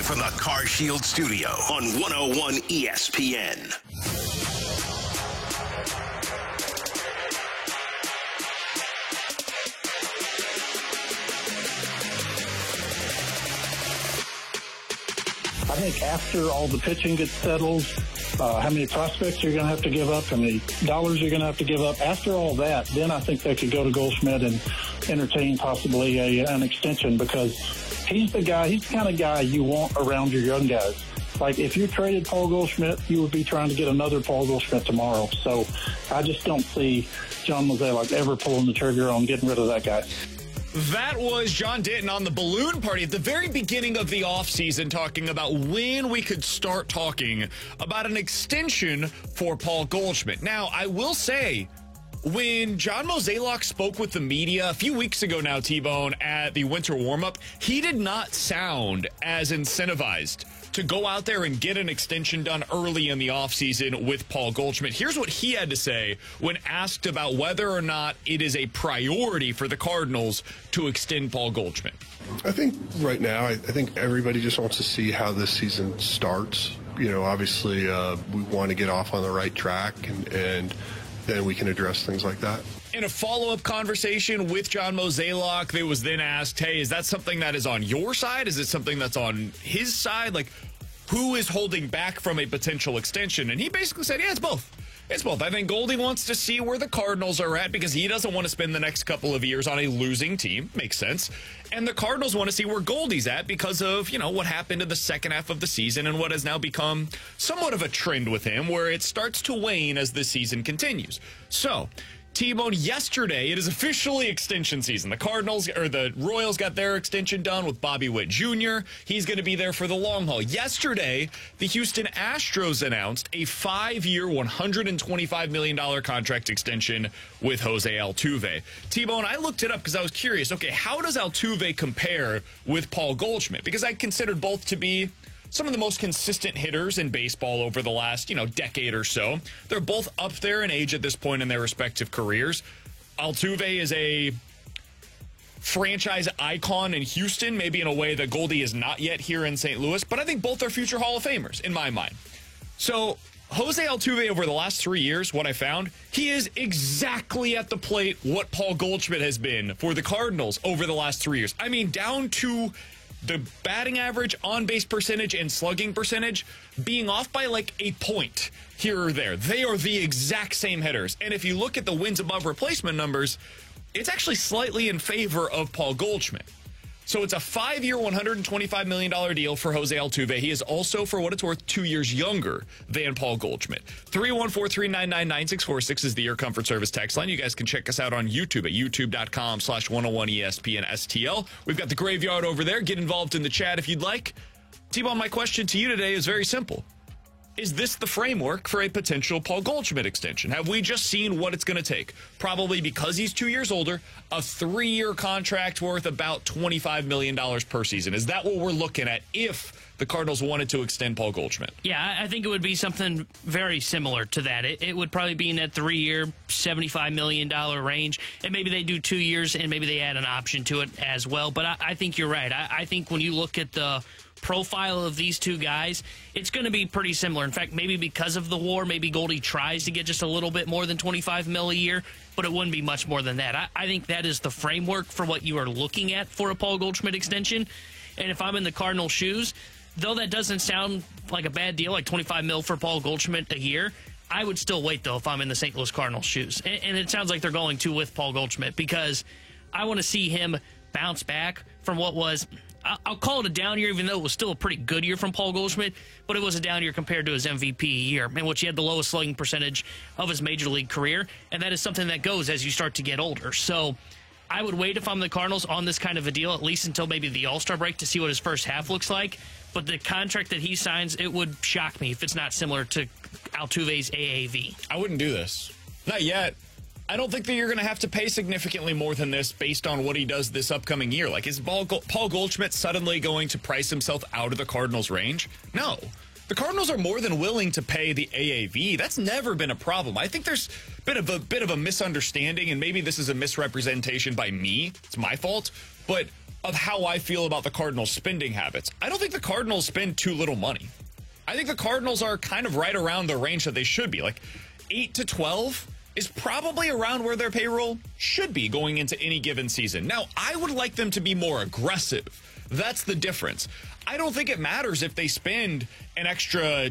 from the Car Shield studio on 101 ESPN. I think after all the pitching gets settled, how many prospects you're going to have to give up, how many dollars you're going to have to give up. After all that, then I think they could go to Goldschmidt and entertain possibly an extension, because he's the kind of guy you want around your young guys. Like, if you traded Paul Goldschmidt, you would be trying to get another Paul Goldschmidt tomorrow. So I just don't see John Mozeliak ever pulling the trigger on getting rid of that guy. That was John Denton on the balloon party at the very beginning of the offseason, talking about when we could start talking about an extension for Paul Goldschmidt. Now, I will say, when John Mozeliak spoke with the media a few weeks ago now, T-Bone, at the winter warm-up, he did not sound as incentivized to go out there and get an extension done early in the offseason with Paul Goldschmidt. Here's what he had to say when asked about whether or not it is a priority for the Cardinals to extend Paul Goldschmidt. I think right now, I think everybody just wants to see how this season starts. You know, obviously, we want to get off on the right track, and then we can address things like that. In a follow-up conversation with John Mozeliak, they was then asked, hey, is that something that is on your side? Is it something that's on his side? Like, who is holding back from a potential extension? And he basically said, yeah, it's both. It's both. I think Goldie wants to see where the Cardinals are at because he doesn't want to spend the next couple of years on a losing team. Makes sense. And the Cardinals want to see where Goldie's at because of, you know, what happened in the second half of the season and what has now become somewhat of a trend with him where it starts to wane as the season continues. So, T-Bone, yesterday, it is officially extension season. The Royals got their extension done with Bobby Witt Jr. He's going to be there for the long haul. Yesterday, the Houston Astros announced a 5-year, $125 million contract extension with Jose Altuve. T-Bone, I looked it up because I was curious. Okay, how does Altuve compare with Paul Goldschmidt? Because I considered both to be some of the most consistent hitters in baseball over the last, decade or so. They're both up there in age at this point in their respective careers. Altuve is a franchise icon in Houston, maybe in a way that Goldie is not yet here in St. Louis, but I think both are future Hall of Famers in my mind. So Jose Altuve, over the last 3 years, what I found, he is exactly at the plate what Paul Goldschmidt has been for the Cardinals over the last 3 years. I mean, down to the batting average, on-base percentage, and slugging percentage being off by like a point here or there. They are the exact same hitters. And if you look at the wins above replacement numbers, it's actually slightly in favor of Paul Goldschmidt. So it's a 5-year, $125 million deal for Jose Altuve. He is also, for what it's worth, 2 years younger than Paul Goldschmidt. 314-399-9646 is the Air Comfort Service text line. You guys can check us out on YouTube at youtube.com/101ESPN STL. We've got the graveyard over there. Get involved in the chat if you'd like. T-Bone, my question to you today is very simple. Is this the framework for a potential Paul Goldschmidt extension? Have we just seen what it's going to take? Probably because he's 2 years older, a 3-year contract worth about $25 million per season. Is that what we're looking at if the Cardinals wanted to extend Paul Goldschmidt? Yeah, I think it would be something very similar to that. It would probably be in that 3-year, $75 million range. And maybe they do 2 years and maybe they add an option to it as well. But I think you're right. I think when you look at the profile of these two guys, it's going to be pretty similar. In fact, maybe because of the war, maybe Goldie tries to get just a little bit more than $25 million a year, but it wouldn't be much more than that. I think that is the framework for what you are looking at for a Paul Goldschmidt extension. And if I'm in the Cardinals' shoes, though that doesn't sound like a bad deal, like $25 million for Paul Goldschmidt a year, I would still wait, though, if I'm in the St. Louis Cardinals' shoes. And it sounds like they're going to with Paul Goldschmidt because I want to see him bounce back from what was, I'll call it a down year, even though it was still a pretty good year from Paul Goldschmidt, but it was a down year compared to his MVP year, in which he had the lowest slugging percentage of his major league career, and that is something that goes as you start to get older. So I would wait if I'm the Cardinals on this kind of a deal, at least until maybe the All-Star break to see what his first half looks like, but the contract that he signs, it would shock me if it's not similar to Altuve's AAV. I wouldn't do this. Not yet. I don't think that you're going to have to pay significantly more than this based on what he does this upcoming year. Like, is Paul Goldschmidt suddenly going to price himself out of the Cardinals' range? No. The Cardinals are more than willing to pay the AAV. That's never been a problem. I think there's been a bit of a misunderstanding, and maybe this is a misrepresentation by me. It's my fault. But of how I feel about the Cardinals' spending habits. I don't think the Cardinals spend too little money. I think the Cardinals are kind of right around the range that they should be. Like 8 to 12 is probably around where their payroll should be going into any given season. Now, I would like them to be more aggressive. That's the difference. I don't think it matters if they spend an extra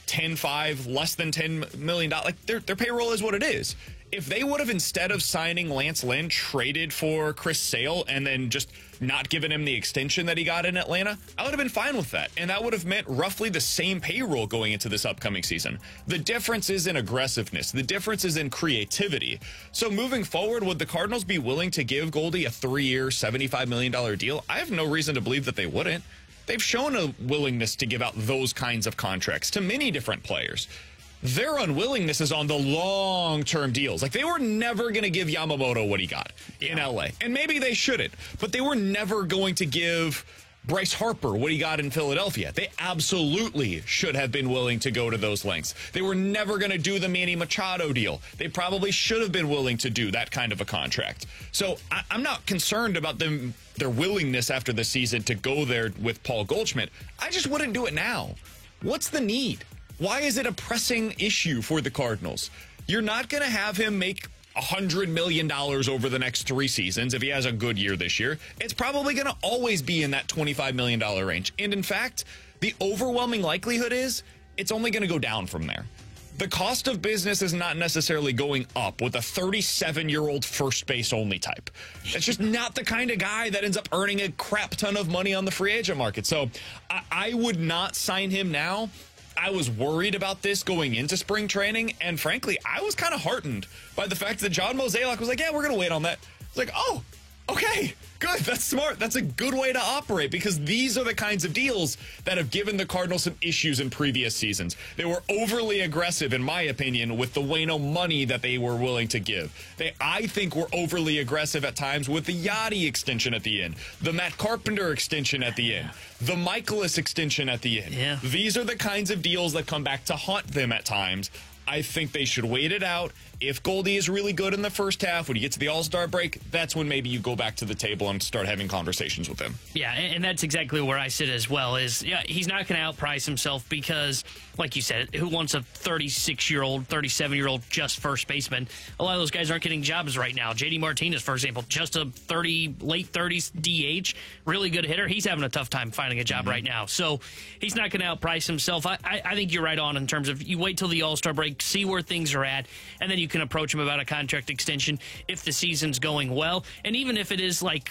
10-5, less than $10 million. Like their payroll is what it is. If they would have, instead of signing Lance Lynn, traded for Chris Sale and then just not given him the extension that he got in Atlanta, I would have been fine with that. And that would have meant roughly the same payroll going into this upcoming season. The difference is in aggressiveness. The difference is in creativity. So moving forward, would the Cardinals be willing to give Goldie a 3-year, $75 million deal? I have no reason to believe that they wouldn't. They've shown a willingness to give out those kinds of contracts to many different players. Their unwillingness is on the long-term deals. Like, they were never going to give Yamamoto what he got in L.A. And maybe they shouldn't, but they were never going to give Bryce Harper what he got in Philadelphia. They absolutely should have been willing to go to those lengths. They were never going to do the Manny Machado deal. They probably should have been willing to do that kind of a contract. So I'm not concerned about their willingness after the season to go there with Paul Goldschmidt. I just wouldn't do it now. What's the need? Why is it a pressing issue for the Cardinals? You're not going to have him make $100 million over the next 3 seasons if he has a good year this year. It's probably going to always be in that $25 million range. And in fact, the overwhelming likelihood is it's only going to go down from there. The cost of business is not necessarily going up with a 37-year-old first base only type. It's just not the kind of guy that ends up earning a crap ton of money on the free agent market. So I would not sign him now. I was worried about this going into spring training, and frankly, I was kind of heartened by the fact that John Mozeliak was like, yeah, we're going to wait on that. It's like, oh, okay, good. That's smart. That's a good way to operate, because these are the kinds of deals that have given the Cardinals some issues in previous seasons. They were overly aggressive, in my opinion, with the Waino money that they were willing to give. They, I think, were overly aggressive at times with the Yachty extension at the end, the Matt Carpenter extension at the end, the Michaelis extension at the end. Yeah. These are the kinds of deals that come back to haunt them at times. I think they should wait it out. If Goldie is really good in the first half, when you get to the All-Star break, that's when maybe you go back to the table and start having conversations with him. Yeah, and that's exactly where I sit as well. Is he's not going to outprice himself because, like you said, who wants a 36-year-old, 37-year-old just first baseman? A lot of those guys aren't getting jobs right now. JD Martinez, for example, just a late 30s DH, really good hitter. He's having a tough time finding a job right now. So he's not going to outprice himself. I think you're right on in terms of you wait till the All-Star break, see where things are at, and then you can approach him about a contract extension if the season's going well. And even if it is like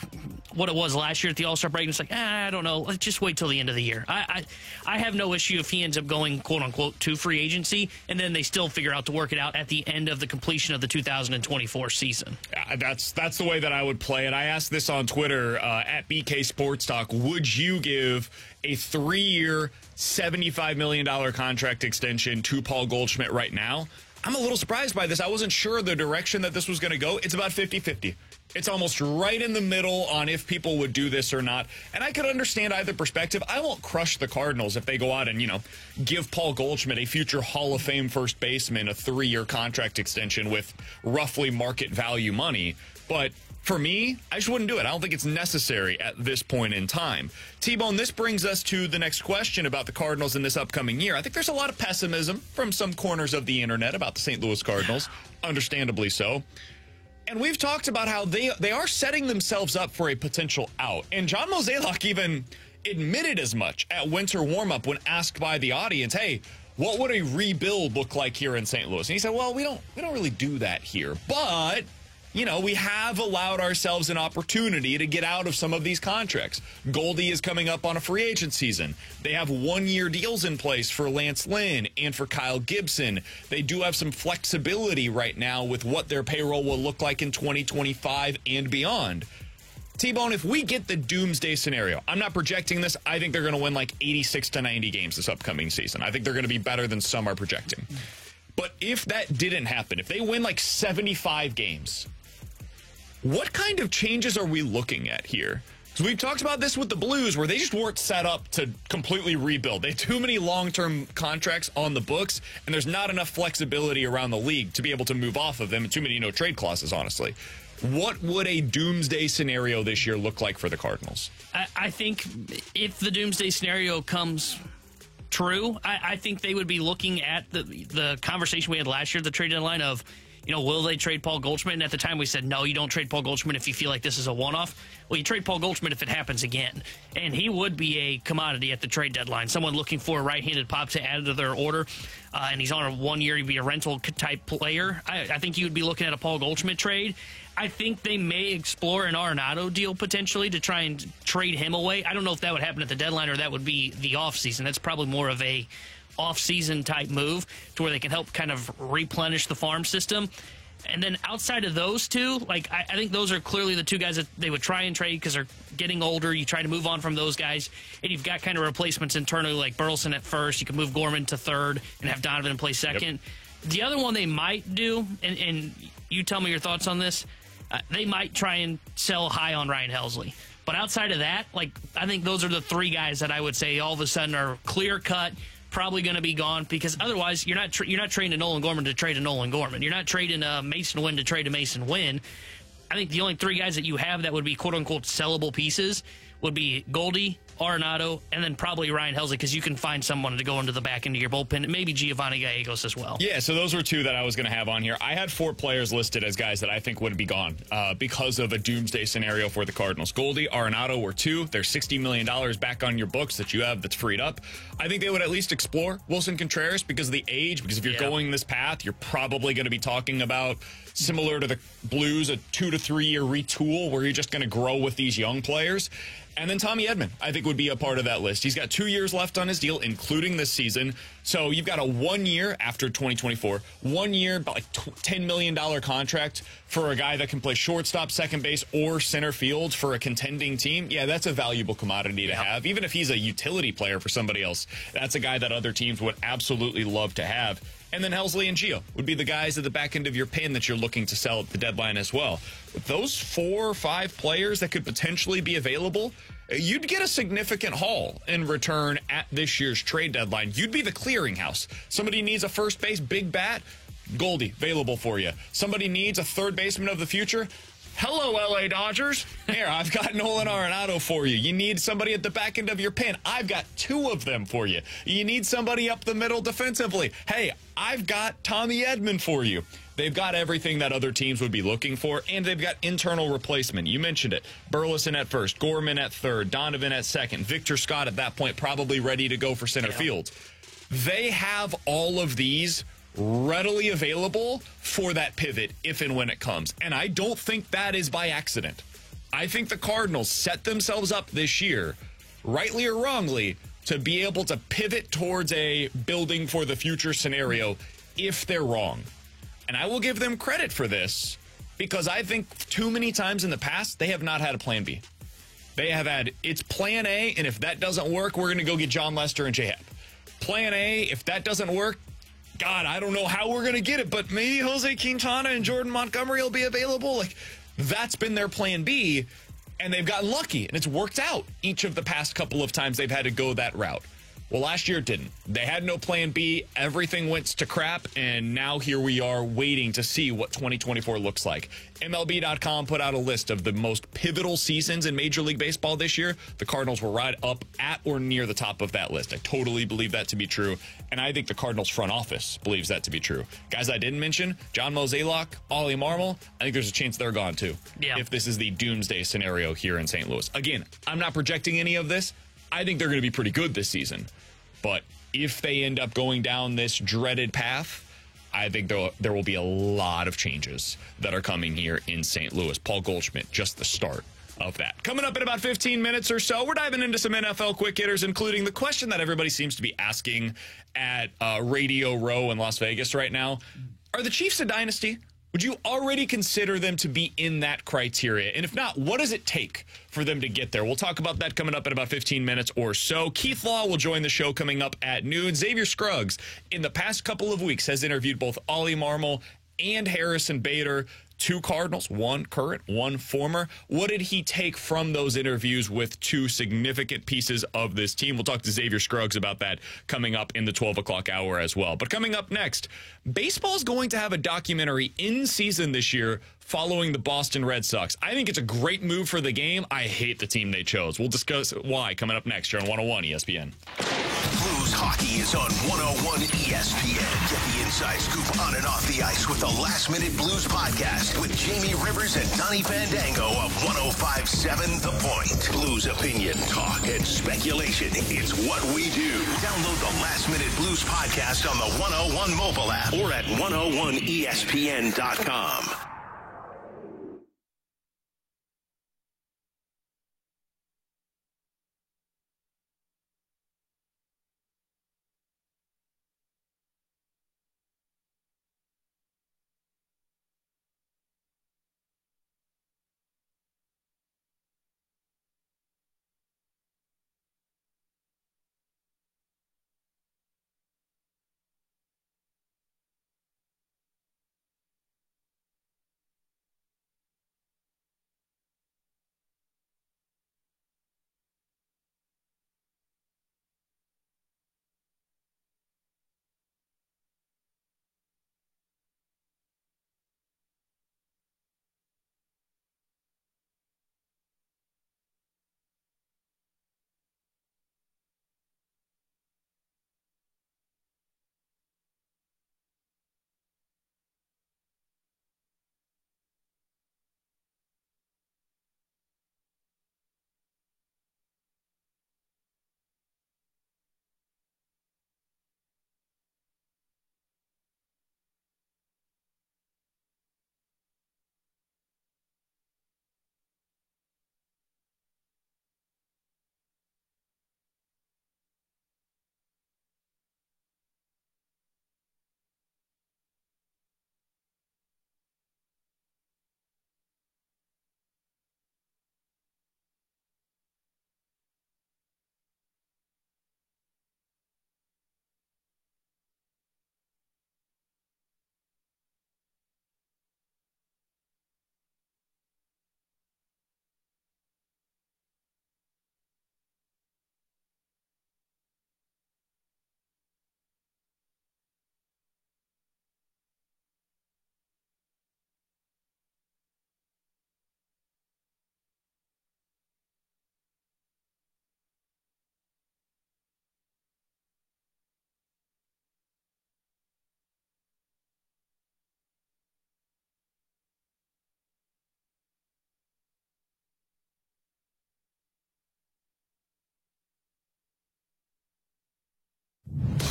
what it was last year at the All-Star break, it's like, I don't know, let's just wait till the end of the year. I have no issue if he ends up going, quote-unquote, to free agency, and then they still figure out to work it out at the end of the completion of the 2024 season. Yeah, that's the way that I would play it. I asked this on Twitter, at BK Sports Talk. Would you give a 3-year, $75 million contract extension to Paul Goldschmidt right now? I'm a little surprised by this. I wasn't sure the direction that this was going to go. It's about 50-50. It's almost right in the middle on if people would do this or not. And I could understand either perspective. I won't crush the Cardinals if they go out and, give Paul Goldschmidt, a future Hall of Fame first baseman, a 3-year contract extension with roughly market value money. But for me, I just wouldn't do it. I don't think it's necessary at this point in time. T-Bone, this brings us to the next question about the Cardinals in this upcoming year. I think there's a lot of pessimism from some corners of the internet about the St. Louis Cardinals, understandably so. And we've talked about how they are setting themselves up for a potential out. And John Mozeliak even admitted as much at winter warm-up when asked by the audience, hey, what would a rebuild look like here in St. Louis? And he said, well, we don't really do that here. But we have allowed ourselves an opportunity to get out of some of these contracts. Goldie is coming up on a free agent season. They have 1-year deals in place for Lance Lynn and for Kyle Gibson. They do have some flexibility right now with what their payroll will look like in 2025 and beyond. T-Bone, if we get the doomsday scenario, I'm not projecting this. I think they're going to win like 86 to 90 games this upcoming season. I think they're going to be better than some are projecting. But if that didn't happen, if they win like 75 games, what kind of changes are we looking at here? Because we've talked about this with the Blues, where they just weren't set up to completely rebuild. They have too many long-term contracts on the books, and there's not enough flexibility around the league to be able to move off of them, and too many trade clauses, honestly. what would a doomsday scenario this year look like for the Cardinals? I think if the doomsday scenario comes true, I think they would be looking at the conversation we had last year, the trade deadline of, will they trade Paul Goldschmidt? And at the time we said, no, you don't trade Paul Goldschmidt if you feel like this is a one-off. Well, you trade Paul Goldschmidt if it happens again. And he would be a commodity at the trade deadline, someone looking for a right-handed pop to add to their order. And he's on a 1 year, he'd be a rental-type player. I think you would be looking at a Paul Goldschmidt trade. I think they may explore an Arenado deal potentially to try and trade him away. I don't know if that would happen at the deadline or that would be the offseason. That's probably more of a off-season type move to where they can help kind of replenish the farm system. And then outside of those two, I think those are clearly the two guys that they would try and trade because they're getting older. You try to move on from those guys, and you've got kind of replacements internally like Burleson at first. You can move Gorman to third and have Donovan play second. Yep. The other one they might do, and you tell me your thoughts on this, they might try and sell high on Ryan Helsley. But outside of that, I think those are the three guys that I would say all of a sudden are clear-cut, probably going to be gone, because otherwise you're not trading a Nolan Gorman to trade a Nolan Gorman. You're not trading a Mason Wynn to trade a Mason Wynn. I think the only three guys that you have that would be quote-unquote sellable pieces would be Goldie, Arenado, and then probably Ryan Helsley, because you can find someone to go into the back end of your bullpen, and maybe Giovanni Gallegos as well. Yeah, so those were two that I was going to have on here. I had 4 players listed as guys that I think would be gone because of a doomsday scenario for the Cardinals. Goldie, Arenado were 2. There's $60 million back on your books that you have that's freed up. I think they would at least explore Wilson Contreras because of the age, because if you're going this path, you're probably going to be talking about, similar to the Blues, a 2 to 3 year retool where you're just going to grow with these young players. And then Tommy Edman, I think, would be a part of that list. He's got 2 years left on his deal, including this season. So you've got a 1 year after 2024, 1 year, about $10 million contract for a guy that can play shortstop, second base, or center field for a contending team. Yeah, that's a valuable commodity to have. Even if he's a utility player for somebody else, that's a guy that other teams would absolutely love to have. And then Helsley and Gio would be the guys at the back end of your pin that you're looking to sell at the deadline as well. With those 4 or 5 players that could potentially be available, you'd get a significant haul in return at this year's trade deadline. You'd be the clearinghouse. Somebody needs a first base big bat, Goldie, available for you. Somebody needs a third baseman of the future. Hello, LA Dodgers. Here, I've got Nolan Arenado for you. You need somebody at the back end of your pen. I've got 2 of them for you. You need somebody up the middle defensively. Hey, I've got Tommy Edman for you. They've got everything that other teams would be looking for, and they've got internal replacement. You mentioned it. Burleson at first, Gorman at third, Donovan at second, Victor Scott at that point probably ready to go for center field. They have all of these readily available for that pivot if and when it comes. And I don't think that is by accident. I think the Cardinals set themselves up this year, rightly or wrongly, to be able to pivot towards a building for the future scenario if they're wrong. And I will give them credit for this because I think too many times in the past, they have not had a plan B. They have had, it's plan A, and if that doesn't work, we're going to go get John Lester and J-Happ. Plan A, if that doesn't work, God, I don't know how we're going to get it, but maybe Jose Quintana and Jordan Montgomery will be available. That's been their plan B, and they've gotten lucky, and it's worked out each of the past couple of times they've had to go that route. Well, last year it didn't. They had no plan B. Everything went to crap, and now here we are waiting to see what 2024 looks like. MLB.com put out a list of the most pivotal seasons in Major League Baseball this year. The Cardinals were right up at or near the top of that list. I totally believe that to be true, and I think the Cardinals front office believes that to be true. Guys I didn't mention, John Mozeliak, Ollie Marmol, I think there's a chance they're gone too. Yeah. If this is the doomsday scenario here in St. Louis. Again, I'm not projecting any of this. I think they're going to be pretty good this season. But if they end up going down this dreaded path, I think there will be a lot of changes that are coming here in St. Louis. Paul Goldschmidt, just the start of that. Coming up in about 15 minutes or so, we're diving into some NFL quick hitters, including the question that everybody seems to be asking at Radio Row in Las Vegas right now. Are the Chiefs a dynasty? Would you already consider them to be in that criteria? And if not, what does it take for them to get there? We'll talk about that coming up in about 15 minutes or so. Keith Law will join the show coming up at noon. Xavier Scruggs, in the past couple of weeks, has interviewed both Ollie Marmol and Harrison Bader, 2 Cardinals, 1 current, 1 former. What did he take from those interviews with 2 significant pieces of this team? We'll talk to Xavier Scruggs about that coming up in the 12 o'clock hour as well. But coming up next, baseball's going to have a documentary in season this year following the Boston Red Sox. I think it's a great move for the game. I hate the team they chose. We'll discuss why coming up next here on 101 ESPN. Blues hockey is on 101 ESPN. Get the inside scoop on and off the ice with the Last Minute Blues podcast with Jamie Rivers and Donnie Fandango of 105.7 The Point. Blues opinion, talk, and speculation. It's what we do. Download the Last Minute Blues podcast on the 101 mobile app or at 101ESPN.com.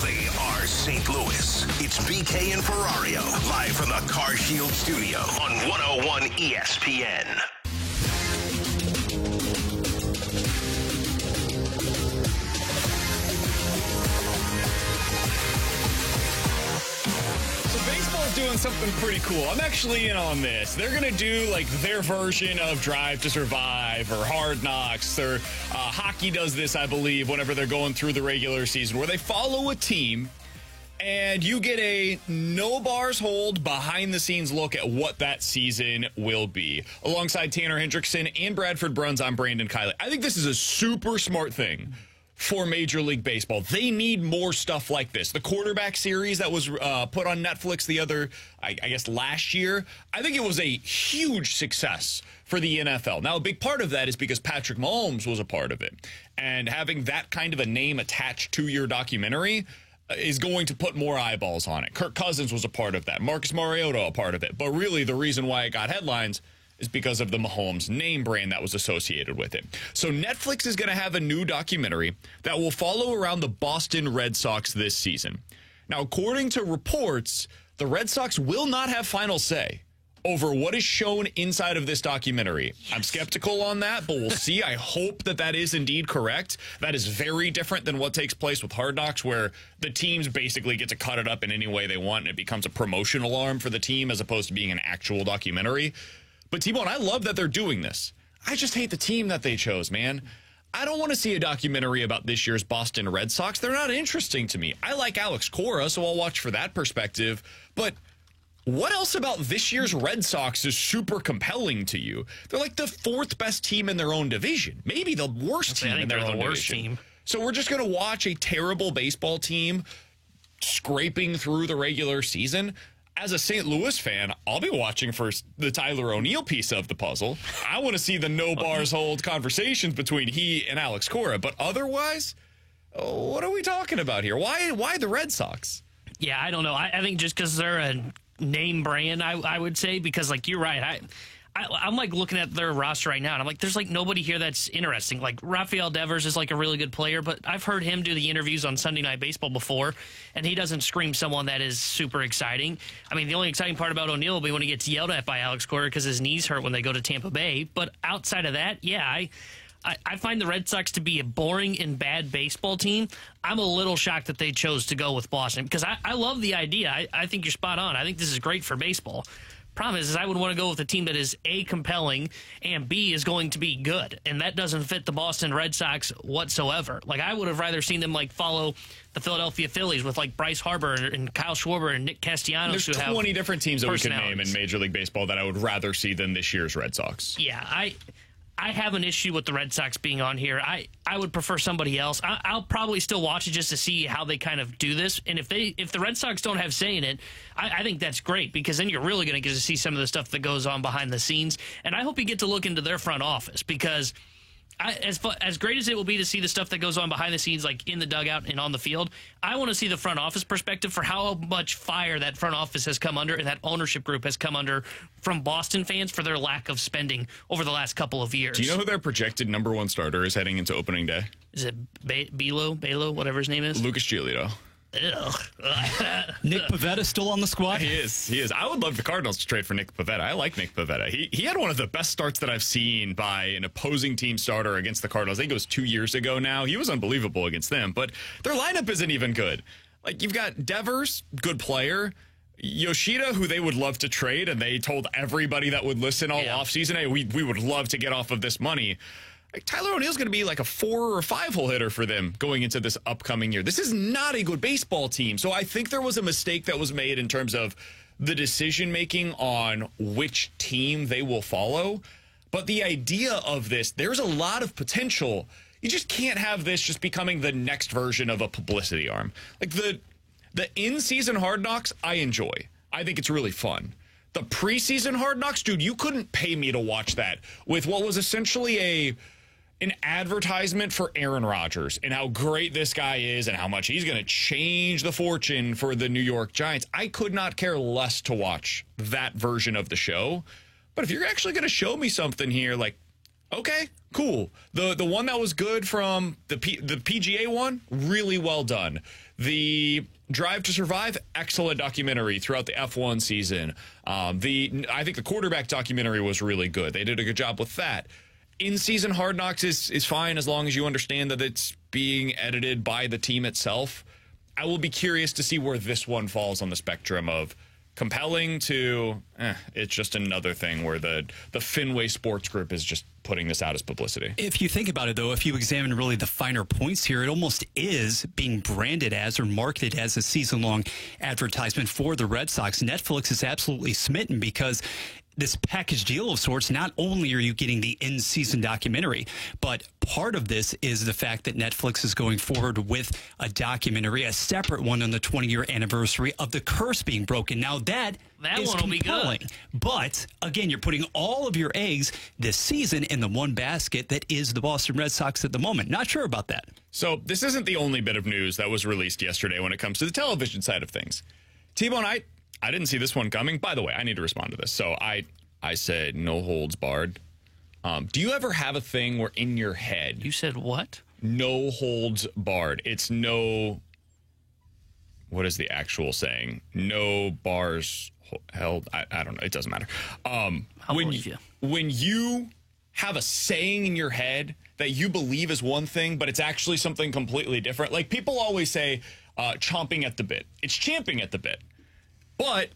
They are St. Louis. It's BK and Ferrario, live from the Car Shield studio on 101 ESPN. Baseball's doing something pretty cool. I'm actually in on this. They're going to do like their version of Drive to Survive or Hard Knocks, or hockey does this, I believe, whenever they're going through the regular season, where they follow a team and you get a no bars hold behind the scenes look at what that season will be. Alongside Tanner Hendrickson and Bradford Bruns, I'm Brandon Kiley. I think this is a super smart thing for Major League Baseball. They need more stuff like this. The quarterback series that was put on Netflix I guess last year, I think it was a huge success for the NFL. Now, a big part of that is because Patrick Mahomes was a part of it. And having that kind of a name attached to your documentary is going to put more eyeballs on it. Kirk Cousins was a part of that. Marcus Mariota a part of it. But really, the reason why it got headlines is because of the Mahomes name brand that was associated with it. So Netflix is going to have a new documentary that will follow around the Boston Red Sox this season. Now, according to reports, the Red Sox will not have final say over what is shown inside of this documentary. Yes. I'm skeptical on that, but we'll see. I hope that that is indeed correct. That is very different than what takes place with Hard Knocks, where the teams basically get to cut it up in any way they want, and it becomes a promotional arm for the team as opposed to being an actual documentary. But T-Bone, I love that they're doing this. I just hate the team that they chose, man. I don't want to see a documentary about this year's Boston Red Sox. They're not interesting to me. I like Alex Cora, so I'll watch for that perspective. But What else about this year's Red Sox is super compelling to you? They're like the 4th best team in their own division, maybe the worst team in their own division. So we're just going to watch a terrible baseball team scraping through the regular season. As a St. Louis fan, I'll be watching for the Tyler O'Neill piece of the puzzle. I want to see the no bars hold conversations between he and Alex Cora. But otherwise, what are we talking about here? Why the Red Sox? Yeah, I don't know. I think just because they're a name brand, I would say, because like you're right. I'm like looking at their roster right now, and I'm like, there's like nobody here that's interesting. Like Rafael Devers is like a really good player, but I've heard him do the interviews on Sunday Night Baseball before, and he doesn't scream someone that is super exciting. I mean, the only exciting part about O'Neill will be when he gets yelled at by Alex Cora because his knees hurt when they go to Tampa Bay. But outside of that, yeah, I find the Red Sox to be a boring and bad baseball team. I'm a little shocked that they chose to go with Boston because I love the idea. I think you're spot on. I think this is great for baseball. Problem is I would want to go with a team that is A, compelling, and B, is going to be good. And that doesn't fit the Boston Red Sox whatsoever. Like, I would have rather seen them, like, follow the Philadelphia Phillies with, like, Bryce Harper and Kyle Schwarber and Nick Castellanos. There's 20 different teams that we could name in Major League Baseball that I would rather see than this year's Red Sox. Yeah, I have an issue with the Red Sox being on here. I would prefer somebody else. I'll probably still watch it just to see how they kind of do this. And if the Red Sox don't have say in it, I think that's great because then you're really going to get to see some of the stuff that goes on behind the scenes. And I hope you get to look into their front office because as great as it will be to see the stuff that goes on behind the scenes, like in the dugout and on the field, I want to see the front office perspective for how much fire that front office has come under and that ownership group has come under from Boston fans for their lack of spending over the last couple of years. Do you know who their projected #1 starter is heading into opening day? Is it Belo, whatever his name is? Lucas Giolito. Nick Pivetta still on the squad? He is. I would love the Cardinals to trade for Nick Pivetta. I like Nick Pivetta. He had one of the best starts that I've seen by an opposing team starter against the Cardinals. I think it was 2 years ago now. He was unbelievable against them, but their lineup isn't even good. Like, you've got Devers, good player. Yoshida, who they would love to trade, and they told everybody that would listen all offseason, hey, we would love to get off of this money. Like, Tyler O'Neill's going to be like a 4 or 5 hole hitter for them going into this upcoming year. This is not a good baseball team. So I think there was a mistake that was made in terms of the decision making on which team they will follow. But the idea of this, there's a lot of potential. You just can't have this just becoming the next version of a publicity arm. Like the in-season Hard Knocks, I enjoy. I think it's really fun. The preseason Hard Knocks, dude, you couldn't pay me to watch that with what was essentially an advertisement for Aaron Rodgers and how great this guy is and how much he's going to change the fortune for the New York Giants. I could not care less to watch that version of the show. But if you're actually going to show me something here, like, okay, cool. The one that was good from the PGA one, really well done. The Drive to Survive, excellent documentary throughout the F1 season. I think the quarterback documentary was really good. They did a good job with that. In-season Hard Knocks is fine as long as you understand that it's being edited by the team itself. I will be curious to see where this one falls on the spectrum of compelling to it's just another thing where the Fenway Sports Group is just putting this out as publicity. If you think about it, though, if you examine really the finer points here, it almost is being branded as or marketed as a season-long advertisement for the Red Sox. Netflix is absolutely smitten because this package deal of sorts, not only are you getting the in-season documentary, but part of this is the fact that Netflix is going forward with a documentary, a separate one on the 20-year anniversary of the curse being broken. Now, that is one will be good. But, again, you're putting all of your eggs this season in the one basket that is the Boston Red Sox at the moment. Not sure about that. So this isn't the only bit of news that was released yesterday when it comes to the television side of things. T-Bone, I didn't see this one coming. By the way, I need to respond to this. So I said no holds barred. Do you ever have a thing where in your head... You said what? No holds barred. It's no... What is the actual saying? No bars held. I don't know. It doesn't matter. When you have a saying in your head that you believe is one thing, but it's actually something completely different. Like people always say, chomping at the bit. It's champing at the bit. But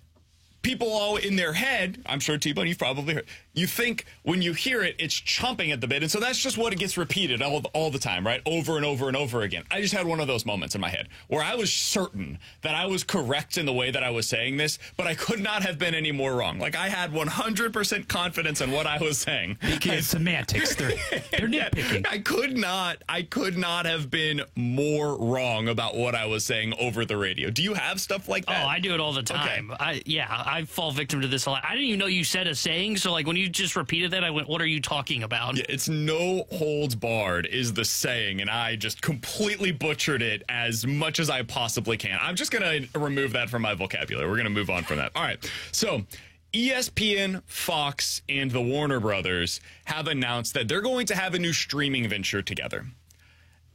people all in their head, I'm sure T-Bone, you've probably heard, you think when you hear it, it's chomping at the bit. And so that's just what it gets repeated all the time, right? Over and over and over again. I just had one of those moments in my head where I was certain that I was correct in the way that I was saying this, but I could not have been any more wrong. Like, I had 100% confidence in what I was saying. Because semantics, they're nitpicking. I could not have been more wrong about what I was saying over the radio. Do you have stuff like that? Oh, I do it all the time. Okay. I fall victim to this a lot. I didn't even know you said a saying, so like when you just repeated that, I went, what are you talking about? Yeah, it's no holds barred is the saying, and I just completely butchered it as much as I possibly can. I'm just going to remove that from my vocabulary. We're going to move on from that. All right. So ESPN, Fox, and the Warner Brothers have announced that they're going to have a new streaming venture together.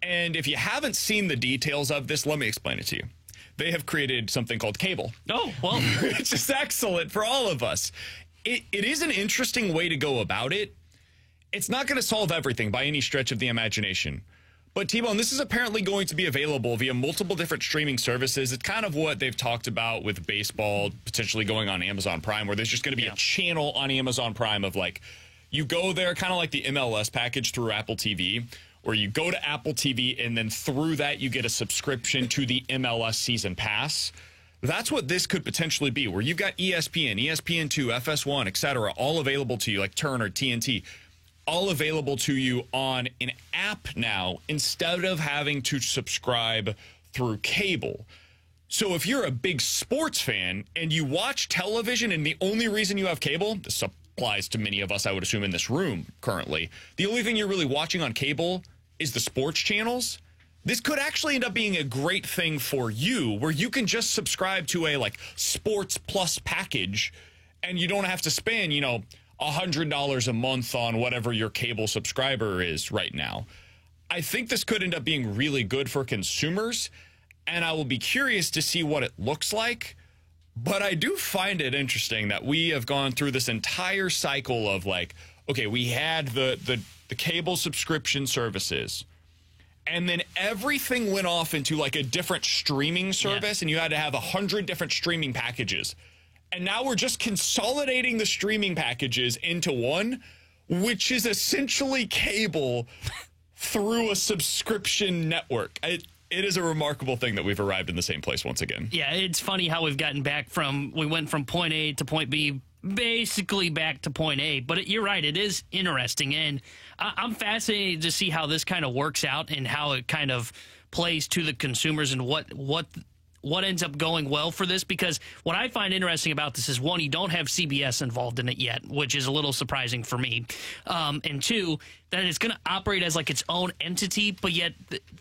And if you haven't seen the details of this, let me explain it to you. They have created something called cable. Oh, well. It's just excellent for all of us. It is an interesting way to go about it. It's not going to solve everything by any stretch of the imagination. But, T-Bone, this is apparently going to be available via multiple different streaming services. It's kind of what they've talked about with baseball potentially going on Amazon Prime, where there's just going to be a channel on Amazon Prime of, like, you go there, kind of like the MLS package through Apple TV, where you go to Apple TV, and then through that you get a subscription to the MLS season pass. That's what this could potentially be, where you've got ESPN, ESPN2, FS1, etc., all available to you, like Turner, TNT, all available to you on an app now instead of having to subscribe through cable. So if you're a big sports fan and you watch television and the only reason you have cable, this applies to many of us, I would assume, in this room currently, the only thing you're really watching on cable is the sports channels. This could actually end up being a great thing for you, where you can just subscribe to a like Sports Plus package and you don't have to spend, you know, $100 a month on whatever your cable subscriber is right now. I think this could end up being really good for consumers, and I will be curious to see what it looks like. But I do find it interesting that we have gone through this entire cycle of like, okay, we had the cable subscription services, and then everything went off into like a different streaming service, and you had to have 100 different streaming packages. And now we're just consolidating the streaming packages into one, which is essentially cable through a subscription network. It is a remarkable thing that we've arrived in the same place once again. Yeah, it's funny how we went from point A to point B, basically back to point A. But you're right, it is interesting. And I'm fascinated to see how this kind of works out and how it kind of plays to the consumers and what ends up going well for this, because what I find interesting about this is, one, you don't have CBS involved in it yet, which is a little surprising for me. And two, that it's going to operate as like its own entity, but yet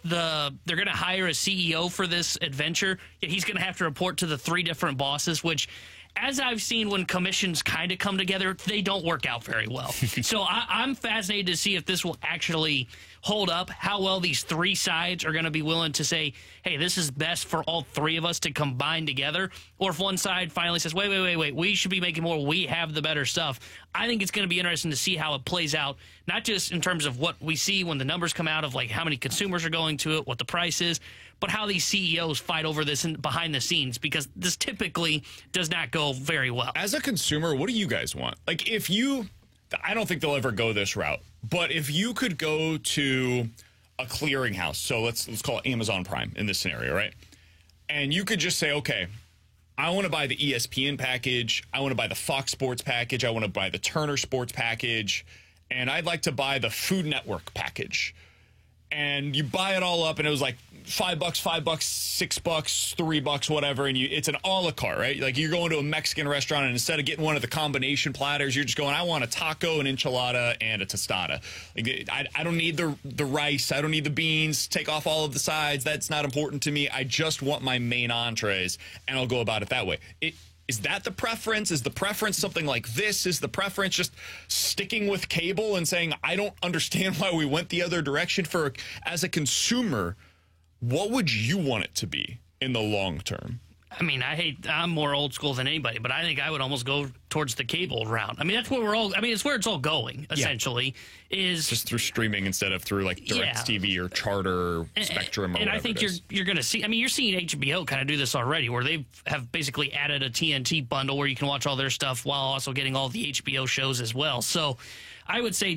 they're going to hire a CEO for this adventure. Yet he's going to have to report to the three different bosses, which, as I've seen when commissions kind of come together, they don't work out very well. So I'm fascinated to see if this will actually hold up, how well these three sides are going to be willing to say, hey, this is best for all three of us to combine together. Or if one side finally says, wait, we should be making more, we have the better stuff. I think it's going to be interesting to see how it plays out, not just in terms of what we see when the numbers come out of like how many consumers are going to it, what the price is, but how these CEOs fight over this behind the scenes, because this typically does not go very well. As a consumer, what do you guys want? Like, I don't think they'll ever go this route, but if you could go to a clearinghouse, so let's call it Amazon Prime in this scenario, right? And you could just say, okay, I want to buy the ESPN package, I want to buy the Fox Sports package, I want to buy the Turner Sports package, and I'd like to buy the Food Network package. And you buy it all up, and it was like $5, $6, $3, whatever, and it's an a la carte, right? Like, you're going to a Mexican restaurant, and instead of getting one of the combination platters, you're just going, I want a taco, an enchilada, and a tostada. Like, I don't need the rice, I don't need the beans, take off all of the sides. That's not important to me. I just want my main entrees, and I'll go about it that way. Is that the preference? Is the preference something like this? Is the preference just sticking with cable and saying, I don't understand why we went the other direction? As a consumer, what would you want it to be in the long term? I mean, I'm more old school than anybody, but I think I would almost go towards the cable route. I mean, that's where it's where it's all going, essentially, is just through streaming instead of through like DirecTV or Charter, Spectrum, or whatever. And I think you're going to see, you're seeing HBO kind of do this already, where they have basically added a TNT bundle where you can watch all their stuff while also getting all the HBO shows as well. So I would say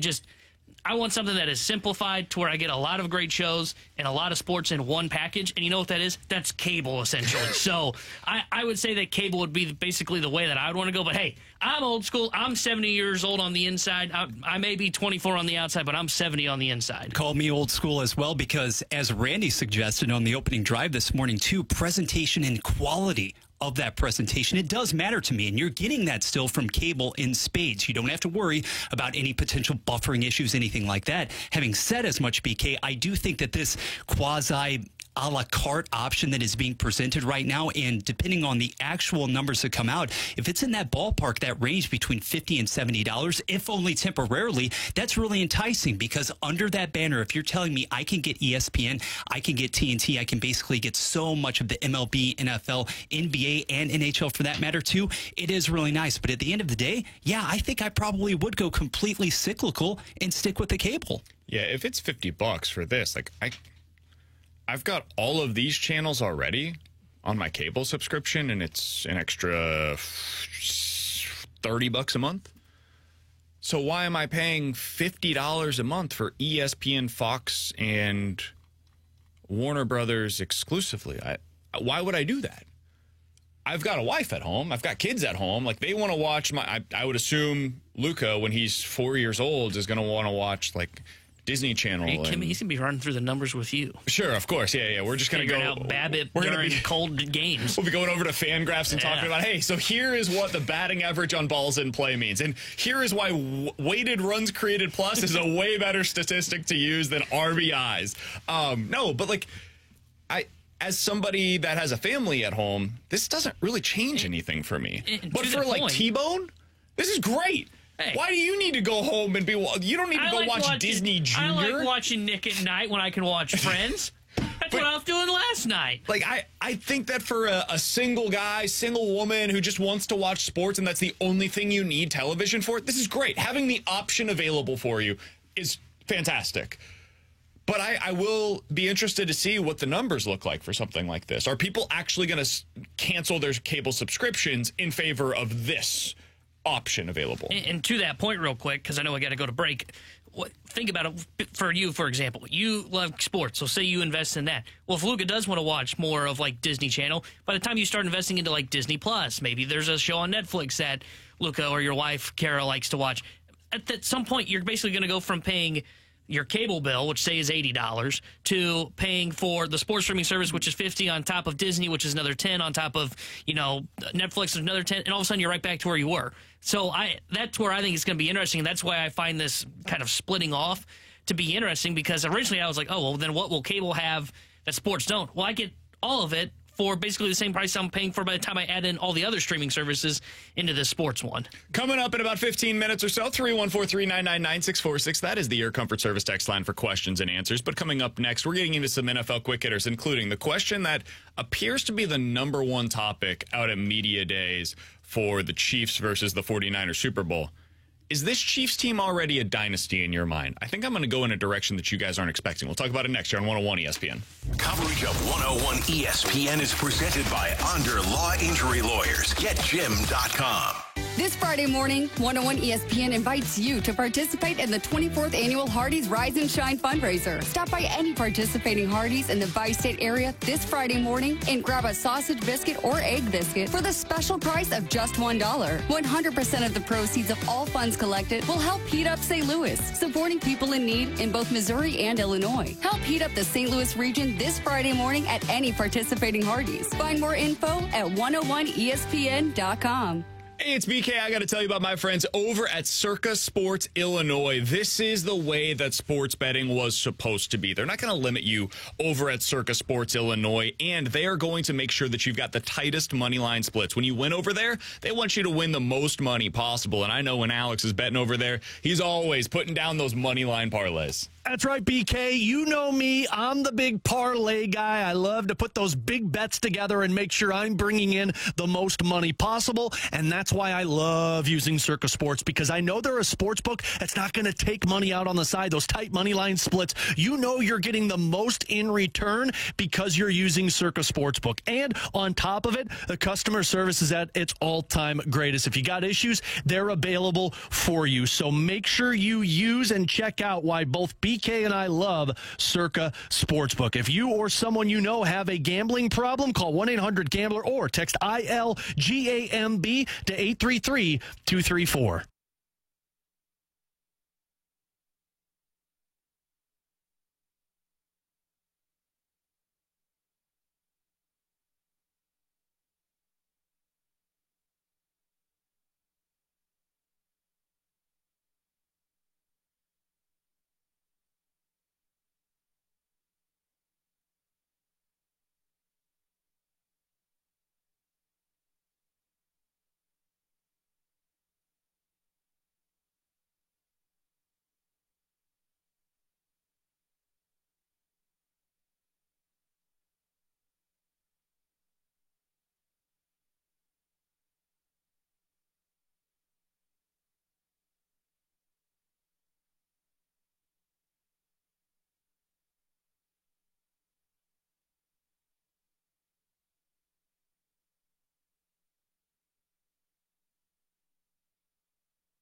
I want something that is simplified to where I get a lot of great shows and a lot of sports in one package. And you know what that is? That's cable, essentially. So I would say that cable would be basically the way that I would want to go. But, hey, I'm old school. I'm 70 years old on the inside. I may be 24 on the outside, but I'm 70 on the inside. Call me old school as well because, as Randy suggested on the opening drive this morning, too, presentation and quality of that presentation, it does matter to me, and you're getting that still from cable in spades. You don't have to worry about any potential buffering issues, anything like that. Having said as much, BK, I do think that this quasi a la carte option that is being presented right now, and depending on the actual numbers that come out, if it's in that ballpark, that range between $50 and $70, if only temporarily, that's really enticing because under that banner, if you're telling me I can get ESPN, I can get TNT, I can basically get so much of the MLB, NFL, NBA, and NHL for that matter too, it is really nice. But at the end of the day, yeah, I think I probably would go completely cyclical and stick with the cable. Yeah, if it's $50 for this, like I've got all of these channels already on my cable subscription, and it's an extra $30 a month. So why am I paying $50 a month for ESPN, Fox, and Warner Brothers exclusively? Why would I do that? I've got a wife at home. I've got kids at home. Like, they want to watch I would assume Luca, when he's 4 years old, is going to want to watch, like, Disney Channel. He's going to be running through the numbers with you. Sure, of course. Yeah. We're just going to go out BABIP during cold games. We'll be going over to Fangraphs and talking about, hey, so here is what the batting average on balls in play means. And here is why weighted runs created plus is a way better statistic to use than RBIs. No, but like, as somebody that has a family at home, this doesn't really change anything for me. But for like T-Bone, this is great. Hey. Why do you need to go home and you don't need to go watch Disney Junior? I like watching Nick at Night when I can watch Friends. That's what I was doing last night. Like, I think that for a single guy, single woman who just wants to watch sports and that's the only thing you need television for, this is great. Having the option available for you is fantastic. But I will be interested to see what the numbers look like for something like this. Are people actually going to cancel their cable subscriptions in favor of this option available? And to that point real quick, because I know I got to go to break, think about it for you, for example. You love sports, so say you invest in that. Well, if Luca does want to watch more of like Disney Channel, by the time you start investing into like Disney Plus, maybe there's a show on Netflix that Luca or your wife Kara likes to watch. At some point, you're basically going to go from paying your cable bill, which say is $80, to paying for the sports streaming service, which is $50 on top of Disney, which is another $10 on top of, Netflix is another $10, and all of a sudden you're right back to where you were. So that's where I think it's going to be interesting, and that's why I find this kind of splitting off to be interesting, because originally I was like, oh, well, then what will cable have that sports don't? Well, I get all of it for basically the same price I'm paying for by the time I add in all the other streaming services into the sports one. Coming up in about 15 minutes or so, 314-399-9646. That is the Air Comfort Service text line for questions and answers. But coming up next, we're getting into some NFL quick hitters, including the question that appears to be the number one topic out at media days for the Chiefs versus the 49ers Super Bowl. Is this Chiefs team already a dynasty in your mind? I think I'm going to go in a direction that you guys aren't expecting. We'll talk about it next year on 101 ESPN. Coverage of 101 ESPN is presented by Onder Law Injury Lawyers. GetJim.com. This Friday morning, 101 ESPN invites you to participate in the 24th annual Hardee's Rise and Shine fundraiser. Stop by any participating Hardee's in the Bi-State area this Friday morning and grab a sausage biscuit or egg biscuit for the special price of just $1. 100% of the proceeds of all funds collected will help heat up St. Louis, supporting people in need in both Missouri and Illinois. Help heat up the St. Louis region this Friday morning at any participating Hardee's. Find more info at 101ESPN.com. Hey, it's BK. I got to tell you about my friends over at Circa Sports Illinois. This is the way that sports betting was supposed to be. They're not going to limit you over at Circa Sports Illinois, and they are going to make sure that you've got the tightest money line splits. When you win over there, they want you to win the most money possible. And I know when Alex is betting over there, he's always putting down those money line parlays. That's right, BK. You know me. I'm the big parlay guy. I love to put those big bets together and make sure I'm bringing in the most money possible. And that's why I love using Circa Sports, because I know they're a sports book that's not going to take money out on the side. Those tight money line splits, you know you're getting the most in return because you're using Circa Sportsbook. And on top of it, the customer service is at its all-time greatest. If you got issues, they're available for you. So make sure you use and check out why both BK and I love Circa Sportsbook. If you or someone you know have a gambling problem, call 1-800-GAMBLER or text ILGAMB to 833-234.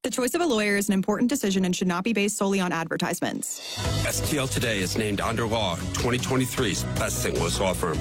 The choice of a lawyer is an important decision and should not be based solely on advertisements. STL Today is named Under Law 2023's best St. Louis law firm.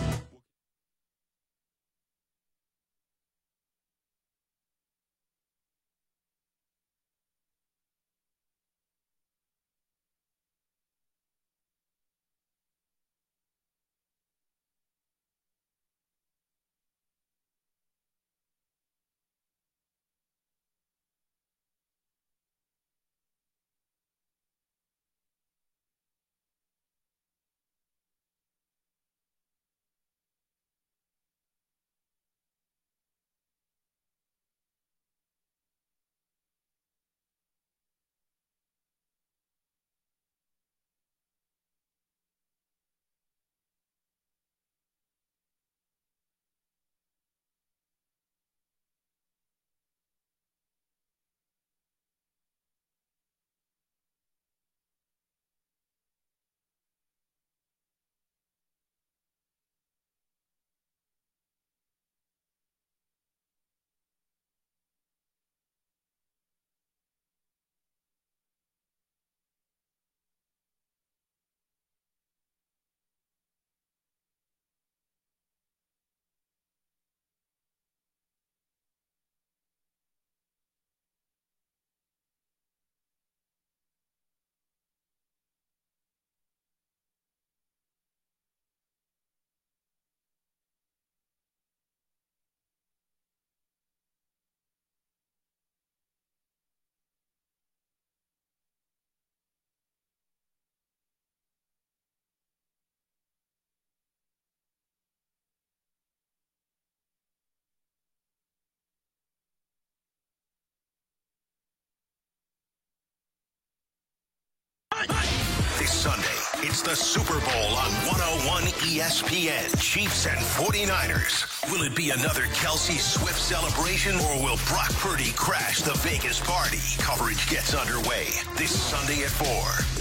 This Sunday, it's the Super Bowl on 101 ESPN. Chiefs and 49ers. Will it be another Kelsey Swift celebration, or will Brock Purdy crash the Vegas party? Coverage gets underway this Sunday at 4.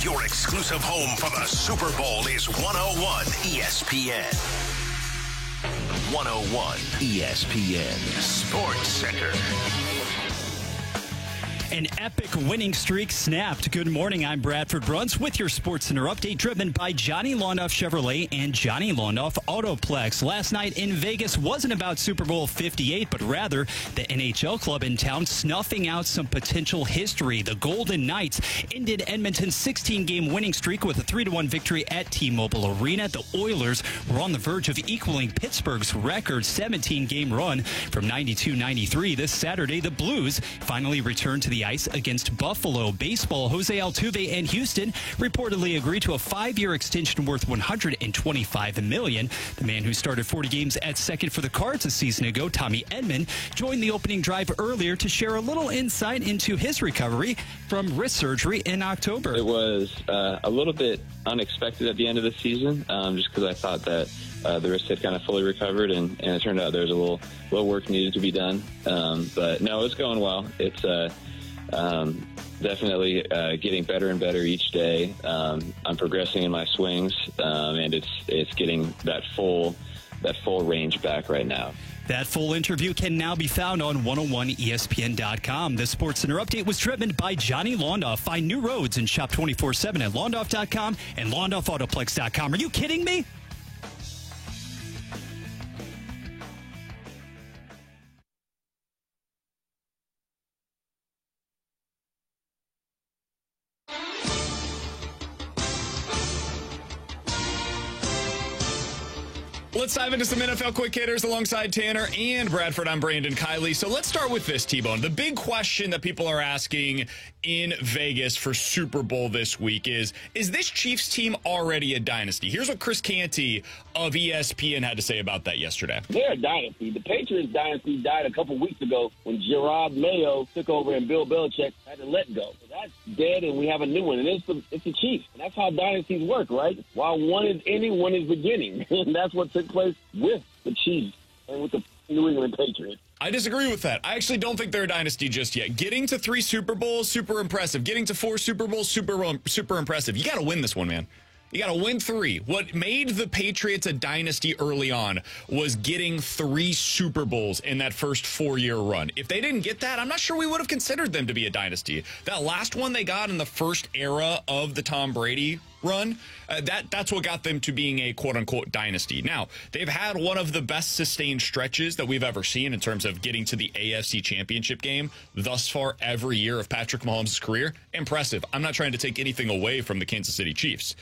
Your exclusive home for the Super Bowl is 101 ESPN. 101 ESPN Sports Center. An epic winning streak snapped. Good morning, I'm Bradford Bruns with your SportsCenter update driven by Johnny Londoff Chevrolet and Johnny Londoff Autoplex. Last night in Vegas wasn't about Super Bowl 58, but rather the NHL club in town snuffing out some potential history. The Golden Knights ended Edmonton's 16-game winning streak with a 3-1 victory at T-Mobile Arena. The Oilers were on the verge of equaling Pittsburgh's record 17-game run from 92-93. This Saturday, the Blues finally returned to the ice against Buffalo. Baseball, Jose Altuve and Houston reportedly agreed to a 5-year extension worth $125 million. The man who started 40 games at second for the Cards a season ago, Tommy Edman, joined the opening drive earlier to share a little insight into his recovery from wrist surgery in October. It was a little bit unexpected at the end of the season, just because I thought that the wrist had kind of fully recovered, and it turned out there was a little work needed to be done. But no, it's going well. It's definitely getting better and better each day. I'm progressing in my swings, and it's getting that full range back right now. That full interview can now be found on 101ESPN.com. The SportsCenter update was driven by Johnny Londoff. Find new roads and shop 24/7 at Londoff.com and LondoffAutoplex.com. Are you kidding me? Let's dive into some NFL quick hitters alongside Tanner and Bradford. I'm Brandon Kiley. So let's start with this, T-Bone. The big question that people are asking in Vegas for Super Bowl this week is this Chiefs team already a dynasty? Here's what Chris Canty of ESPN had to say about that yesterday. They're a dynasty. The Patriots dynasty died a couple weeks ago when Gerard Mayo took over and Bill Belichick had to let go. So that's dead, and we have a new one, and it's the Chiefs. And that's how dynasties work, right? While one is ending, one is beginning. And that's what took place with the Chiefs and with the New England Patriots. I disagree with that. I actually don't think they're a dynasty just yet. Getting to 3 Super Bowls, super impressive. Getting to 4 Super Bowls, super impressive. You got to win this one, man. You got to win 3. What made the Patriots a dynasty early on was getting 3 Super Bowls in that first 4-year run. If they didn't get that, I'm not sure we would have considered them to be a dynasty. That last one they got in the first era of the Tom Brady run, that's what got them to being a quote-unquote dynasty. Now, they've had one of the best sustained stretches that we've ever seen in terms of getting to the AFC Championship game thus far every year of Patrick Mahomes' career. Impressive. I'm not trying to take anything away from the Kansas City Chiefs.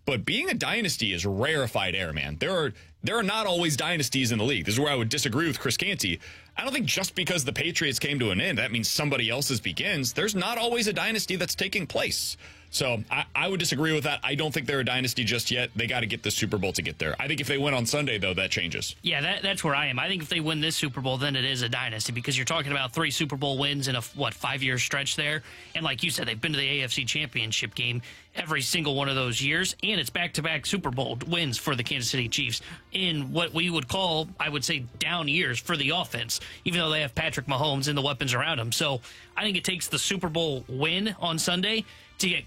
But being a dynasty is rarefied air, man. There are not always dynasties in the league. This is where I would disagree with Chris Canty. I don't think just because the Patriots came to an end, that means somebody else's begins. There's not always a dynasty that's taking place. So I would disagree with that. I don't think they're a dynasty just yet. They got to get the Super Bowl to get there. I think if they win on Sunday, though, that changes. Yeah, that's where I am. I think if they win this Super Bowl, then it is a dynasty because you're talking about 3 Super Bowl wins in a, 5-year stretch there. And like you said, they've been to the AFC Championship game every single one of those years. And it's back-to-back Super Bowl wins for the Kansas City Chiefs in what we would call, I would say, down years for the offense, even though they have Patrick Mahomes and the weapons around him. So I think it takes the Super Bowl win on Sunday to get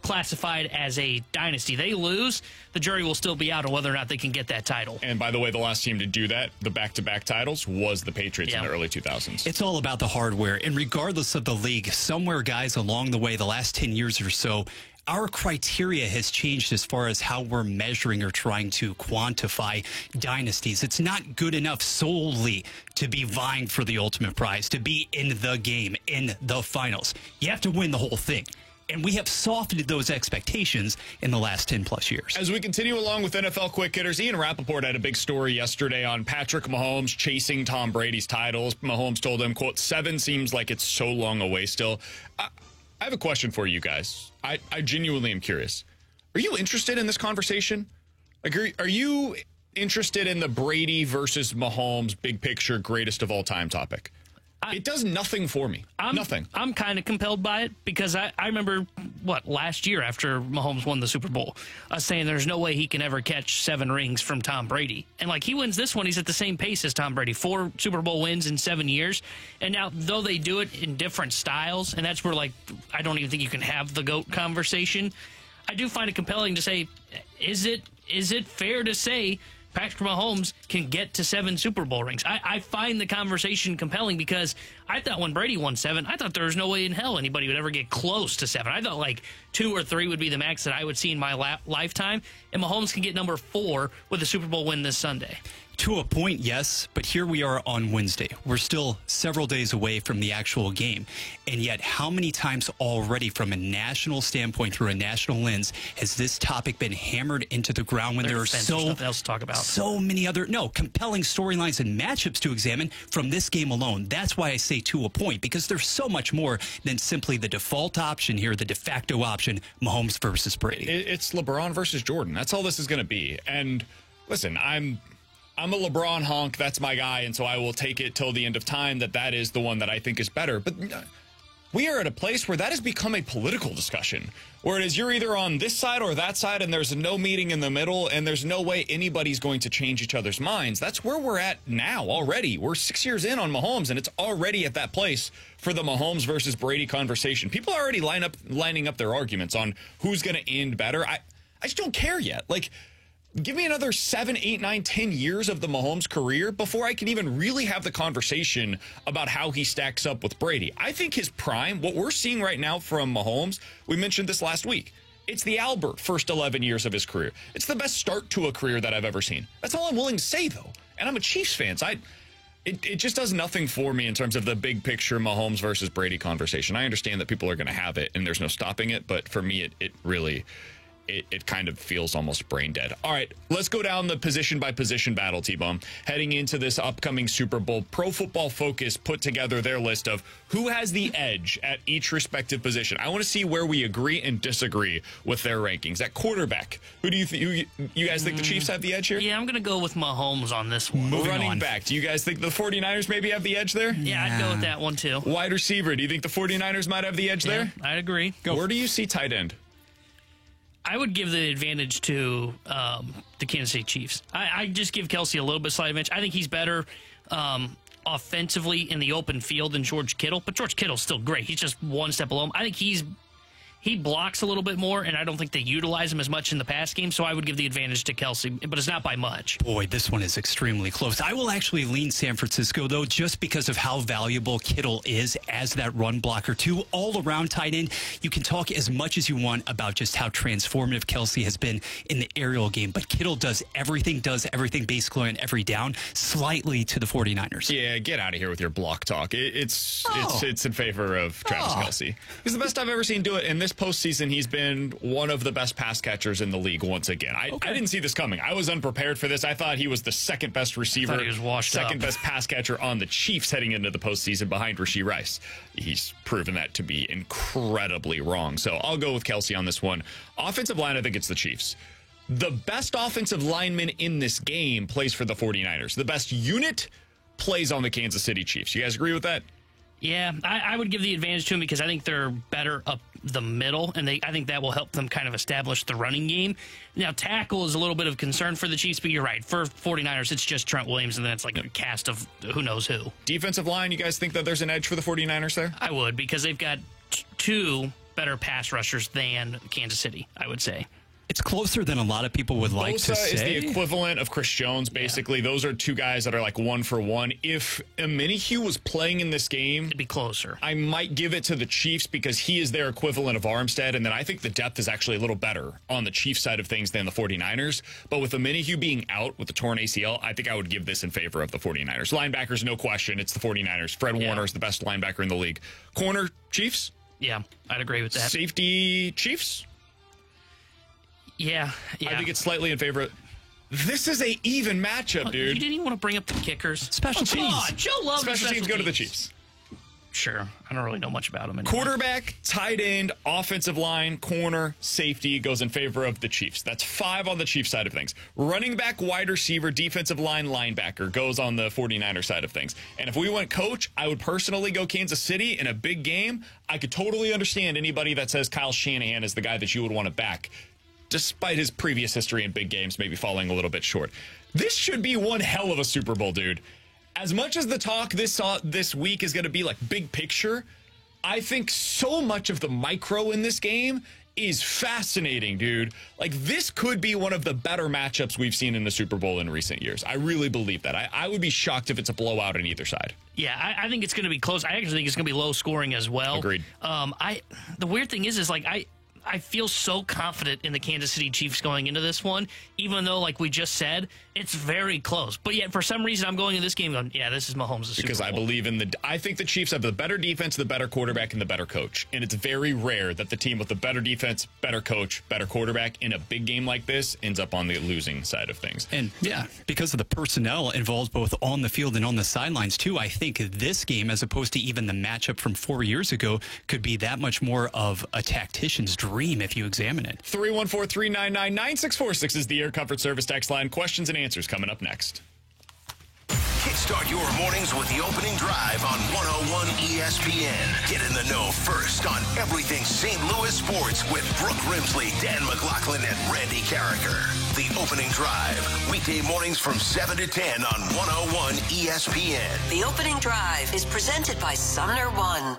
classified as a dynasty. They lose, the jury will still be out on whether or not they can get that title. And by the way, the last team to do that, the back-to-back titles, was the Patriots in the early 2000s. It's all about the hardware. And regardless of the league, somewhere, guys, along the way, the last 10 years or so, our criteria has changed as far as how we're measuring or trying to quantify dynasties. It's not good enough solely to be vying for the ultimate prize, to be in the game, in the finals. You have to win the whole thing. And we have softened those expectations in the last 10-plus years. As we continue along with NFL quick hitters, Ian Rappaport had a big story yesterday on Patrick Mahomes chasing Tom Brady's titles. Mahomes told him, quote, 7 seems like it's so long away still. I have a question for you guys. I genuinely am curious. Are you interested in this conversation? Are you interested in the Brady versus Mahomes big picture greatest of all time topic? It does nothing for me. Nothing. I'm kind of compelled by it because I remember, last year after Mahomes won the Super Bowl, saying there's no way he can ever catch 7 rings from Tom Brady. And, he wins this one, he's at the same pace as Tom Brady. 4 Super Bowl wins in 7 years. And now, though they do it in different styles, and that's where, I don't even think you can have the GOAT conversation, I do find it compelling to say, is it fair to say Patrick Mahomes can get to 7 Super Bowl rings. I find the conversation compelling because I thought when Brady won 7, I thought there was no way in hell anybody would ever get close to 7. I thought like 2 or 3 would be the max that I would see in my lifetime, and Mahomes can get number 4 with a Super Bowl win this Sunday. To a point, yes, but here we are on Wednesday. We're still several days away from the actual game. And yet, how many times already from a national standpoint, through a national lens, has this topic been hammered into the ground when there are nothing else to talk about. So many other, compelling storylines and matchups to examine from this game alone? That's why I say to a point, because there's so much more than simply the default option here, the de facto option, Mahomes versus Brady. It's LeBron versus Jordan. That's all this is going to be. And listen, I'm a LeBron honk. That's my guy, and so I will take it till the end of time that is the one that I think is better. But we are at a place where that has become a political discussion, where it is you're either on this side or that side, and there's no meeting in the middle, and there's no way anybody's going to change each other's minds. That's where we're at now already. We're 6 years in on Mahomes, and it's already at that place for the Mahomes versus Brady conversation. People are already lining up their arguments on who's going to end better. I just don't care yet. Like, give me another 7, 8, 9, 10 years of the Mahomes career before I can even really have the conversation about how he stacks up with Brady. I think his prime, what we're seeing right now from Mahomes, we mentioned this last week, it's the Albert first 11 years of his career. It's the best start to a career that I've ever seen. That's all I'm willing to say, though. And I'm a Chiefs fan, so it just does nothing for me in terms of the big picture Mahomes versus Brady conversation. I understand that people are going to have it, and there's no stopping it, but for me, it really... It kind of feels almost brain dead. All right, let's go down the position-by-position battle, T-Bone. Heading into this upcoming Super Bowl, Pro Football Focus put together their list of who has the edge at each respective position. I want to see where we agree and disagree with their rankings. At quarterback, who do you guys think the Chiefs have the edge here? Yeah, I'm going to go with Mahomes on this one. Running back, do you guys think the 49ers maybe have the edge there? Yeah, I'd go with that one, too. Wide receiver, do you think the 49ers might have the edge there? I'd agree. Where do you see tight end? I would give the advantage to the Kansas City Chiefs. I just give Kelsey a little bit slight advantage. I think he's better offensively in the open field than George Kittle, but George Kittle's still great. He's just one step below him. I think he blocks a little bit more, and I don't think they utilize him as much in the pass game, so I would give the advantage to Kelsey, but it's not by much. Boy, this one is extremely close. I will actually lean San Francisco, though, just because of how valuable Kittle is as that run blocker, too. All-around tight end, you can talk as much as you want about just how transformative Kelsey has been in the aerial game, but Kittle does everything basically on every down, slightly to the 49ers. Yeah, get out of here with your block talk. It's in favor of Travis Kelsey. He's the best I've ever seen do it, and this postseason, he's been one of the best pass catchers in the league once again. I didn't see this coming. I was unprepared for this. I thought he was the second best receiver, second best pass catcher on the Chiefs heading into the postseason behind Rashee Rice. He's proven that to be incredibly wrong. So I'll go with Kelsey on this one. Offensive line, I think it's the Chiefs. The best offensive lineman in this game plays for the 49ers. The best unit plays on the Kansas City Chiefs. You guys agree with that? Yeah, I would give the advantage to them because I think they're better up the middle, and I think that will help them kind of establish the running game. Now, tackle is a little bit of concern for the Chiefs, but you're right. For 49ers, it's just Trent Williams, and then it's like a cast of who knows who. Defensive line, you guys think that there's an edge for the 49ers there? I would, because they've got 2 better pass rushers than Kansas City, I would say. It's closer than a lot of people would like to say. Bosa is the equivalent of Chris Jones, basically. Yeah. Those are 2 guys that are like 1 for 1. If Omenihu was playing in this game, it'd be closer. I might give it to the Chiefs because he is their equivalent of Armstead, and then I think the depth is actually a little better on the Chiefs side of things than the 49ers. But with Omenihu being out with the torn ACL, I think I would give this in favor of the 49ers. Linebackers, no question. It's the 49ers. Fred Warner is the best linebacker in the league. Corner, Chiefs? Yeah, I'd agree with that. Safety, Chiefs? Yeah. I think it's slightly in favor of... This is a even matchup, dude. You didn't even want to bring up the kickers. Special teams. Come on, Joe loves special teams. Go to the Chiefs. Sure. I don't really know much about them anymore. Quarterback, tight end, offensive line, corner, safety goes in favor of the Chiefs. That's 5 on the Chiefs side of things. Running back, wide receiver, defensive line, linebacker goes on the 49er side of things. And if we went coach, I would personally go Kansas City in a big game. I could totally understand anybody that says Kyle Shanahan is the guy that you would want to back, despite his previous history in big games maybe falling a little bit short. This should be one hell of a Super Bowl, dude. As much as the talk this week is going to be like big picture, I think so much of the micro in this game is fascinating, dude. Like, this could be one of the better matchups we've seen in the Super Bowl in recent years. I really believe that. I would be shocked if it's a blowout on either side. Yeah, I think it's going to be close. I actually think it's going to be low scoring as well. Agreed. The weird thing is like I feel so confident in the Kansas City Chiefs going into this one, even though, like we just said, it's very close. But yet, for some reason, I'm going into this game going, yeah, this is Mahomes' Because I believe I think the Chiefs have the better defense, the better quarterback, and the better coach. And it's very rare that the team with the better defense, better coach, better quarterback in a big game like this ends up on the losing side of things. And yeah, because of the personnel involved both on the field and on the sidelines too, I think this game, as opposed to even the matchup from 4 years ago, could be that much more of a tactician's dream if you examine it. 314-399-9646 is the Air Comfort Service text line. Questions and answers coming up next. Kickstart your mornings with the opening drive on 101 ESPN. Get in the know first on everything St. Louis sports with Brooke Rimsley, Dan McLaughlin, and Randy Carricker. The opening drive, weekday mornings from 7 to 10 on 101 ESPN. The opening drive is presented by Sumner One.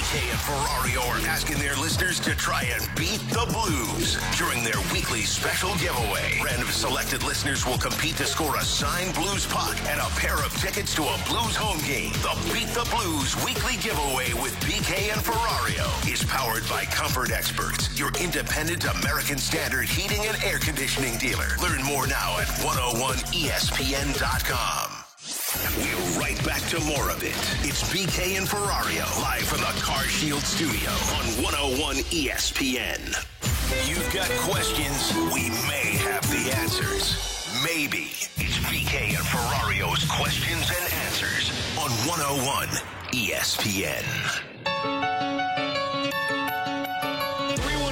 BK and Ferrario are asking their listeners to try and beat the Blues during their weekly special giveaway. Random selected listeners will compete to score a signed Blues puck and a pair of tickets to a Blues home game. The Beat the Blues weekly giveaway with BK and Ferrario is powered by Comfort Experts, your independent American Standard heating and air conditioning dealer. Learn more now at 101ESPN.com. We're right back to more of it. It's BK and Ferrario, live from the Car Shield studio on 101 ESPN. You've got questions, we may have the answers. Maybe. It's BK and Ferrario's Questions and Answers on 101 ESPN.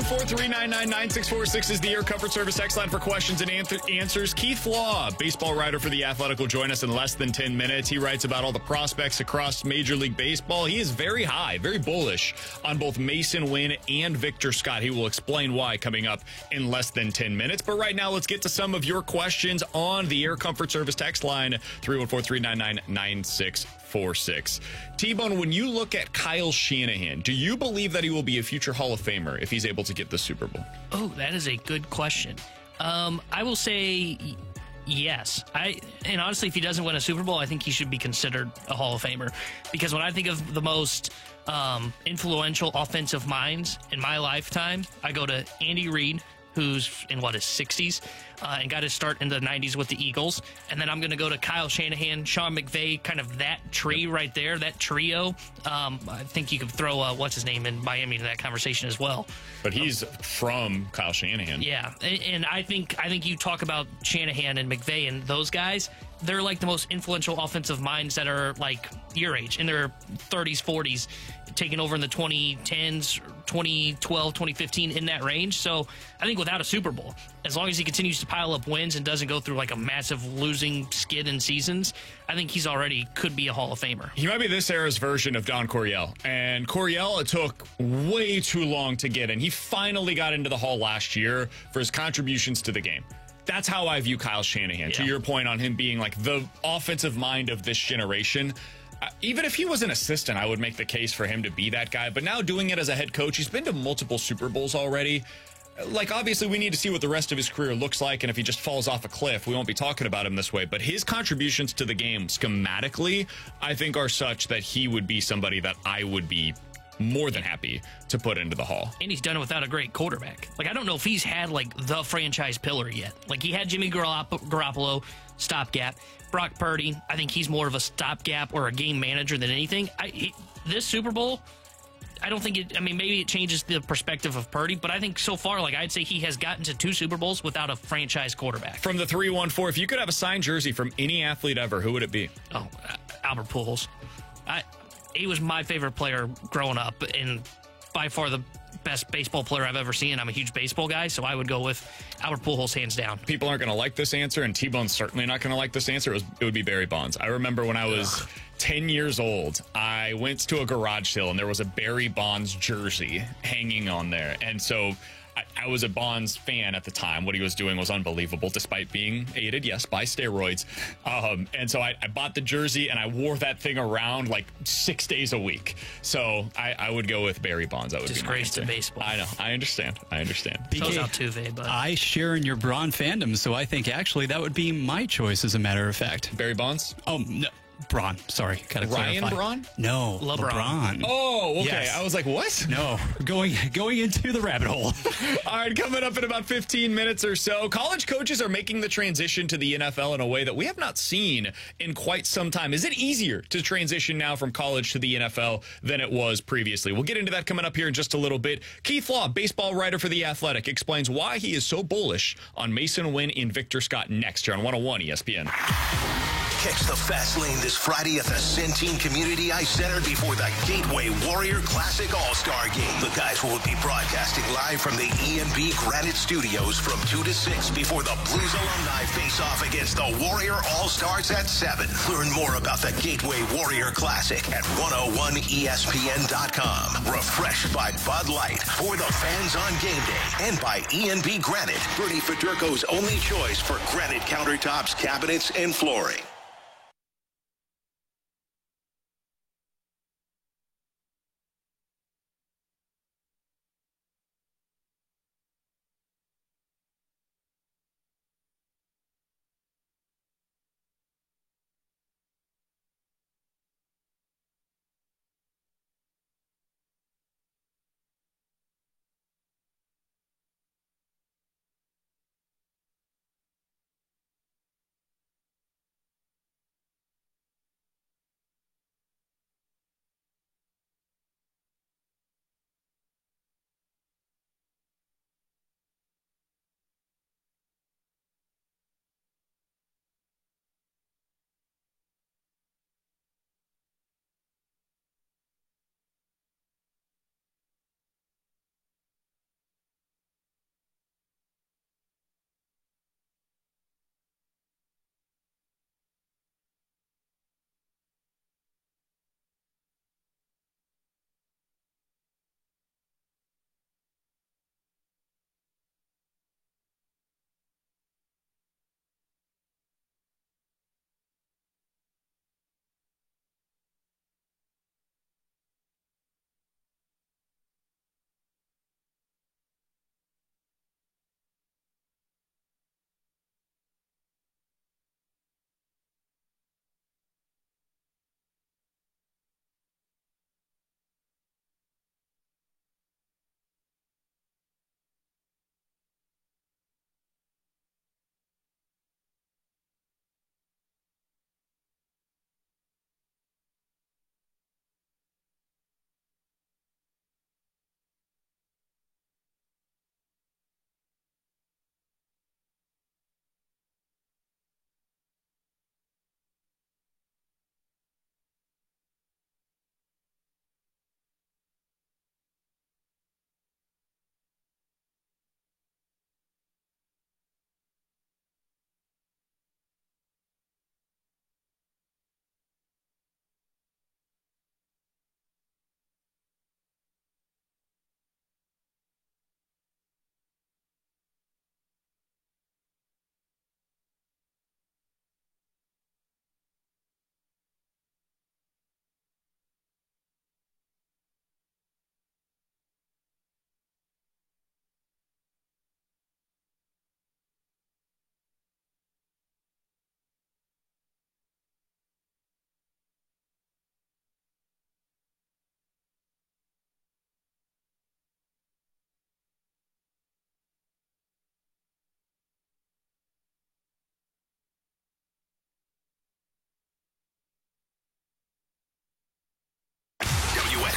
314-399-9646 is the Air Comfort Service text line for questions and answers. Keith Law, baseball writer for The Athletic, will join us in less than 10 minutes. He writes about all the prospects across Major League Baseball. He is very high, very bullish on both Mason Wynn and Victor Scott. He will explain why coming up in less than 10 minutes. But right now, let's get to some of your questions on the Air Comfort Service text line, 314-399-9646. T-Bone, when you look at Kyle Shanahan, do you believe that he will be a future Hall of Famer if he's able to get the Super Bowl? Oh, that is a good question. I will say yes. And honestly, if he doesn't win a Super Bowl, I think he should be considered a Hall of Famer. Because when I think of the most influential offensive minds in my lifetime, I go to Andy Reid, who's in his 60s, and got his start in the 90s with the Eagles. And then I'm going to go to Kyle Shanahan, Sean McVay, kind of that tree right there, that trio. I think you could throw, what's his name, in Miami into that conversation as well. But he's from Kyle Shanahan. Yeah, and I think you talk about Shanahan and McVay and those guys, they're like the most influential offensive minds that are like your age, in their 30s, 40s, taking over in the 2010s, 2012, 2015, in that range. So I think without a Super Bowl, as long as he continues to pile up wins and doesn't go through like a massive losing skid in seasons, I think he's already could be a Hall of Famer. He might be this era's version of Don Coryell. And Coryell, it took way too long to get in. He finally got into the Hall last year for his contributions to the game. That's how I view Kyle Shanahan. Yeah. To your point on him being like the offensive mind of this generation, even if he was an assistant, I would make the case for him to be that guy. But now doing it as a head coach, he's been to multiple Super Bowls already. Like, obviously, we need to see what the rest of his career looks like. And if he just falls off a cliff, we won't be talking about him this way. But his contributions to the game schematically, I think, are such that he would be somebody that I would be more than happy to put into the Hall. And he's done it without a great quarterback. Like, I don't know if he's had, like, the franchise pillar yet. Like, he had Jimmy Garoppolo, stopgap. Brock Purdy, I think he's more of a stopgap or a game manager than anything. This Super Bowl, I don't think it, I mean, maybe it changes the perspective of Purdy, but I think so far, like, I'd say he has gotten to 2 Super Bowls without a franchise quarterback. From the 314, if you could have a signed jersey from any athlete ever, who would it be? Oh, Albert Pujols. He was my favorite player growing up, and by far the best baseball player I've ever seen. I'm a huge baseball guy, so I would go with Albert Pujols hands down. People aren't going to like this answer, and T-Bone's certainly not going to like this answer. It would be Barry Bonds. I remember when I was 10 years old, I went to a garage sale, and there was a Barry Bonds jersey hanging on there. And so I was a Bonds fan at the time. What he was doing was unbelievable, despite being aided, yes, by steroids. And so I bought the jersey, and I wore that thing around like 6 days a week. So I would go with Barry Bonds. That would disgrace to baseball. I know. I understand. So's Altuve, but I share in your Braun fandom, so I think actually that would be my choice, as a matter of fact. Barry Bonds? Oh, no. Braun, sorry. Gotta Ryan clarify. Braun? No, LeBron. Oh, okay. Yes. I was like, what? No, going into the rabbit hole. All right, coming up in about 15 minutes or so, college coaches are making the transition to the NFL in a way that we have not seen in quite some time. Is it easier to transition now from college to the NFL than it was previously? We'll get into that coming up here in just a little bit. Keith Law, baseball writer for The Athletic, explains why he is so bullish on Mason Wynn and Victor Scott next here on 101 ESPN. Catch the Fast Lane this Friday at the Centene Community Ice Center before the Gateway Warrior Classic All-Star Game. The guys will be broadcasting live from the E&B Granite Studios from 2 to 6 before the Blues alumni face off against the Warrior All-Stars at 7. Learn more about the Gateway Warrior Classic at 101ESPN.com. Refreshed by Bud Light for the fans on game day and by E&B Granite, Bernie Federko's only choice for granite countertops, cabinets, and flooring.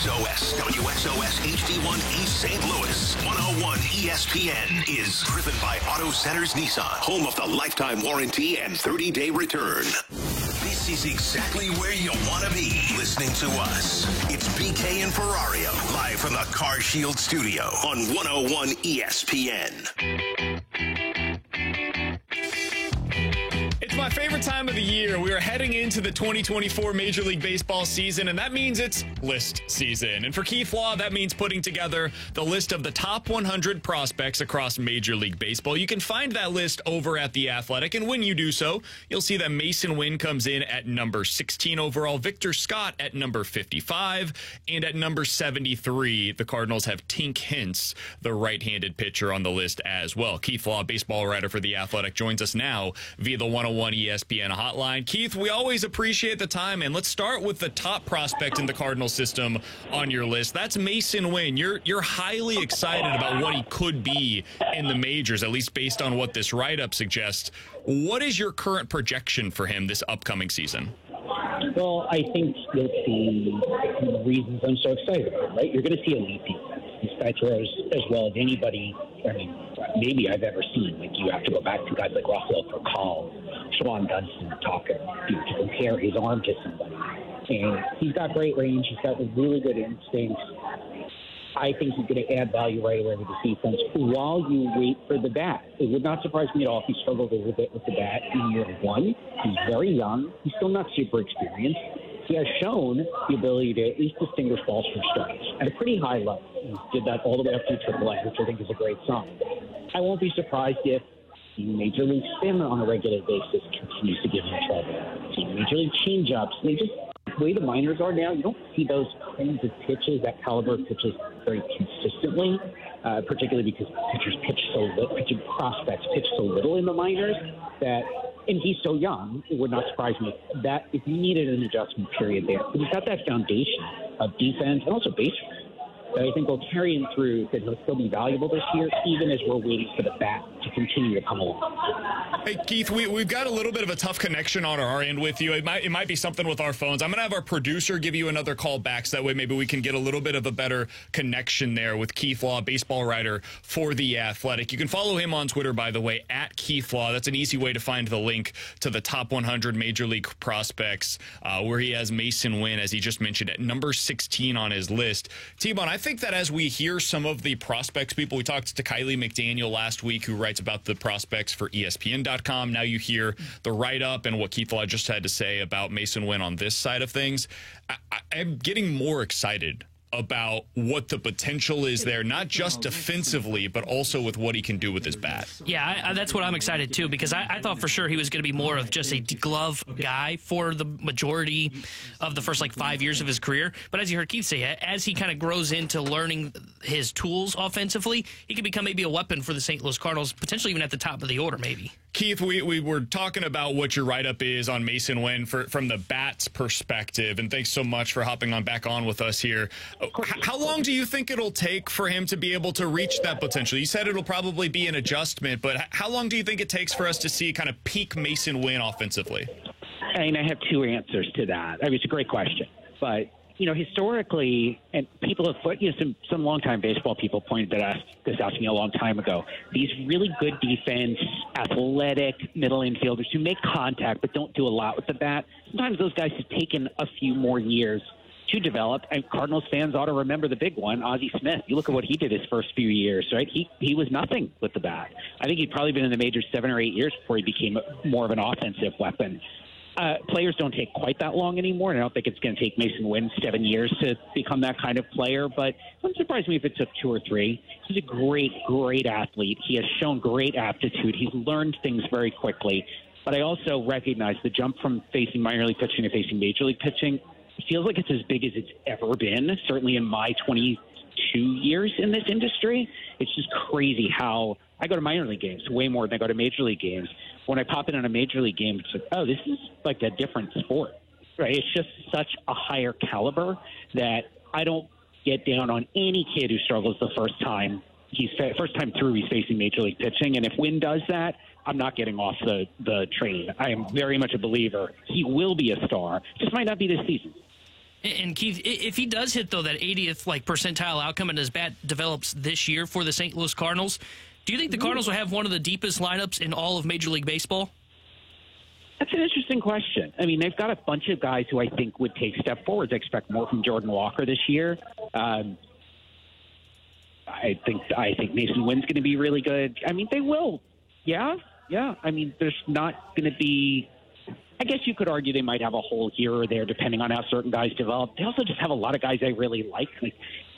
WXOS, WXOS HD1 East St. Louis. 101 ESPN is driven by Auto Centers Nissan, home of the lifetime warranty and 30-day return. This is exactly where you want to be listening to us. It's BK and Ferrario, live from the Car Shield studio on 101 ESPN. It's my favorite time of the year. We are heading into the 2024 Major League Baseball season, and that means it's list season. And for Keith Law, that means putting together the list of the top 100 prospects across Major League Baseball. You can find that list over at The Athletic, and when you do so, you'll see that Mason Wynn comes in at number 16 overall, Victor Scott at number 55, and at number 73, the Cardinals have Tink Hintz, the right-handed pitcher, on the list as well. Keith Law, baseball writer for The Athletic, joins us now via the 101 ESPN hotline. Keith, we always appreciate the time, and let's start with the top prospect in the Cardinal system on your list. That's Mason Wynn. You're highly excited about what he could be in the majors, at least based on what this write-up suggests. What is your current projection for him this upcoming season? Well, I think you'll see the reasons I'm so excited about it, right? You're going to see elite defense. This guy throws as well as anybody, I mean, maybe I've ever seen. Like, you have to go back to guys like Rafael Furcal, Sean Dunston, to compare his arm to somebody. And he's got great range. He's got really good instincts. I think he's going to add value right away with the defense while you wait for the bat. It would not surprise me at all if he struggled a little bit with the bat in year one. He's very young. He's still not super experienced. He has shown the ability to at least distinguish balls from strikes at a pretty high level. He did that all the way up to AAA, which I think is a great sign. I won't be surprised if the Major League spin on a regular basis continues to give him trouble. The Major League changeups, the way the minors are now, you don't see those kinds of pitches, that caliber of pitches, very consistently, particularly because pitchers pitch so little, prospects pitch so little in the minors that, and he's so young, it would not surprise me that if you needed an adjustment period there. But he's got that foundation of defense and also base running that I think will carry him through, that he'll still be valuable this year, even as we're waiting for the bat to continue to come along. Hey, Keith, we've got a little bit of a tough connection on our end with you. It might be something with our phones. I'm going to have our producer give you another call back, so that way maybe we can get a little bit of a better connection there with Keith Law, baseball writer for The Athletic. You can follow him on Twitter, by the way, at Keith Law. That's an easy way to find the link to the top 100 Major League prospects, where he has Mason Wynn, as he just mentioned, at number 16 on his list. T-Bone, I think that as we hear some of the prospects people, we talked to Kylie McDaniel last week, who writes about the prospects for ESPN.com. Now you hear the write-up and what Keith Law just had to say about Mason Wynn on this side of things. I'm getting more excited about what the potential is there, not just defensively, but also with what he can do with his bat. Yeah, that's what I'm excited too, because I thought for sure he was going to be more of just a glove guy for the majority of the first 5 years of his career. But as you heard Keith say, as he kind of grows into learning his tools offensively, he can become maybe a weapon for the St. Louis Cardinals, potentially even at the top of the order, maybe. Keith, we were talking about what your write-up is on Mason Wynn from the bat's perspective, and thanks so much for hopping back on with us here. How long do you think it'll take for him to be able to reach that potential? You said it'll probably be an adjustment, but how long do you think it takes for us to see kind of peak Mason Wynn offensively? I mean, I have two answers to that. I mean, it's a great question, but historically, and people have put, some longtime baseball people pointed this out to me a long time ago. These really good defense, athletic middle infielders who make contact but don't do a lot with the bat. Sometimes those guys have taken a few more years to develop. And Cardinals fans ought to remember the big one, Ozzie Smith. You look at what he did his first few years, right? He was nothing with the bat. I think he'd probably been in the majors 7 or 8 years before he became more of an offensive weapon. Players don't take quite that long anymore, and I don't think it's going to take Mason Wynn 7 years to become that kind of player, but it wouldn't surprise me if it took 2 or 3. He's a great, great athlete. He has shown great aptitude. He's learned things very quickly, but I also recognize the jump from facing minor league pitching to facing major league pitching feels like it's as big as it's ever been, certainly in my 22 years in this industry. It's just crazy how I go to minor league games way more than I go to major league games. When I pop in on a major league game, it's like, oh, this is like a different sport, right? It's just such a higher caliber that I don't get down on any kid who struggles the first time through he's facing major league pitching. And if Wynn does that, I'm not getting off the train. I am very much a believer he will be a star. Just might not be this season. And Keith, if he does hit, though, that 80th percentile outcome and his bat develops this year for the St. Louis Cardinals, do you think the Cardinals will have one of the deepest lineups in all of Major League Baseball? That's an interesting question. I mean, they've got a bunch of guys who I think would take step forwards. I expect more from Jordan Walker this year. I think Mason Wynn's going to be really good. I mean, they will. Yeah. I mean, there's not going to be. I guess you could argue they might have a hole here or there depending on how certain guys develop. They also just have a lot of guys I really like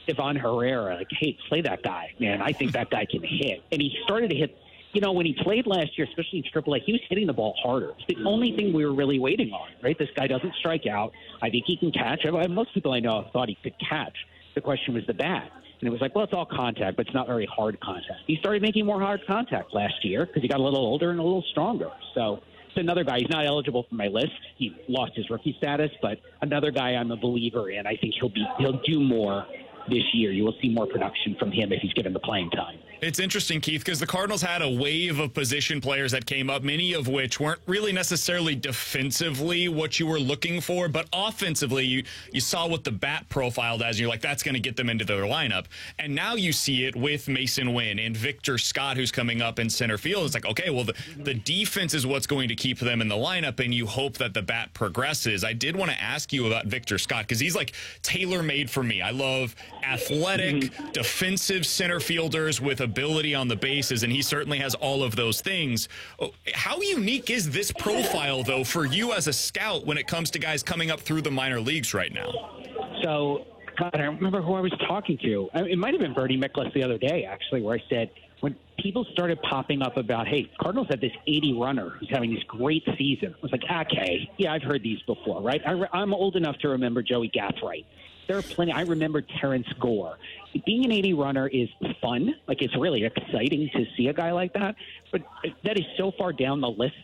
Ivan Herrera. Hey, play that guy, man. I think that guy can hit. And he started to hit, when he played last year, especially in AAA, he was hitting the ball harder. It's the only thing we were really waiting on, right? This guy doesn't strike out. I think he can catch. Most people I know thought he could catch. The question was the bat. And it was well, it's all contact, but it's not very hard contact. He started making more hard contact last year because he got a little older and a little stronger. So it's another guy. He's not eligible for my list. He lost his rookie status, but another guy I'm a believer in. I think he'll do more this year. You will see more production from him if he's given the playing time. It's interesting, Keith, because the Cardinals had a wave of position players that came up, many of which weren't really necessarily defensively what you were looking for, but offensively, you saw what the bat profiled as, and you're like, that's going to get them into their lineup. And now you see it with Mason Wynn and Victor Scott, who's coming up in center field. It's like, okay, well, the defense is what's going to keep them in the lineup, and you hope that the bat progresses. I did want to ask you about Victor Scott, because he's tailor-made for me. I love athletic, defensive center fielders with ability on the bases, and he certainly has all of those things. How unique is this profile, though, for you as a scout when it comes to guys coming up through the minor leagues right now? So, God, I don't remember who I was talking to. It might have been Bernie Miklasz the other day, actually, where I said, when people started popping up about, hey, Cardinals had this 80 runner who's having this great season, I was like, okay, yeah, I've heard these before, right? I'm old enough to remember Joey Gathright. There are plenty. I remember Terrence Gore. Being an 80 runner is fun. It's really exciting to see a guy like that. But that is so far down the list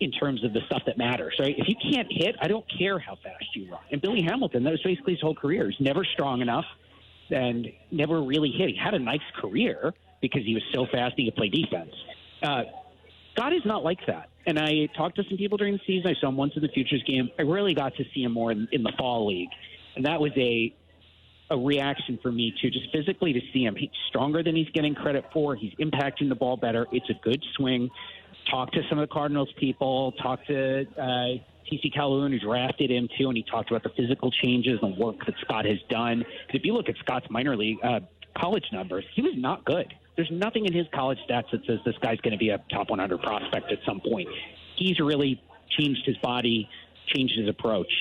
in terms of the stuff that matters. Right? If you can't hit, I don't care how fast you run. And Billy Hamilton, that was basically his whole career. He's never strong enough and never really hit. He had a nice career because he was so fast he could play defense. Scott is not like that. And I talked to some people during the season. I saw him once in the Futures game. I really got to see him more in the fall league. And that was a reaction for me, too, just physically to see him. He's stronger than he's getting credit for. He's impacting the ball better. It's a good swing. Talk to some of the Cardinals people. Talk to T.C. Calhoun, who drafted him, too, and he talked about the physical changes and work that Scott has done. Because if you look at Scott's minor league college numbers, he was not good. There's nothing in his college stats that says this guy's going to be a top 100 prospect at some point. He's really changed his body, changed his approach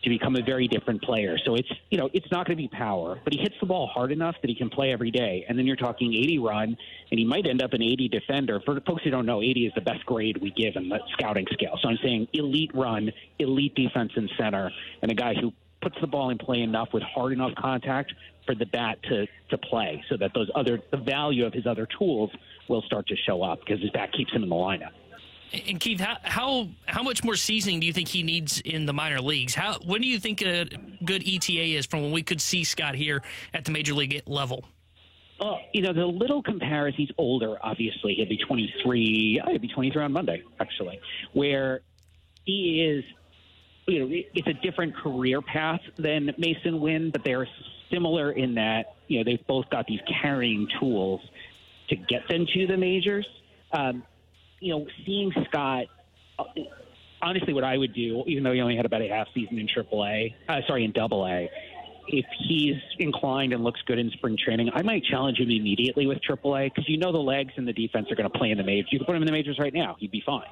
to become a very different player. So it's not going to be power, but he hits the ball hard enough that he can play every day. And then you're talking 80 run, and he might end up an 80 defender. For folks who don't know, 80 is the best grade we give in the scouting scale. So I'm saying elite run, elite defense in center, and a guy who puts the ball in play enough with hard enough contact for the bat to play, so that the value of his other tools will start to show up because his bat keeps him in the lineup. And Keith, how much more seasoning do you think he needs in the minor leagues? When do you think a good ETA is from when we could see Scott here at the major league level? The little comparison, he's older, obviously. He'll be 23. He'll be 23 on Monday, actually, where he is, it's a different career path than Mason Wynn, but they're similar in that, they've both got these carrying tools to get them to the majors. Seeing Scott, honestly, what I would do, even though he only had about a half season in in AA, if he's inclined and looks good in spring training, I might challenge him immediately with AAA because the legs and the defense are going to play in the majors. You can put him in the majors right now. He'd be fine.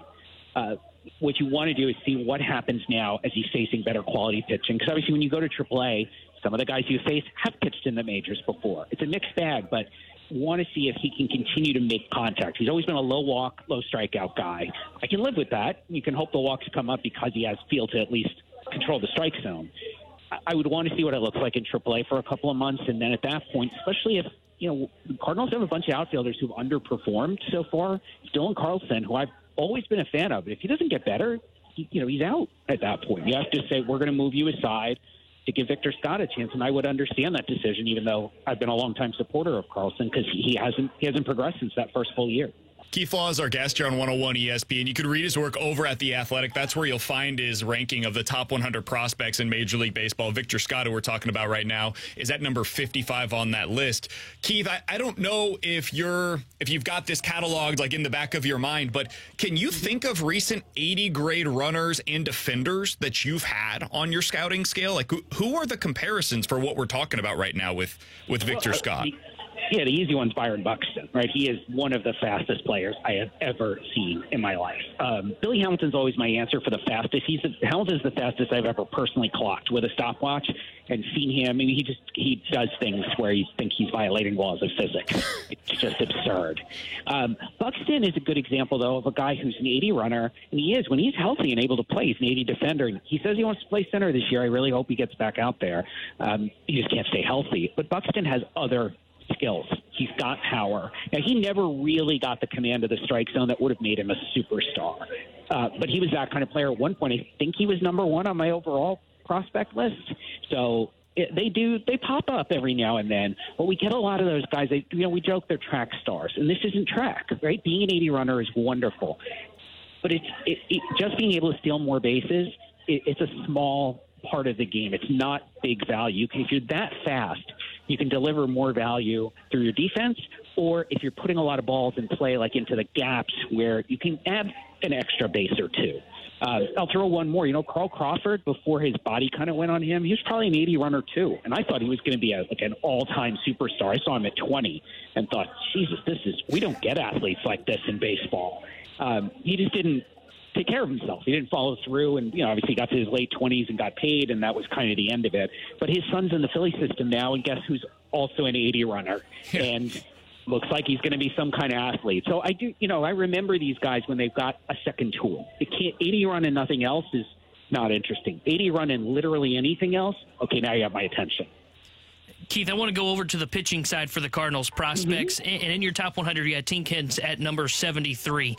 What you want to do is see what happens now as he's facing better quality pitching. Because obviously when you go to AAA, some of the guys you face have pitched in the majors before. It's a mixed bag, but want to see if he can continue to make contact. He's always been a low walk, low strikeout guy. I can live with that. You can hope the walks come up because he has feel to at least control the strike zone. I would want to see what it looks like in AAA for a couple of months, and then at that point, especially if the Cardinals have a bunch of outfielders who've underperformed so far. Dylan Carlson, who I've always been a fan of, but if he doesn't get better, he's out at that point. You have to say, we're going to move you aside to give Victor Scott a chance, and I would understand that decision, even though I've been a longtime supporter of Carlson because he hasn't progressed since that first full year. Keith Law is our guest here on 101 ESPN. You could read his work over at The Athletic. That's where you'll find his ranking of the top 100 prospects in Major League Baseball. Victor Scott, who we're talking about right now, is at number 55 on that list. Keith, I don't know if you've got this cataloged like in the back of your mind, but can you think of recent 80 grade runners and defenders that you've had on your scouting scale? Like who are the comparisons for what we're talking about right now with Victor Scott? Yeah, the easy one's Byron Buxton, right? He is one of the fastest players I have ever seen in my life. Billy Hamilton's always my answer for the fastest. Hamilton's the fastest I've ever personally clocked with a stopwatch and seen him. I mean, he does things where you think he's violating laws of physics. It's just absurd. Buxton is a good example, though, of a guy who's an 80 runner, and he is. When he's healthy and able to play, he's an 80 defender. He says he wants to play center this year. I really hope he gets back out there. He just can't stay healthy. But Buxton has other skills. He's got power. Now, he never really got the command of the strike zone that would have made him a superstar. But he was that kind of player at one point. I think he was number one on my overall prospect list. So they pop up every now and then. But we get a lot of those guys. We joke they're track stars, and this isn't track, right? Being an 80 runner is wonderful, but just being able to steal more bases. It's a small part of the game. It's not big value. If you're that fast, you can deliver more value through your defense, or if you're putting a lot of balls in play, like into the gaps where you can add an extra base or two. I'll throw one more. Carl Crawford, before his body kind of went on him, he was probably an 80 runner too, and I thought he was going to be an all-time superstar. I saw him at 20 and thought, Jesus, we don't get athletes like this in baseball. He just didn't take care of himself. He didn't follow through, and obviously got to his late 20s and got paid, and that was kind of the end of it. But his son's in the Philly system now, and guess who's also an 80 runner, and looks like he's going to be some kind of athlete. So I remember these guys when they've got a second tool. 80 run and nothing else is not interesting. 80 run and literally anything else, okay, now you have my attention. Keith, I want to go over to the pitching side for the Cardinals prospects. And in your top 100, you got Tink Hence at number 73.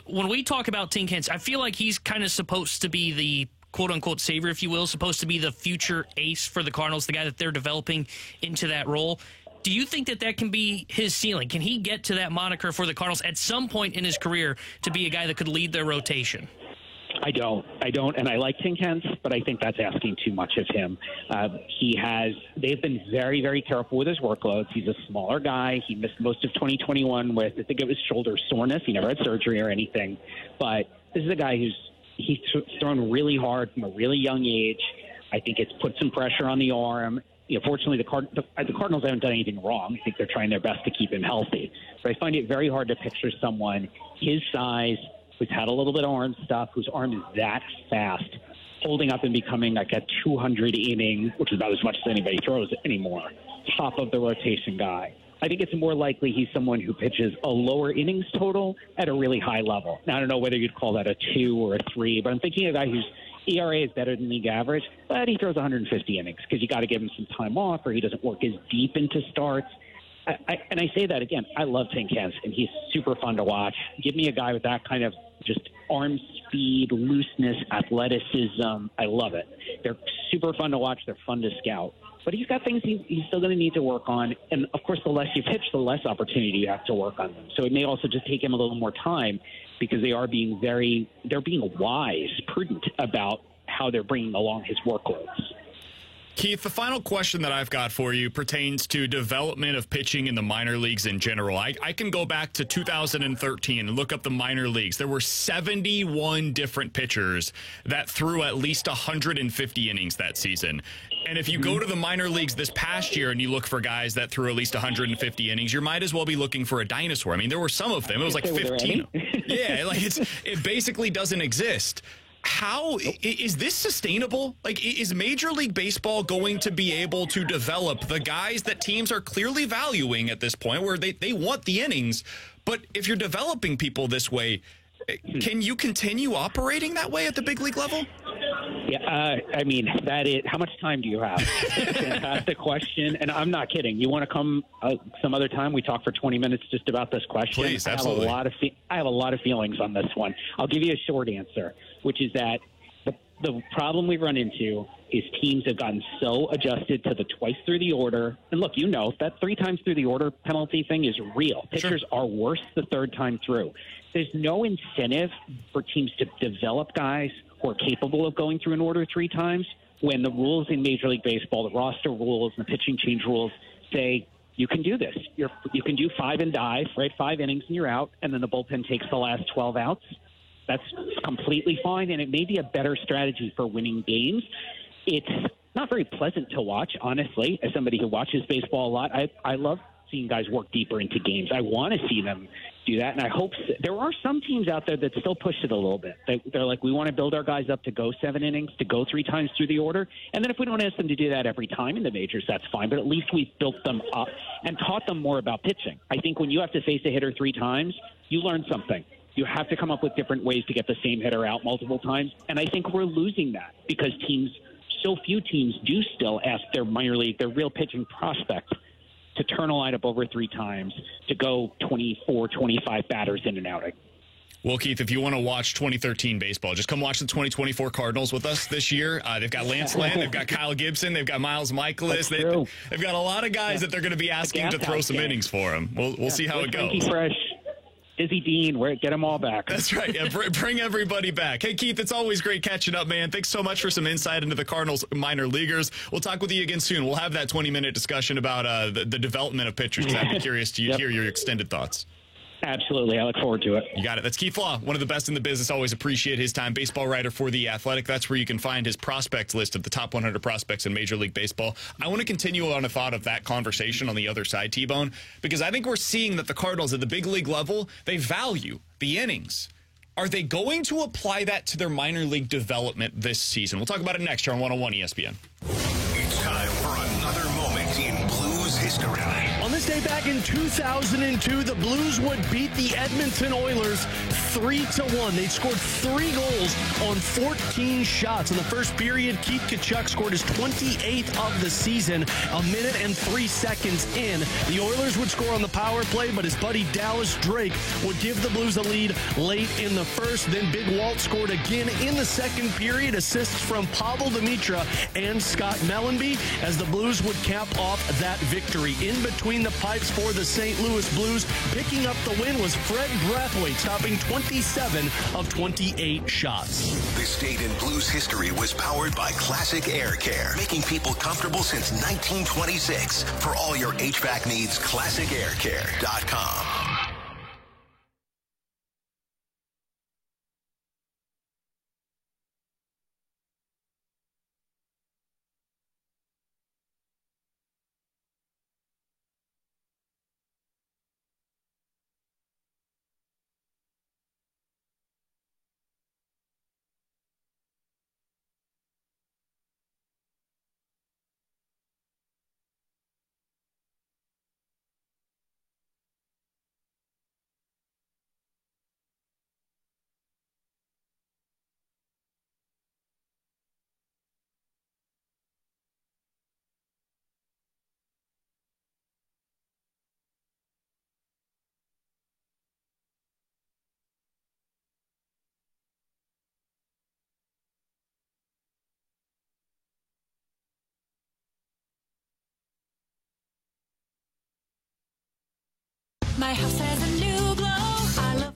When we talk about Tink Hence, I feel like he's kind of supposed to be the quote-unquote savior, if you will, supposed to be the future ace for the Cardinals, the guy that they're developing into that role. Do you think that can be his ceiling? Can he get to that moniker for the Cardinals at some point in his career to be a guy that could lead their rotation? I don't, and I like Tink Hence, but I think that's asking too much of him. They've been very, very careful with his workloads. He's a smaller guy. He missed most of 2021 with, I think it was shoulder soreness. He never had surgery or anything, but this is a guy he's thrown really hard from a really young age. I think it's put some pressure on the arm. Fortunately, the Cardinals haven't done anything wrong. I think they're trying their best to keep him healthy. But I find it very hard to picture someone his size, who's had a little bit of arm stuff, whose arm is that fast, holding up and becoming like a 200 inning, which is about as much as anybody throws anymore, top of the rotation guy. I think it's more likely he's someone who pitches a lower innings total at a really high level. Now, I don't know whether you'd call that a 2 or a 3, but I'm thinking of a guy whose ERA is better than league average, but he throws 150 innings because you got to give him some time off, or he doesn't work as deep into starts. And I say that again, I love Tink Hence, and he's super fun to watch. Give me a guy with that kind of just arm speed, looseness, athleticism. I love it. They're super fun to watch. They're fun to scout. But he's got things he's still going to need to work on. And, of course, the less you pitch, the less opportunity you have to work on them. So it may also just take him a little more time because they're being wise, prudent about how they're bringing along his workloads. Keith, the final question that I've got for you pertains to development of pitching in the minor leagues in general. I can go back to 2013 and look up the minor leagues. There were 71 different pitchers that threw at least 150 innings that season. And if you go to the minor leagues this past year and you look for guys that threw at least 150 innings, you might as well be looking for a dinosaur. I mean, there were some of them. It was like 15. Yeah, it basically doesn't exist. How is this sustainable? Like, is Major League Baseball going to be able to develop the guys that teams are clearly valuing at this point where they want the innings? But if you're developing people this way, can you continue operating that way at the big league level? Yeah, I mean, that is. How much time do you have? Fantastic question, and I'm not kidding. You want to come some other time? We talk for 20 minutes just about this question. Please, absolutely. I have a lot of feelings on this one. I'll give you a short answer, which is that the problem we've run into is teams have gotten so adjusted to the twice through the order. And look, that 3 times through the order penalty thing is real. Pitchers are worse the third time through. There's no incentive for teams to develop guys who are capable of going through an order 3 times when the rules in Major League Baseball, the roster rules and the pitching change rules say you can do this. You can do 5 and dive, right? 5 innings and you're out, and then the bullpen takes the last 12 outs. That's completely fine, and it may be a better strategy for winning games. It's not very pleasant to watch, honestly, as somebody who watches baseball a lot. I love seeing guys work deeper into games. I want to see them do that, and I hope there are some teams out there that still push it a little bit. They're like, we want to build our guys up to go 7 innings, to go 3 times through the order, and then if we don't ask them to do that every time in the majors, that's fine, but at least we've built them up and taught them more about pitching. I think when you have to face a hitter 3 times, you learn something. You have to come up with different ways to get the same hitter out multiple times, and I think we're losing that because so few teams do still ask their minor league, their real pitching prospect, to turn a lineup over 3 times, to go 24, 25 batters in and outing. Well, Keith, if you want to watch 2013 baseball, just come watch the 2024 Cardinals with us this year. They've got Lance Lynn, they've got Kyle Gibson, they've got Miles Michaelis. They've got a lot of guys that they're going to be asking to throw some innings for them. We'll see how it goes. Fresh. Izzy Dean, get them all back. That's right. Yeah, bring everybody back. Hey, Keith, it's always great catching up, man. Thanks so much for some insight into the Cardinals minor leaguers. We'll talk with you again soon. We'll have that 20-minute discussion about the development of pitchers, because I'd be curious to hear your extended thoughts. Absolutely. I look forward to it. You got it. That's Keith Law, one of the best in the business. Always appreciate his time. Baseball writer for The Athletic. That's where you can find his prospect list of the top 100 prospects in Major League Baseball. I want to continue on a thought of that conversation on the other side, T-Bone, because I think we're seeing that the Cardinals at the big league level, they value the innings. Are they going to apply that to their minor league development this season? We'll talk about it next here on 101 ESPN. It's time for another moment in Blues history. On this day back in 2002, the Blues would beat the Edmonton Oilers 3-1. They scored 3 goals on 14 shots. In the first period, Keith Tkachuk scored his 28th of the season, 1 minute and 3 seconds in. The Oilers would score on the power play, but his buddy Dallas Drake would give the Blues a lead late in the first. Then Big Walt scored again in the second period. Assists from Pavel Demitra and Scott Mellenby as the Blues would cap off that victory. In between the pipes for the St. Louis Blues, picking up the win was Fred Brathwaite, stopping 27 of 28 shots. This date in Blues history was powered by Classic Air Care, making people comfortable since 1926. For all your HVAC needs, ClassicAirCare.com. My house has a new glow. I love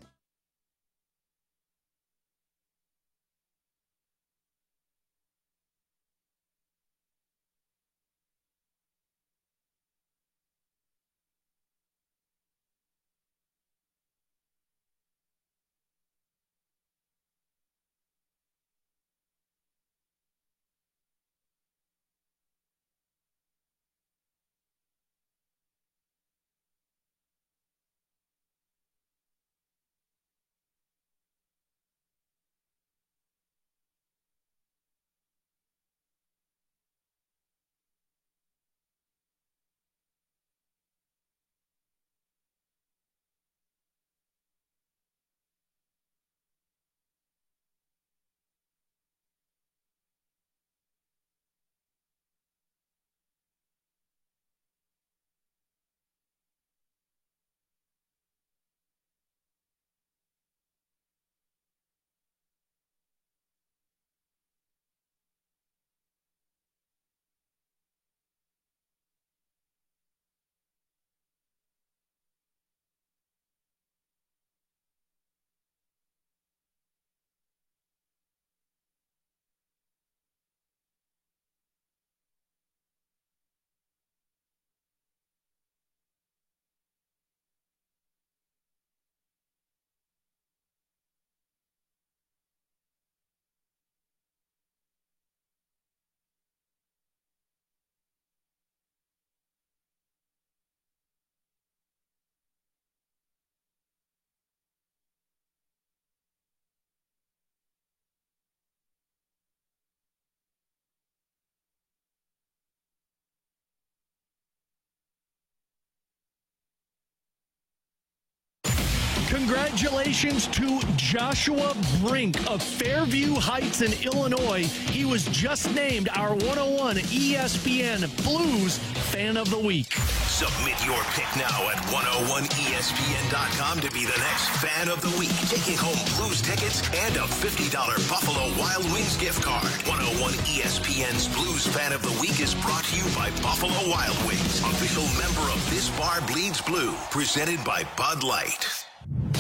Congratulations to Joshua Brink of Fairview Heights in Illinois. He was just named our 101 ESPN Blues Fan of the Week. Submit your pick now at 101ESPN.com to be the next Fan of the Week. Taking home Blues tickets and a $50 Buffalo Wild Wings gift card. 101 ESPN's Blues Fan of the Week is brought to you by Buffalo Wild Wings, official member of This Bar Bleeds Blue, presented by Bud Light.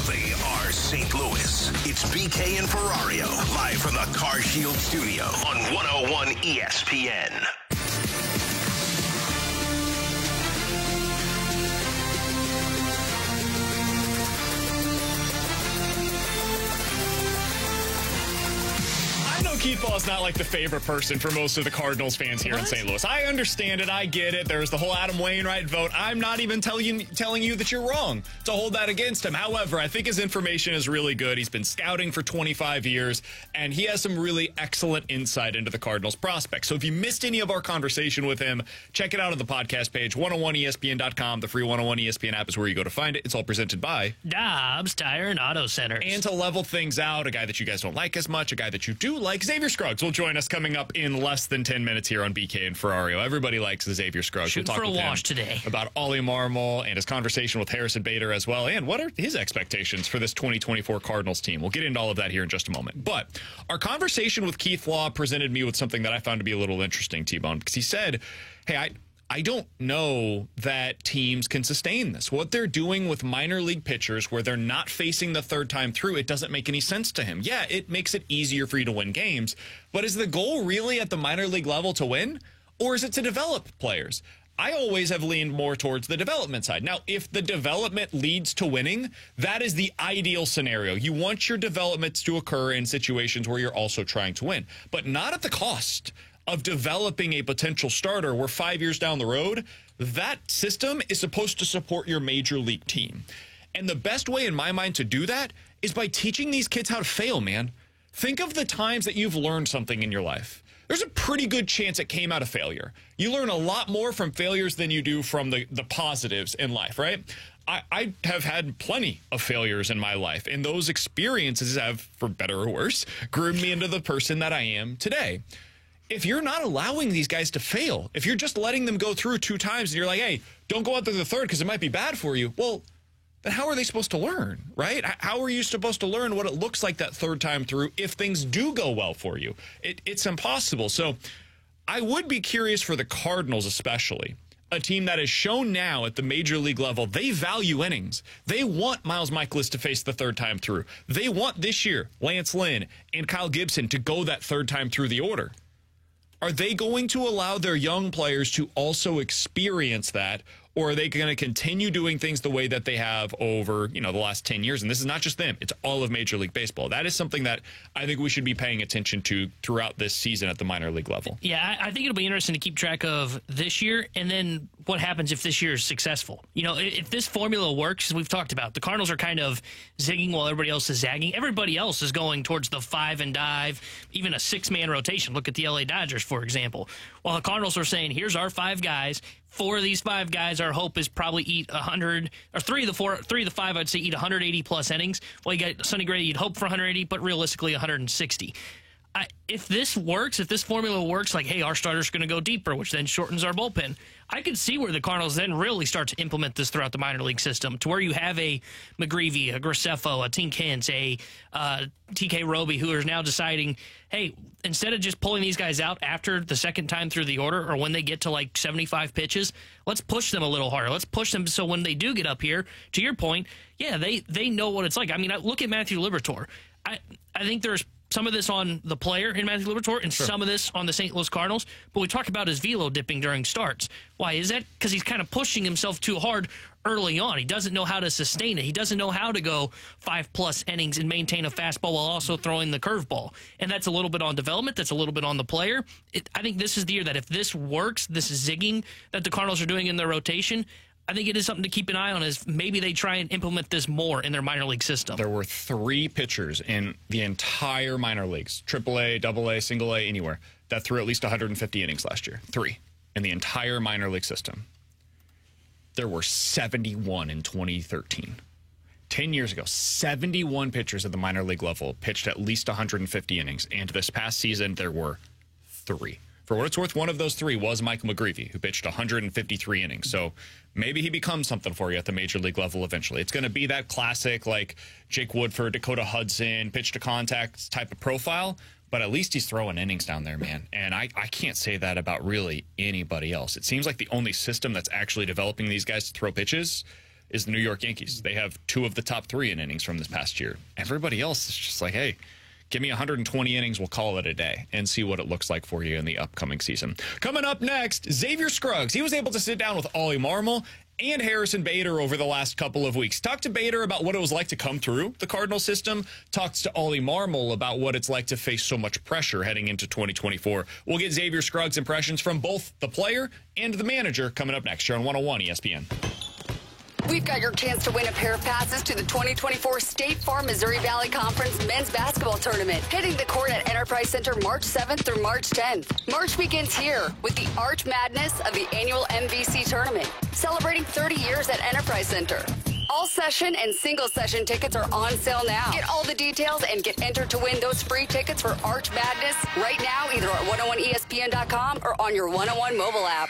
They are St. Louis. It's BK and Ferrario, live from the Car Shield studio on 101 ESPN. Keith Paul is not like the favorite person for most of the Cardinals fans here in St. Louis. I understand it. I get it. There's the whole Adam Wainwright vote. I'm not even telling you that you're wrong to hold that against him. However, I think his information is really good. He's been scouting for 25 years, and he has some really excellent insight into the Cardinals prospects. So if you missed any of our conversation with him, check it out on the podcast page, 101ESPN.com. The free 101 ESPN app is where you go to find it. It's all presented by Dobbs Tire and Auto Centers. And to level things out, a guy that you guys don't like as much, a guy that you do like, Xavier Scruggs will join us coming up in less than 10 minutes here on BK and Ferrario. Everybody likes Xavier Scruggs. Shooting we'll talk for a with wash him today about Ollie Marmol and his conversation with Harrison Bader as well, and what are his expectations for this 2024 Cardinals team. We'll get into all of that here in just a moment. But our conversation with Keith Law presented me with something that I found to be a little interesting, T-Bone, because he said, hey, I don't know that teams can sustain this. What they're doing with minor league pitchers where they're not facing the third time through, it doesn't make any sense to him. Yeah, it makes it easier for you to win games, but is the goal really at the minor league level to win, or is it to develop players? I always have leaned more towards the development side. Now, if the development leads to winning, that is the ideal scenario. You want your developments to occur in situations where you're also trying to win, but not at the cost of developing a potential starter where 5 years down the road, that system is supposed to support your major league team. And the best way in my mind to do that is by teaching these kids how to fail, man. Think of the times that you've learned something in your life. There's a pretty good chance it came out of failure. You learn a lot more from failures than you do from the positives in life, right? I have had plenty of failures in my life, and those experiences have, for better or worse, groomed me into the person that I am today. If you're not allowing these guys to fail, if you're just letting them go through 2 times and you're like, hey, don't go out there the third because it might be bad for you, well, then how are they supposed to learn, right? How are you supposed to learn what it looks like that third time through if things do go well for you? It's impossible. So I would be curious for the Cardinals especially, a team that has shown now at the major league level, they value innings. They want Miles Mikolas to face the third time through. They want this year Lance Lynn and Kyle Gibson to go that third time through the order. Are they going to allow their young players to also experience that, or are they going to continue doing things the way that they have over, the last 10 years? And this is not just them. It's all of Major League Baseball. That is something that I think we should be paying attention to throughout this season at the minor league level. Yeah, I think it'll be interesting to keep track of this year and then what happens if this year is successful. If this formula works, as we've talked about, the Cardinals are kind of zigging while everybody else is zagging. Everybody else is going towards the 5 and dive, even a 6-man rotation. Look at the LA Dodgers, for example. While the Cardinals are saying, here's our 5 guys. 4 of these 5 guys, our hope is probably eat 100, or 3 of the 5, I'd say eat 180 plus innings. Well, you got Sonny Gray, you'd hope for 180, but realistically 160. If this works, if this formula works, like, hey, our starter's going to go deeper, which then shortens our bullpen, I could see where the Cardinals then really start to implement this throughout the minor league system, to where you have a McGreevy, a Graceffo, a Tink Hintz, a TK Roby, who are now deciding, hey, instead of just pulling these guys out after the second time through the order or when they get to like 75 pitches, let's push them a little harder. Let's push them so when they do get up here, to your point, yeah, they know what it's like. I mean, look at Matthew Liberatore. I think there's some of this on the player in Matthew Liberatore and some of this on the St. Louis Cardinals. But we talk about his velo dipping during starts. Why is that? Because he's kind of pushing himself too hard early on. He doesn't know how to sustain it. He doesn't know how to go 5+ innings and maintain a fastball while also throwing the curveball. And that's a little bit on development. That's a little bit on the player. I think this is the year that if this works, this zigging that the Cardinals are doing in their rotation, I think it is something to keep an eye on, is maybe they try and implement this more in their minor league system. There were 3 pitchers in the entire minor leagues, AAA, AA, single A, anywhere, that threw at least 150 innings last year. 3 in the entire minor league system. There were 71 in 2013. 10 years ago, 71 pitchers at the minor league level pitched at least 150 innings. And this past season, there were 3. For what it's worth, one of those 3 was Michael McGreevy, who pitched 153 innings. So maybe he becomes something for you at the major league level eventually. It's going to be that classic, like Jake Woodford, Dakota Hudson, pitch to contact type of profile. But at least he's throwing innings down there, man. And I can't say that about really anybody else. It seems like the only system that's actually developing these guys to throw pitches is the New York Yankees. They have 2 of the top 3 in innings from this past year. Everybody else is just like, hey, give me 120 innings, we'll call it a day, and see what it looks like for you in the upcoming season. Coming up next, Xavier Scruggs. He was able to sit down with Ollie Marmol and Harrison Bader over the last couple of weeks. Talked to Bader about what it was like to come through the Cardinal system. Talked to Ollie Marmol about what it's like to face so much pressure heading into 2024. We'll get Xavier Scruggs' impressions from both the player and the manager coming up next here on 101 ESPN. We've got your chance to win a pair of passes to the 2024 State Farm Missouri Valley Conference Men's Basketball Tournament, hitting the court at Enterprise Center March 7th through March 10th. March begins here with the Arch Madness of the annual MVC Tournament, celebrating 30 years at Enterprise Center. All session and single session tickets are on sale now. Get all the details and get entered to win those free tickets for Arch Madness right now, either at 101ESPN.com or on your 101 mobile app.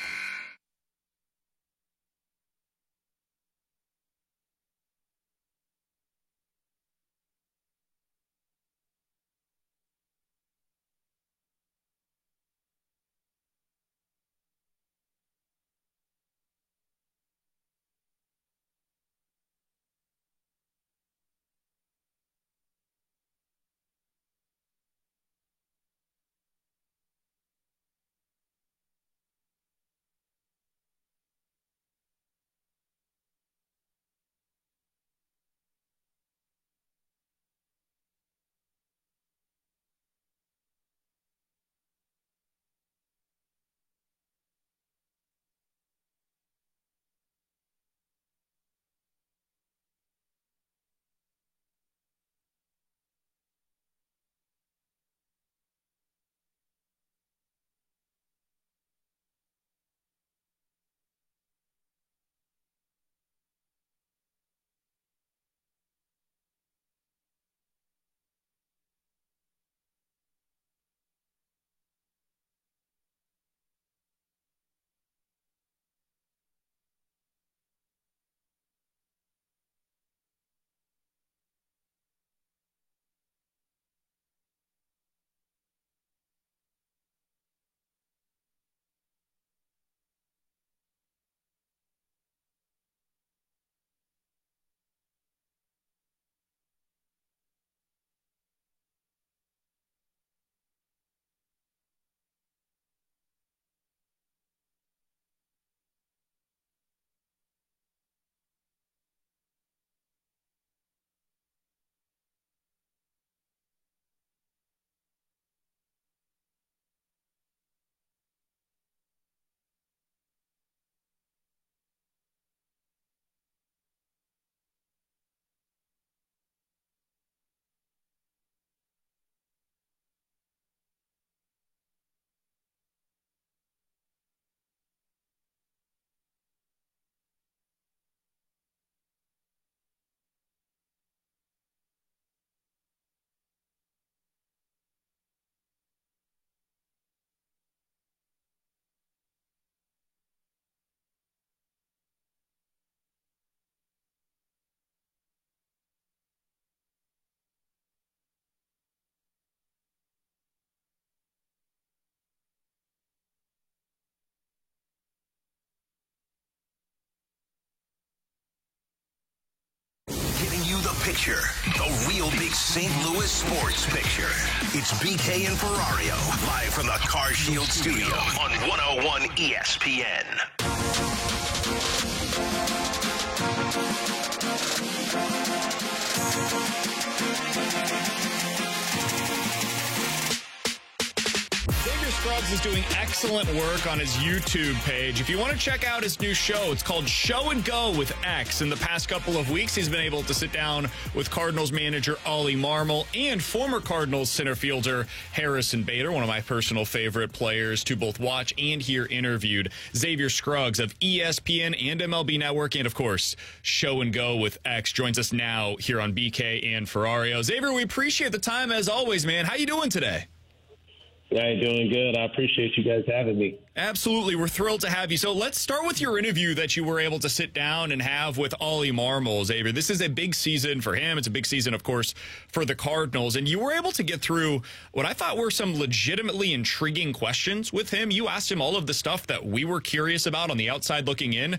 You the picture, the real big St. Louis sports picture. It's BK and Ferrario, live from the Car Shield studio on 101 ESPN. Scruggs is doing excellent work on his YouTube page. If you want to check out his new show, it's called Show and Go with X. In the past couple of weeks, he's been able to sit down with Cardinals manager Ollie Marmol and former Cardinals center fielder Harrison Bader, one of my personal favorite players to both watch and hear interviewed. Xavier Scruggs of ESPN and MLB Network, and of course, Show and Go with X joins us now here on BK and Ferrario. Xavier, we appreciate the time as always, man. How you doing today? Yeah, doing good. I appreciate you guys having me. Absolutely. We're thrilled to have you. So let's start with your interview that you were able to sit down and have with Ollie Marmol, Xavier. This is a big season for him. It's a big season, of course, for the Cardinals. And you were able to get through what I thought were some legitimately intriguing questions with him. You asked him all of the stuff that we were curious about on the outside looking in.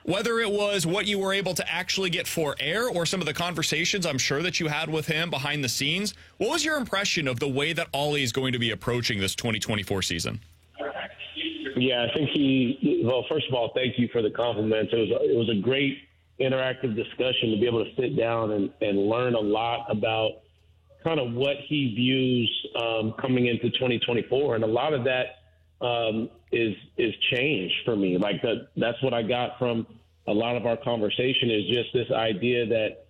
Whether it was what you were able to actually get for air or some of the conversations I'm sure that you had with him behind the scenes, what was your impression of the way that Ollie is going to be approaching this 2024 season? Yeah, I think well, first of all, thank you for the compliments. It was a great interactive discussion to be able to sit down and learn a lot about kind of what he views coming into 2024. And a lot of that is change for me. Like that's what I got from a lot of our conversation is just this idea that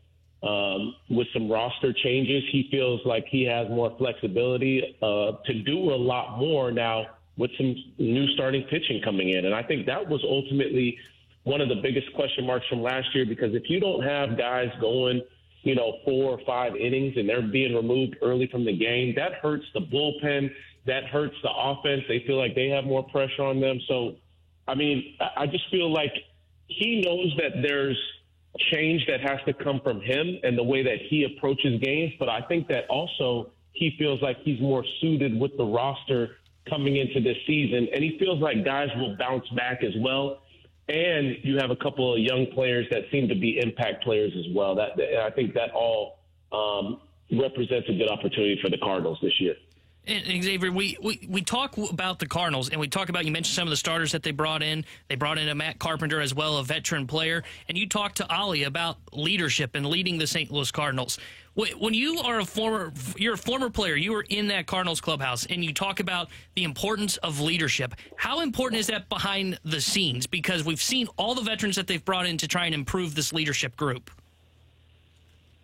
with some roster changes, he feels like he has more flexibility to do a lot more now with some new starting pitching coming in. And I think that was ultimately one of the biggest question marks from last year, because if you don't have guys going, 4 or 5 innings and they're being removed early from the game, that hurts the bullpen. That hurts the offense. They feel like they have more pressure on them. So, I mean, I just feel like he knows that there's change that has to come from him and the way that he approaches games. But I think that also he feels like he's more suited with the roster coming into this season. And he feels like guys will bounce back as well. And you have a couple of young players that seem to be impact players as well. I think that all represents a good opportunity for the Cardinals this year. And Xavier, we talk about the Cardinals, and we talk about, you mentioned some of the starters that they brought in. They brought in a Matt Carpenter as well, a veteran player. And you talked to Ollie about leadership and leading the St. Louis Cardinals. When you are you're a former player, you were in that Cardinals clubhouse, and you talk about the importance of leadership. How important is that behind the scenes? Because we've seen all the veterans that they've brought in to try and improve this leadership group.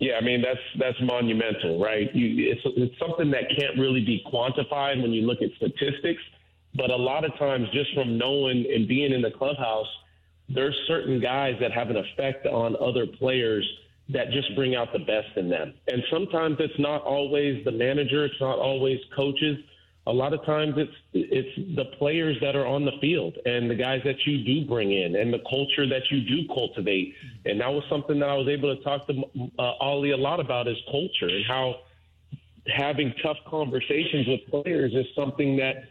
Yeah, I mean, that's monumental, right? It's something that can't really be quantified when you look at statistics, but a lot of times just from knowing and being in the clubhouse, there's certain guys that have an effect on other players that just bring out the best in them. And sometimes it's not always the manager, it's not always coaches. A lot of times it's the players that are on the field and the guys that you do bring in and the culture that you do cultivate. And that was something that I was able to talk to Ollie a lot about, is culture, and how having tough conversations with players is something that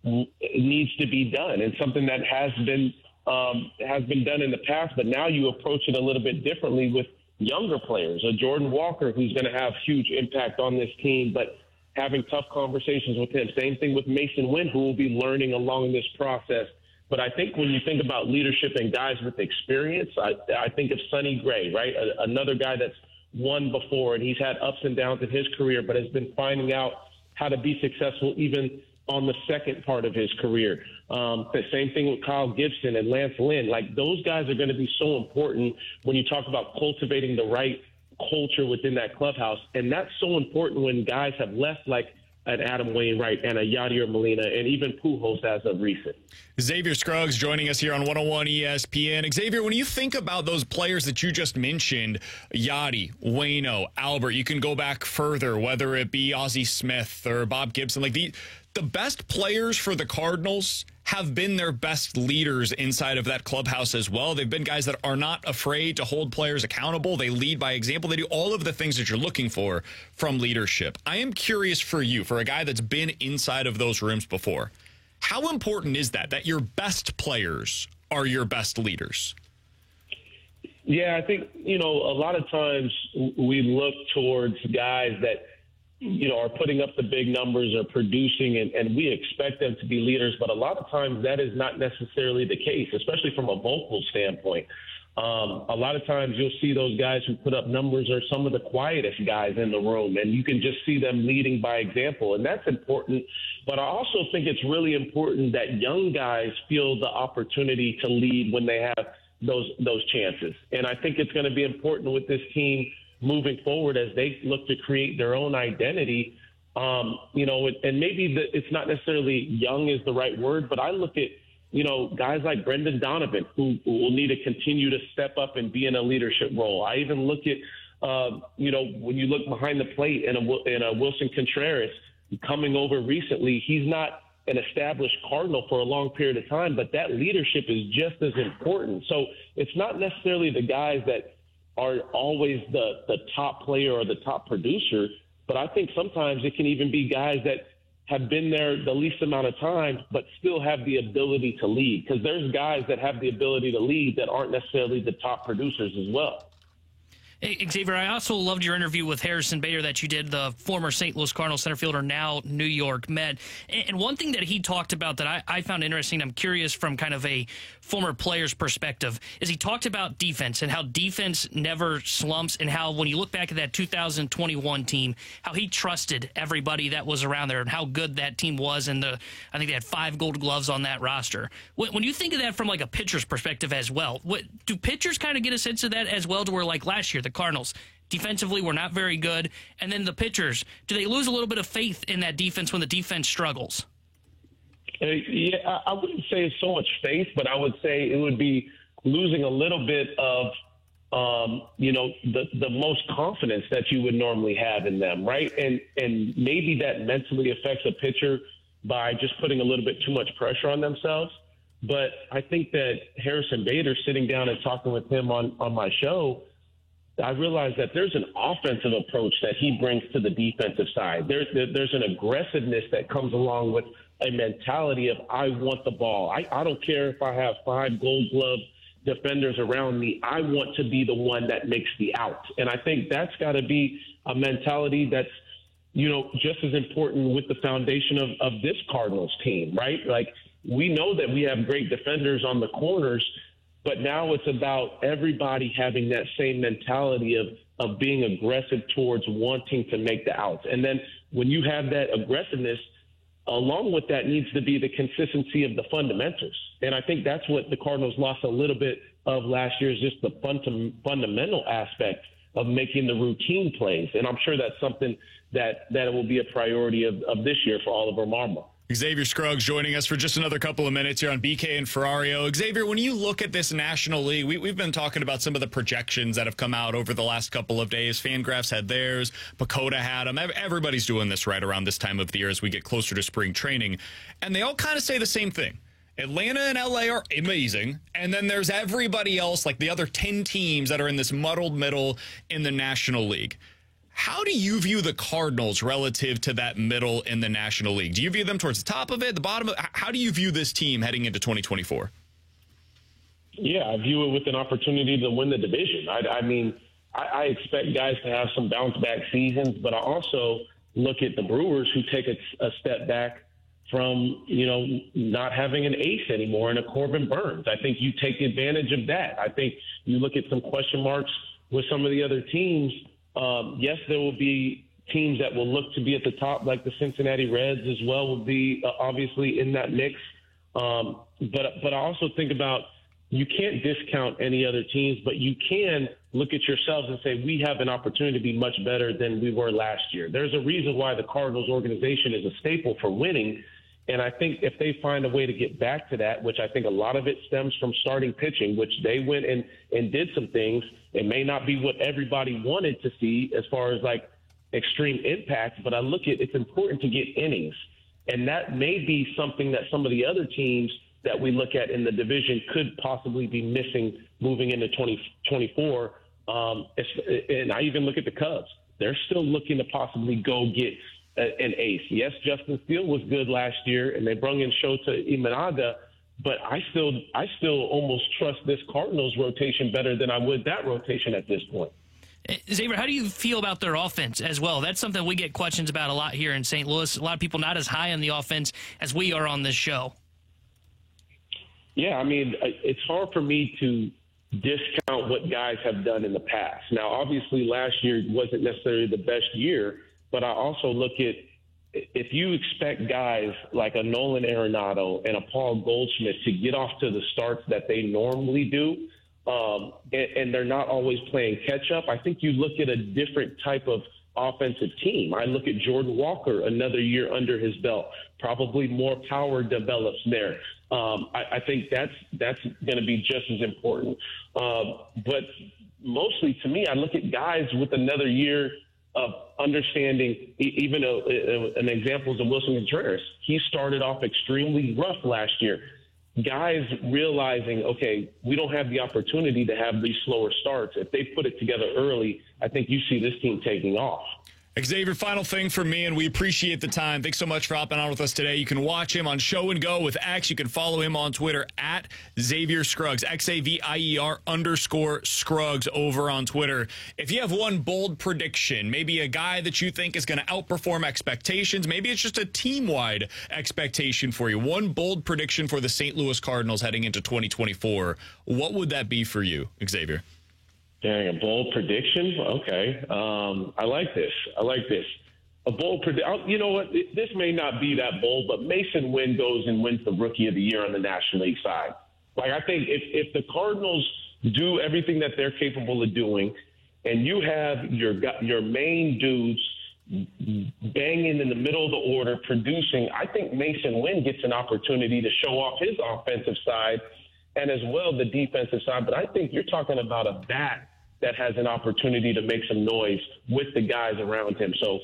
needs to be done, and something that has been done in the past. But now you approach it a little bit differently with younger players, a Jordan Walker who's going to have huge impact on this team, but having tough conversations with him. Same thing with Mason Wynn, who will be learning along this process. But I think when you think about leadership and guys with experience, I think of Sonny Gray, right? Another guy that's won before, and he's had ups and downs in his career, but has been finding out how to be successful even on the second part of his career. The same thing with Kyle Gibson and Lance Lynn. Like, those guys are going to be so important when you talk about cultivating the right culture within that clubhouse. And that's so important when guys have left, like an Adam Wainwright and a Yadier Molina and even Pujols as of recent. Xavier Scruggs joining us here on 101 ESPN. Xavier, when you think about those players that you just mentioned, Yadi, Waino, Albert, you can go back further, whether it be Ozzie Smith or Bob Gibson, like the best players for the Cardinals have been their best leaders inside of that clubhouse as well. They've been guys that are not afraid to hold players accountable. They lead by example. They do all of the things that you're looking for from leadership. I am curious for you, for a guy that's been inside of those rooms before, how important is that your best players are your best leaders? Yeah, I think, a lot of times we look towards guys that, are putting up the big numbers or producing, and we expect them to be leaders. But a lot of times that is not necessarily the case, especially from a vocal standpoint. A lot of times you'll see those guys who put up numbers are some of the quietest guys in the room, and you can just see them leading by example, and that's important. But I also think it's really important that young guys feel the opportunity to lead when they have those chances. And I think it's going to be important with this team moving forward as they look to create their own identity. And maybe it's not necessarily young is the right word, but I look at guys like Brendan Donovan, who will need to continue to step up and be in a leadership role. I even look at, when you look behind the plate in a Wilson Contreras coming over recently, he's not an established Cardinal for a long period of time, but that leadership is just as important. So it's not necessarily the guys that are always the top player or the top producer, but I think sometimes it can even be guys that have been there the least amount of time, but still have the ability to lead. Because there's guys that have the ability to lead that aren't necessarily the top producers as well. Hey, Xavier, I also loved your interview with Harrison Bader that you did, the former St. Louis Cardinal center fielder, now New York Met. And one thing that he talked about that I found interesting, I'm curious from kind of a former player's perspective, is he talked about defense and how defense never slumps, and how when you look back at that 2021 team, how he trusted everybody that was around there and how good that team was. And I think they had 5 Gold Gloves on that roster. When you think of that from like a pitcher's perspective as well, do pitchers kind of get a sense of that as well, to where like last year, the Cardinals defensively were not very good, and then the pitchers, do they lose a little bit of faith in that defense when the defense struggles? Yeah, I wouldn't say it's so much faith, but I would say it would be losing a little bit of, the most confidence that you would normally have in them, right? And maybe that mentally affects a pitcher by just putting a little bit too much pressure on themselves. But I think that Harrison Bader, sitting down and talking with him on my show, I realized that there's an offensive approach that he brings to the defensive side. There's an aggressiveness that comes along with a mentality of, I want the ball. I don't care if I have 5 Gold Glove defenders around me. I want to be the one that makes the out. And I think that's got to be a mentality that's, just as important with the foundation of this Cardinals team, right? Like, we know that we have great defenders on the corners, but now it's about everybody having that same mentality of being aggressive towards wanting to make the outs. And then when you have that aggressiveness, along with that needs to be the consistency of the fundamentals. And I think that's what the Cardinals lost a little bit of last year, is just the fundamental aspect of making the routine plays. And I'm sure that's something that will be a priority of this year for Oliver Marmol. Xavier Scruggs joining us for just another couple of minutes here on BK and Ferrario. Xavier, when you look at this National League, we've been talking about some of the projections that have come out over the last couple of days. Fangraphs had theirs. Pacoda had them. Everybody's doing this right around this time of the year as we get closer to spring training. And they all kind of say the same thing. Atlanta and LA are amazing. And then there's everybody else, like the other 10 teams that are in this muddled middle in the National League. How do you view the Cardinals relative to that middle in the National League? Do you view them towards the top of it, the bottom of it? How do you view this team heading into 2024? Yeah, I view it with an opportunity to win the division. I expect guys to have some bounce-back seasons, but I also look at the Brewers, who take a step back from, not having an ace anymore in a Corbin Burns. I think you take advantage of that. I think you look at some question marks with some of the other teams. Yes, there will be teams that will look to be at the top, like the Cincinnati Reds as well, will be obviously in that mix. But I also think about, you can't discount any other teams, but you can look at yourselves and say, we have an opportunity to be much better than we were last year. There's a reason why the Cardinals organization is a staple for winning. And I think if they find a way to get back to that, which I think a lot of it stems from starting pitching, which they went and did some things. It may not be what everybody wanted to see as far as like extreme impact, but I look at, it's important to get innings. And that may be something that some of the other teams that we look at in the division could possibly be missing moving into 2024. And I even look at the Cubs. They're still looking to possibly go get an ace. Yes, Justin Steele was good last year, and they brought in Shota Imanaga, but I still almost trust this Cardinals rotation better than I would that rotation at this point. Xavier, how do you feel about their offense as well? That's something we get questions about a lot here in St. Louis. A lot of people not as high on the offense as we are on this show. Yeah, it's hard for me to discount what guys have done in the past. Now, obviously, last year wasn't necessarily the best year, but I also look at if you expect guys like a Nolan Arenado and a Paul Goldschmidt to get off to the starts that they normally do, and they're not always playing catch-up, I think you look at a different type of offensive team. I look at Jordan Walker, another year under his belt, probably more power develops there. I think that's going to be just as important. But mostly to me, I look at guys with another year of understanding, even an example is Wilson Contreras. He started off extremely rough last year. Guys realizing, okay, we don't have the opportunity to have these slower starts. If they put it together early, I think you see this team taking off. Xavier, final thing for me, and we appreciate the time. Thanks so much for hopping on with us today. You can watch him on Show and Go with X. You can follow him on Twitter at Xavier Scruggs, XAVIER_Scruggs over on Twitter. If you have one bold prediction, maybe a guy that you think is going to outperform expectations, maybe it's just a team-wide expectation for you, one bold prediction for the St. Louis Cardinals heading into 2024, what would that be for you, Xavier? Dang, a bold prediction? Okay. I like this. A bold prediction. You know what? This may not be that bold, but Mason Wynn goes and wins the Rookie of the Year on the National League side. Like, I think if the Cardinals do everything that they're capable of doing, and you have your main dudes banging in the middle of the order, producing, I think Mason Wynn gets an opportunity to show off his offensive side and as well the defensive side. But I think you're talking about a bat that has an opportunity to make some noise with the guys around him. So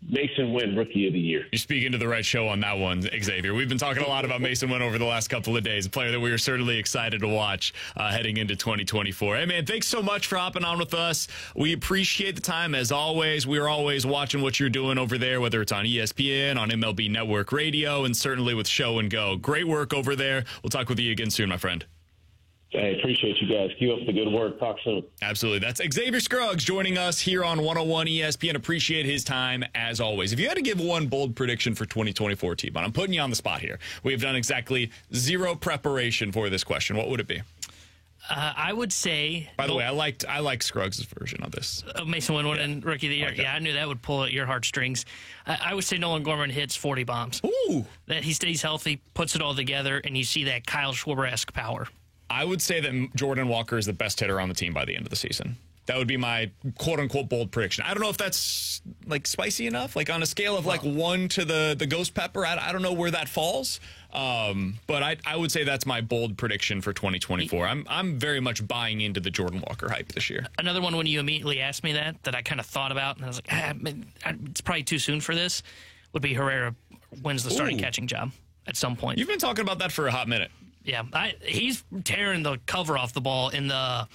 Mason Wynn, Rookie of the Year. You're speaking to the right show on that one, Xavier. We've been talking a lot about Mason Wynn over the last couple of days, a player that we are certainly excited to watch heading into 2024. Hey, man, thanks so much for hopping on with us. We appreciate the time, as always. We are always watching what you're doing over there, whether it's on ESPN, on MLB Network Radio, and certainly with Show and Go. Great work over there. We'll talk with you again soon, my friend. Hey, appreciate you guys. Keep up the good work. Talk soon. Absolutely. That's Xavier Scruggs joining us here on 101 ESPN. Appreciate his time, as always. If you had to give one bold prediction for 2024, T-Bone, I'm putting you on the spot here. We have done exactly zero preparation for this question. What would it be? I would say... By the way, I like Scruggs' version of this. Mason Wynn winning Rookie of the Year. Okay. Yeah, I knew that would pull at your heartstrings. I would say Nolan Gorman hits 40 bombs. Ooh! That he stays healthy, puts it all together, and you see that Kyle Schwarber-esque power. I would say that Jordan Walker is the best hitter on the team by the end of the season. That would be my quote-unquote bold prediction. I don't know if that's, like, spicy enough. Like, on a scale of, like, 1 to the ghost pepper, I don't know where that falls. But I would say that's my bold prediction for 2024. I'm very much buying into the Jordan Walker hype this year. Another one, when you immediately asked me that I kind of thought about, and I was like, it's probably too soon for this, would be Herrera wins the starting catching job at some point. You've been talking about that for a hot minute. Yeah, he's tearing the cover off the ball in the,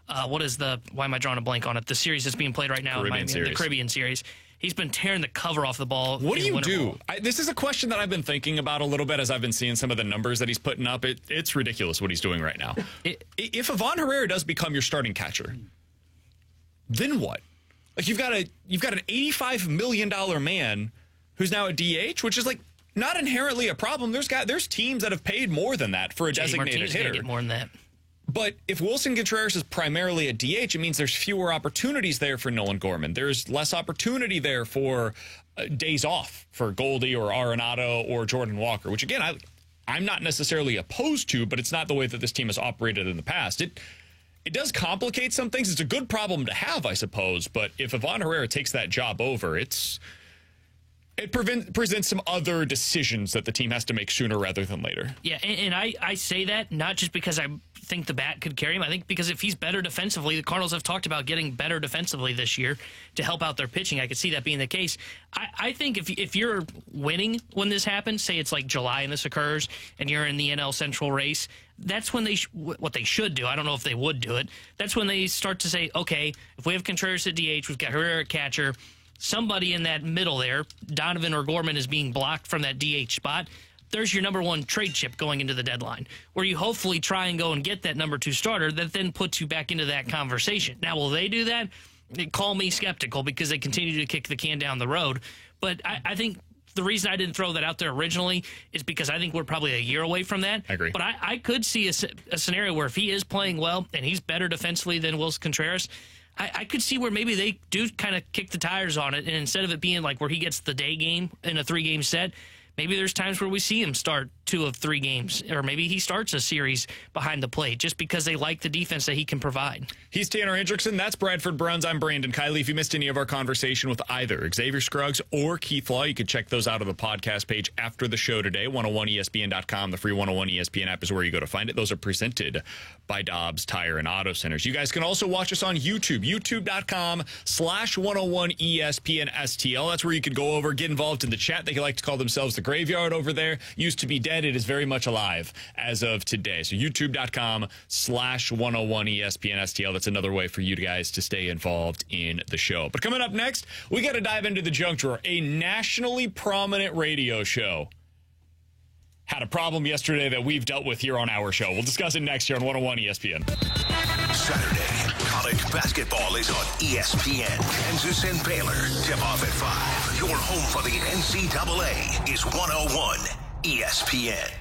why am I drawing a blank on it? The series that's being played right now in Miami, the Caribbean series. He's been tearing the cover off the ball. What do you do? This is a question that I've been thinking about a little bit as I've been seeing some of the numbers that he's putting up. It's ridiculous what he's doing right now. If Ivan Herrera does become your starting catcher, then what? Like, you've got an $85 million man who's now a DH, which is like not inherently a problem. There's teams that have paid more than that for a designated hitter. Get more than that. But if Wilson Contreras is primarily a DH, it means there's fewer opportunities there for Nolan Gorman. There's less opportunity there for days off for Goldie or Arenado or Jordan Walker, which, again, I'm not necessarily opposed to, but it's not the way that this team has operated in the past. It does complicate some things. It's a good problem to have, I suppose. But if Ivan Herrera takes that job over, it presents some other decisions that the team has to make sooner rather than later. Yeah, and I say that not just because I think the bat could carry him. I think because if he's better defensively, the Cardinals have talked about getting better defensively this year to help out their pitching. I could see that being the case. I think if you're winning when this happens, say it's like July and this occurs, and you're in the NL Central race, that's when what they should do. I don't know if they would do it. That's when they start to say, okay, if we have Contreras at DH, we've got Herrera at catcher, somebody in that middle there, Donovan or Gorman, is being blocked from that DH spot. There's your number one trade chip going into the deadline, where you hopefully try and go and get that number two starter that then puts you back into that conversation. Now, will they do that? Call me skeptical because they continue to kick the can down the road. But I think the reason I didn't throw that out there originally is because I think we're probably a year away from that. I agree. But I could see a scenario where if he is playing well and he's better defensively than Willson Contreras, I could see where maybe they do kind of kick the tires on it, and instead of it being like where he gets the day game in a 3-game set, maybe there's times where we see him start 2 of 3 games, or maybe he starts a series behind the plate just because they like the defense that he can provide. He's Tanner Hendrickson. That's Bradford Browns. I'm Brandon Kiley. If you missed any of our conversation with either Xavier Scruggs or Keith Law, you can check those out on the podcast page after the show today. 101ESPN.com. The free 101 ESPN app is where you go to find it. Those are presented by Dobbs Tire and Auto Centers. You guys can also watch us on YouTube. YouTube.com/101ESPN STL. That's where you can go over, get involved in the chat. They like to call themselves the Graveyard over there. Used to be dead. It is very much alive as of today. So youtube.com/101ESPN STL. That's another way for you guys to stay involved in the show. But coming up next, we got to dive into the junk drawer, a nationally prominent radio show. Had a problem yesterday that we've dealt with here on our show. We'll discuss it next here on 101 ESPN. Saturday, college basketball is on ESPN. Kansas and Baylor tip off at 5. Your home for the NCAA is 101 ESPN.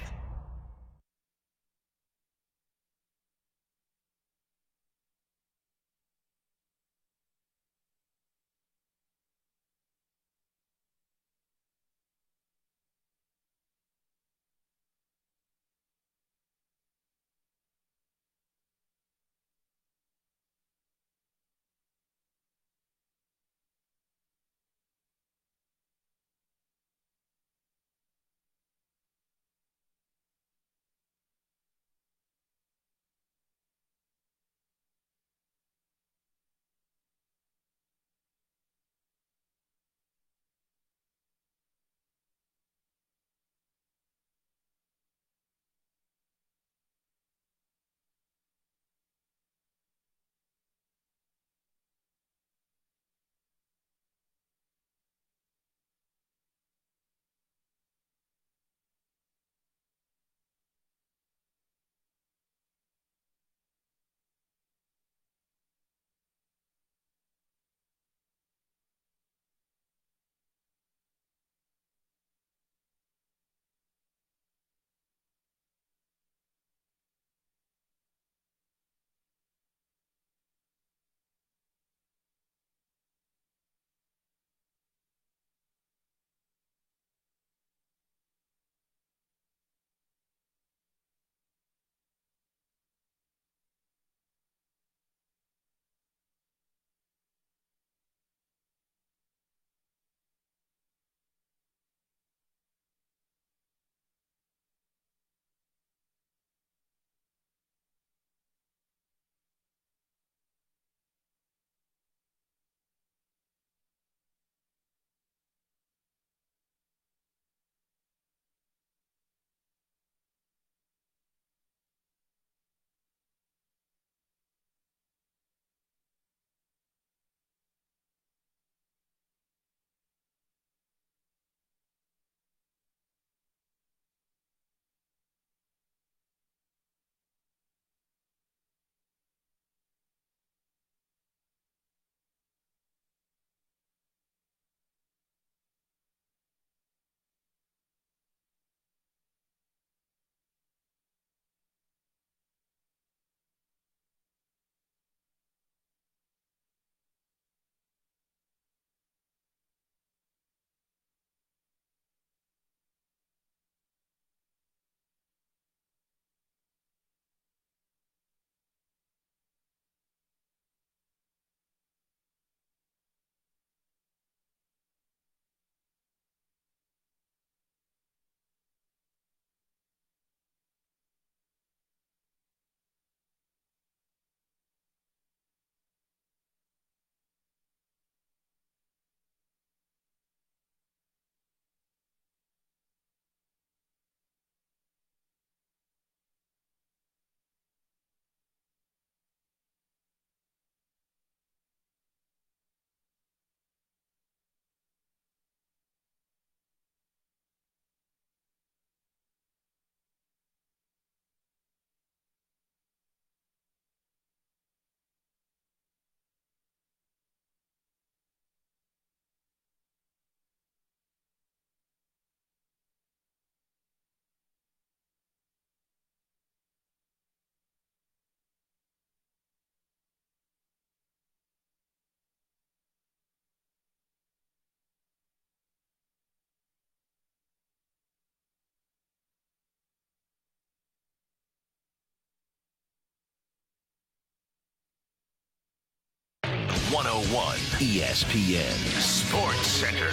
101 ESPN Sports Center.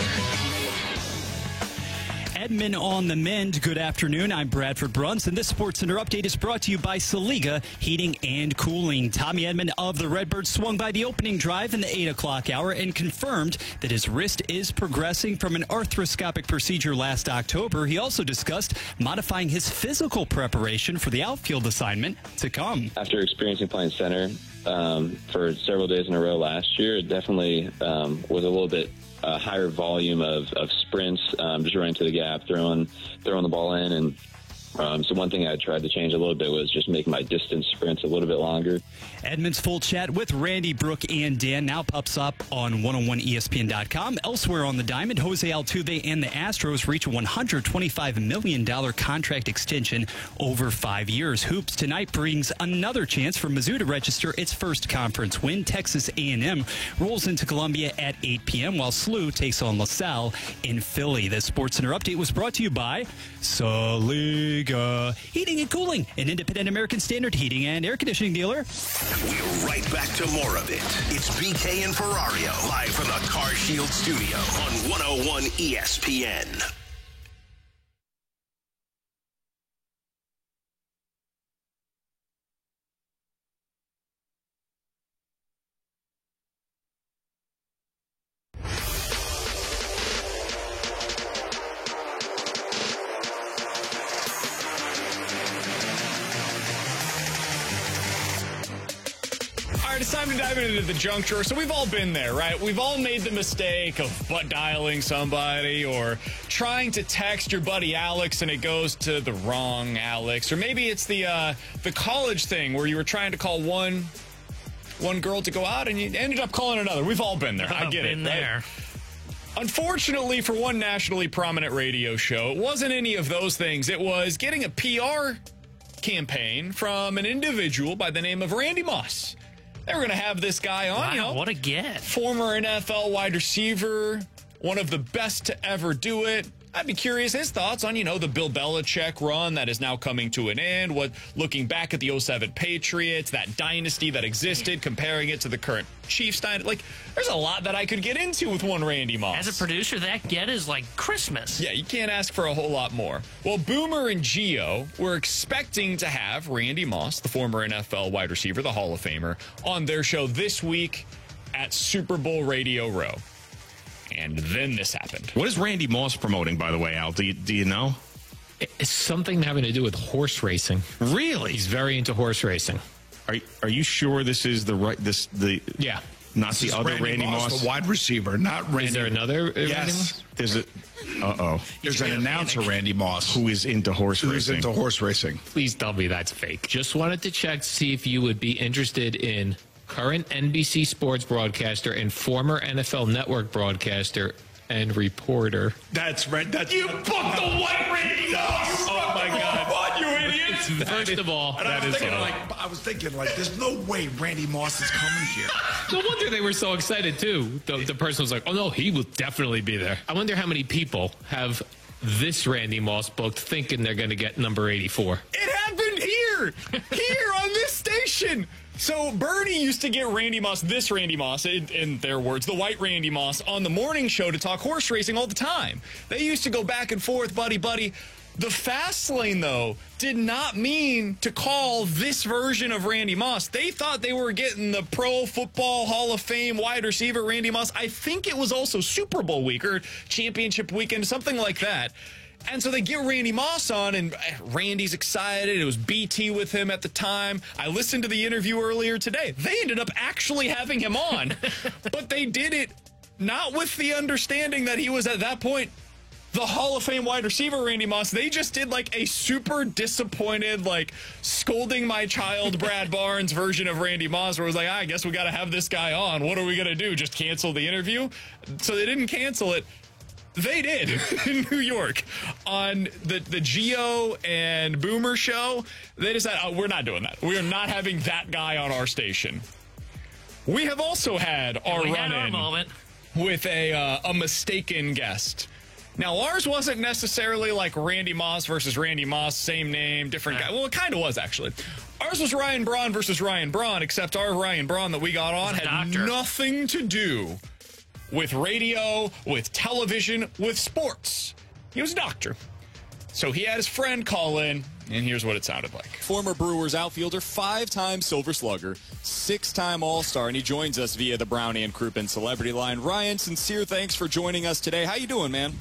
Edmond on the mend. Good afternoon. I'm Bradford Bruns, and this SportsCenter update is brought to you by Saliga Heating and Cooling. Tommy Edmond of the Redbirds swung by the opening drive in the 8 o'clock hour and confirmed that his wrist is progressing from an arthroscopic procedure last October. He also discussed modifying his physical preparation for the outfield assignment to come. After experiencing playing center for several days in a row last year, it definitely was a little bit higher volume of sprints, just running to the gap, throwing the ball in. And so one thing I tried to change a little bit was just make my distance sprints a little bit longer. Edmond's full chat with Randy, Brooke, and Dan now pops up on 101ESPN.com. Elsewhere on the diamond, Jose Altuve and the Astros reach a $125 million contract extension over 5 years. Hoops tonight brings another chance for Mizzou to register its first conference win. Texas A&M rolls into Columbia at 8 p.m., while SLU takes on LaSalle in Philly. This SportsCenter update was brought to you by Saliga Heating and Cooling, an independent American Standard heating and air conditioning dealer. We're right back to more of it. It's BK and Ferrario, live from the Car Shield studio on 101 ESPN. It's time to dive into the junk drawer. So we've all been there, right? We've all made the mistake of butt dialing somebody or trying to text your buddy Alex and it goes to the wrong Alex. Or maybe it's the college thing where you were trying to call one girl to go out and you ended up calling another. We've all been there. I get it. There. Right? Unfortunately, for one nationally prominent radio show, it wasn't any of those things. It was getting a PR campaign from an individual by the name of Randy Moss. They were going to have this guy on, Wow, what a get. Former NFL wide receiver, one of the best to ever do it. I'd be curious his thoughts on, the Bill Belichick run that is now coming to an end. Looking back at the 07 Patriots, that dynasty that existed, comparing it to the current Chiefs dynasty. There's a lot that I could get into with one Randy Moss. As a producer, that get is like Christmas. Yeah, you can't ask for a whole lot more. Well, Boomer and Gio were expecting to have Randy Moss, the former NFL wide receiver, the Hall of Famer, on their show this week at Super Bowl Radio Row. And then this happened. What is Randy Moss promoting, by the way, Al? Do you know? It's something having to do with horse racing. Really? He's very into horse racing. Are you sure this is the right Yeah. Not the other Randy Moss, the wide receiver, not Randy. Is there another Randy Moss? There's a There's an announcer, Randy Moss, who is into horse racing. Who's into horse racing. Please tell me that's fake. Just wanted to check to see if you would be interested in current NBC sports broadcaster and former NFL Network broadcaster and reporter. That's right. You booked the white Randy Moss. Oh my God! What, you idiot! First of all, I was thinking, there's no way Randy Moss is coming here. No wonder they were so excited too. The person was like, "Oh no, he will definitely be there." I wonder how many people have this Randy Moss booked, thinking they're going to get number 84. It happened here on this station. So Bernie used to get Randy Moss, this Randy Moss, in their words, the white Randy Moss, on the morning show to talk horse racing all the time. They used to go back and forth, buddy. The fast lane, though, did not mean to call this version of Randy Moss. They thought they were getting the Pro Football Hall of Fame wide receiver Randy Moss. I think it was also Super Bowl week or championship weekend, something like that. And so they get Randy Moss on, and Randy's excited. It was BT with him at the time. I listened to the interview earlier today. They ended up actually having him on, but they did it not with the understanding that he was at that point the Hall of Fame wide receiver Randy Moss. They just did a super disappointed, scolding my child Brad Barnes version of Randy Moss, where it was I guess we got to have this guy on. What are we going to do? Just cancel the interview? So they didn't cancel it. They did in New York on the Gio and Boomer show. They decided, we're not doing that. We are not having that guy on our station. We have also had our run-in moment with a mistaken guest. Now, ours wasn't necessarily like Randy Moss versus Randy Moss, same name, different guy. Well, it kind of was, actually. Ours was Ryan Braun versus Ryan Braun, except our Ryan Braun that we got on had nothing to do with radio, with television, with sports. He was a doctor. So he had his friend call in, and here's what it sounded like. Former Brewers outfielder, 5-time Silver Slugger, 6-time All-Star, and he joins us via the Brownie and Crouppen Celebrity Line. Ryan, sincere thanks for joining us today. How you doing, man?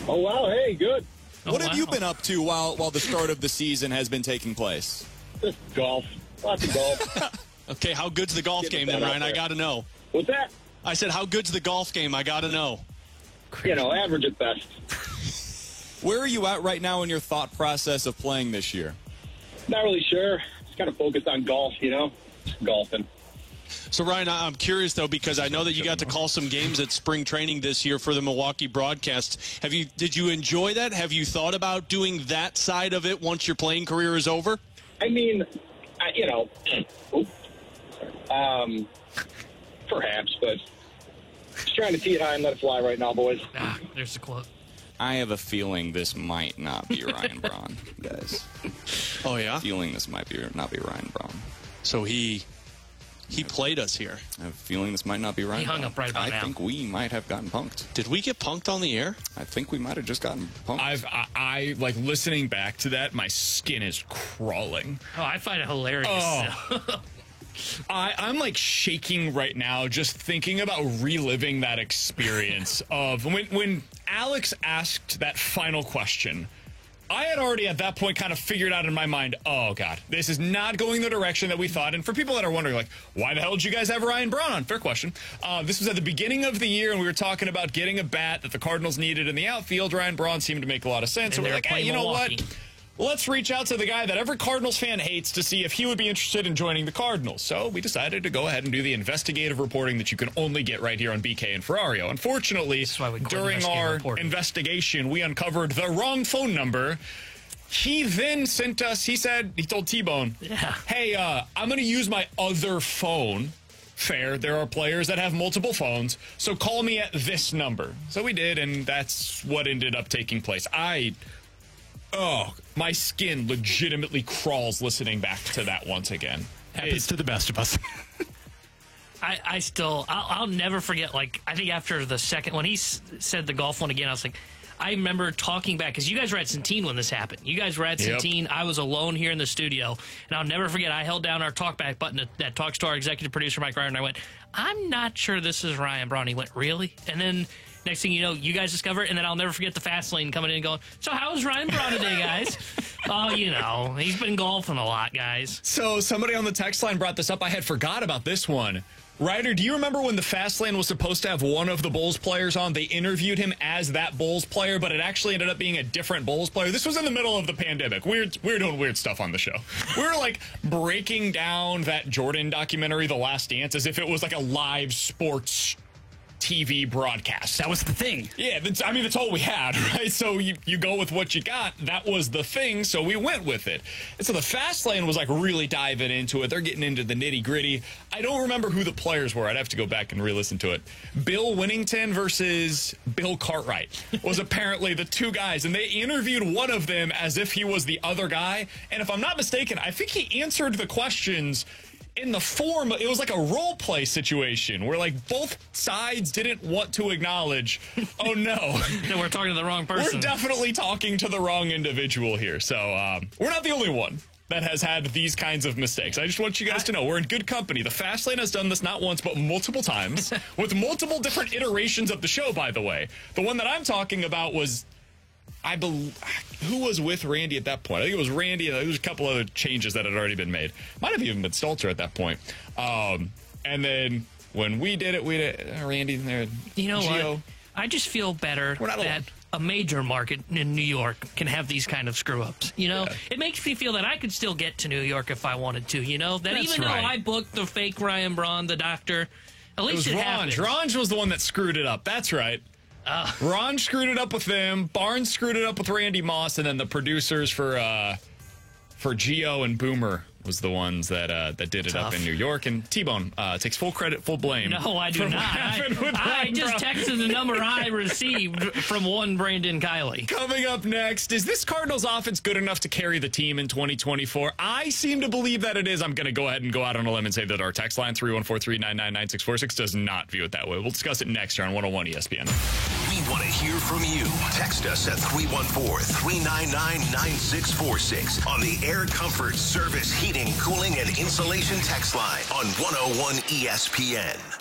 Oh, wow. Hey, good. What have you been up to while the start of the season has been taking place? Just golf. Lots of golf. Okay, how good's the golf game then, Ryan? I got to know. What's that? I said, how good's the golf game? I got to know. Average at best. Where are you at right now in your thought process of playing this year? Not really sure. Just kind of focused on golf, golfing. So, Ryan, I'm curious, though, because I know that you got to call some games at spring training this year for the Milwaukee broadcast. Did you enjoy that? Have you thought about doing that side of it once your playing career is over? I mean, perhaps, but just trying to tee it high and let it fly right now, boys. There's the quote. I have a feeling this might not be Ryan Braun, guys. Oh, yeah? Feeling this might not be Ryan Braun. So he played us here. I have a feeling this might not be Ryan Braun. He hung up right about now. I think we might have gotten punked. Did we get punked on the air? I think we might have just gotten punked. I like listening back to that, my skin is crawling. Oh, I find it hilarious. Oh. I'm like shaking right now just thinking about reliving that experience of when Alex asked that final question. I had already at that point kind of figured out in my mind, oh, God, this is not going the direction that we thought. And for people that are wondering, like, why the hell did you guys have Ryan Braun on? Fair question. This was at the beginning of the year, and we were talking about getting a bat that the Cardinals needed in the outfield. Ryan Braun seemed to make a lot of sense. And so we're like, hey, you know Milwaukee. what? Let's reach out to the guy that every Cardinals fan hates to see if he would be interested in joining the Cardinals. So we decided to go ahead and do the investigative reporting that you can only get right here on BK and Ferrario. Unfortunately, during our investigation, we uncovered the wrong phone number. He then sent us, he told T-Bone, hey, I'm going to use my other phone. Fair. There are players that have multiple phones, so call me at this number. So we did, and that's what ended up taking place. My skin legitimately crawls listening back to that once again. Happens to the best of us. I'll never forget, like, I think after the second, when he said the golf one again, I was like, I remember talking back, because you guys were at Centene when this happened. You guys were at Centene. I was alone here in the studio, and I'll never forget, I held down our talkback button that talks to our executive producer, Mike Ryan, and I went, I'm not sure this is Ryan Braun. He went, really? And then next thing you know, you guys discover it, and then I'll never forget the fast lane coming in and going, so how's Ryan Braun today, guys? Oh, he's been golfing a lot, guys. So somebody on the text line brought this up. I had forgot about this one. Ryder, do you remember when the fast lane was supposed to have one of the Bulls players on? They interviewed him as that Bulls player, but it actually ended up being a different Bulls player. This was in the middle of the pandemic. We were doing weird stuff on the show. We were like breaking down that Jordan documentary, The Last Dance, as if it was like a live sports TV broadcast. That was the thing. Yeah, that's all we had, right? So you go with what you got. That was the thing, so we went with it. And so the fast lane was like really diving into it. They're getting into the nitty gritty. I don't remember who the players were. I'd have to go back and re-listen to it. Bill Winnington versus Bill Cartwright was apparently the two guys, and they interviewed one of them as if he was the other guy. And if I'm not mistaken, I think he answered the questions in the form, it was like a role play situation where like both sides didn't want to acknowledge, oh no, we're talking to the wrong person. We're definitely talking to the wrong individual here. So we're not the only one that has had these kinds of mistakes. I just want you guys to know we're in good company. The Fast Lane has done this not once, but multiple times with multiple different iterations of the show, by the way. The one that I'm talking about was, I believe, who was with Randy at that point? I think it was Randy. There was a couple other changes that had already been made. Might have even been Stelter at that point. And then when we did it, Randy there. You know Gio. what? I just feel better that a major market in New York can have these kind of screw-ups. It makes me feel that I could still get to New York if I wanted to, That That's even though I booked the fake Ryan Braun, the doctor, at least it happened. Ranj was the one that screwed it up. That's right. Ron screwed it up with them. Barnes screwed it up with Randy Moss, and then the producers for Gio and Boomer was the ones that did it up in New York. And T-Bone takes full credit, full blame. No, I do not. I just texted the number I received from one Brandon Kiley. Coming up next, is this Cardinals offense good enough to carry the team in 2024? I seem to believe that it is. I'm going to go ahead and go out on a limb and say that our text line, 314-399-9646, does not view it that way. We'll discuss it next here on 101 ESPN. We want to hear from you. Text us at 314-399-9646 on the Air Comfort Service Heating, Cooling, and Insulation text line on 101 ESPN.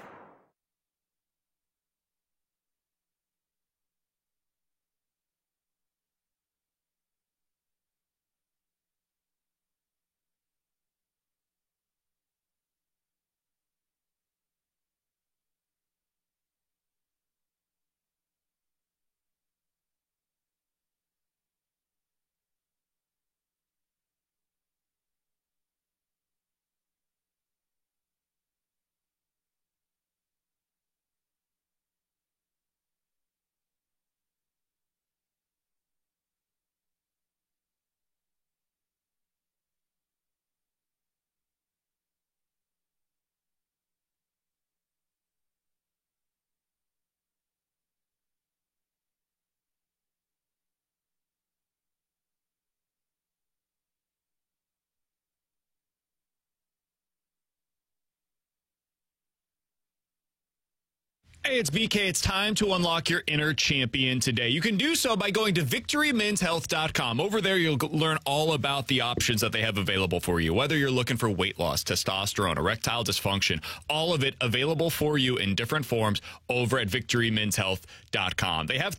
Hey, it's BK. It's time to unlock your inner champion today. You can do so by going to victorymenshealth.com. Over there, you'll learn all about the options that they have available for you. Whether you're looking for weight loss, testosterone, erectile dysfunction, all of it available for you in different forms over at victorymenshealth.com. They have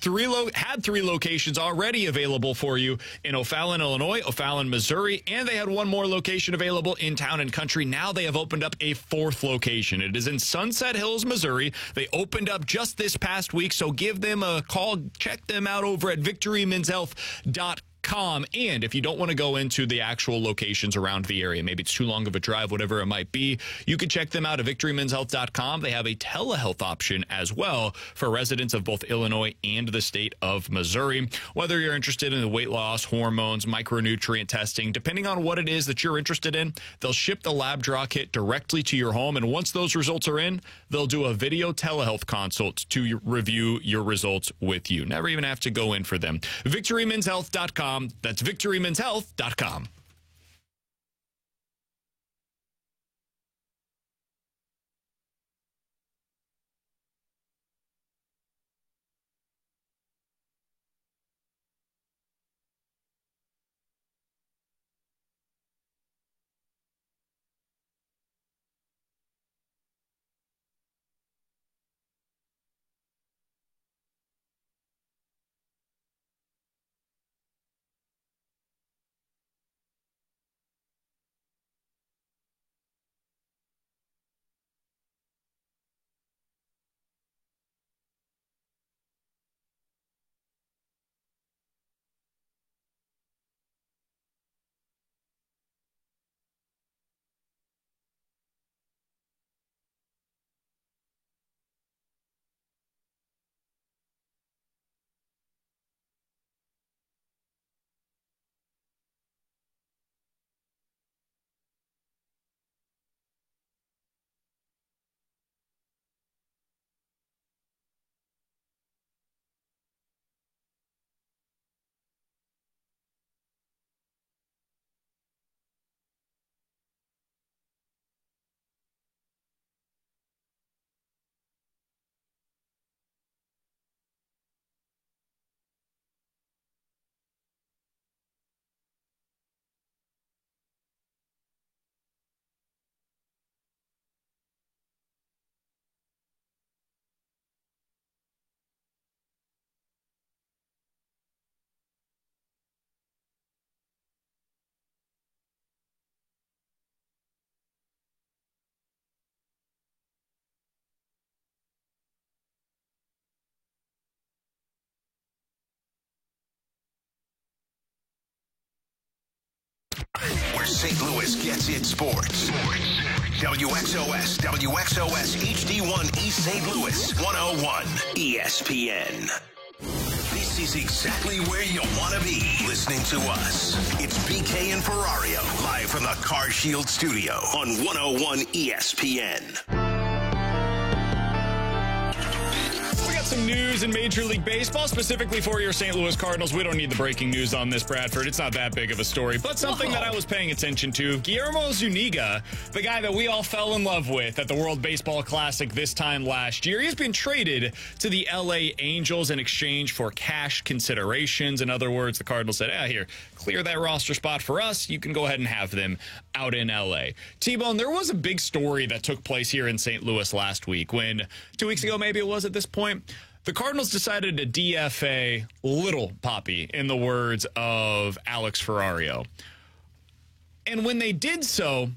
had three locations already available for you in O'Fallon, Illinois, O'Fallon, Missouri, and they had one more location available in Town and Country. Now they have opened up a fourth location. It is in Sunset Hills, Missouri. They opened up just this past week, so give them a call. Check them out over at victorymenshealth.com. And if you don't want to go into the actual locations around the area, maybe it's too long of a drive, whatever it might be, you can check them out at victorymenshealth.com. They have a telehealth option as well for residents of both Illinois and the state of Missouri. Whether you're interested in the weight loss, hormones, micronutrient testing, depending on what it is that you're interested in, they'll ship the lab draw kit directly to your home. And once those results are in, they'll do a video telehealth consult to review your results with you. Never even have to go in for them. victorymenshealth.com. That's victorymenshealth.com. Where St. Louis gets its sports. WXOS, WXOS HD1 East St. Louis, 101 ESPN. This This is exactly where you want to be listening to us. It's BK and Ferrario, live from the Car Shield studio on 101 ESPN. Some news in Major League Baseball, specifically for your St. Louis Cardinals. We don't need the breaking news on this, Bradford. It's not that big of a story, but something that I was paying attention to. Guillermo Zuniga, the guy that we all fell in love with at the World Baseball Classic this time last year, he's been traded to the LA Angels in exchange for cash considerations. In other words, the Cardinals said, here, clear that roster spot for us. You can go ahead and have them out in LA. T-Bone, there was a big story that took place here in St. Louis last week when, 2 weeks ago maybe it was at this point, the Cardinals decided to DFA Little Papi, in the words of Alex Ferrario. And when they did so,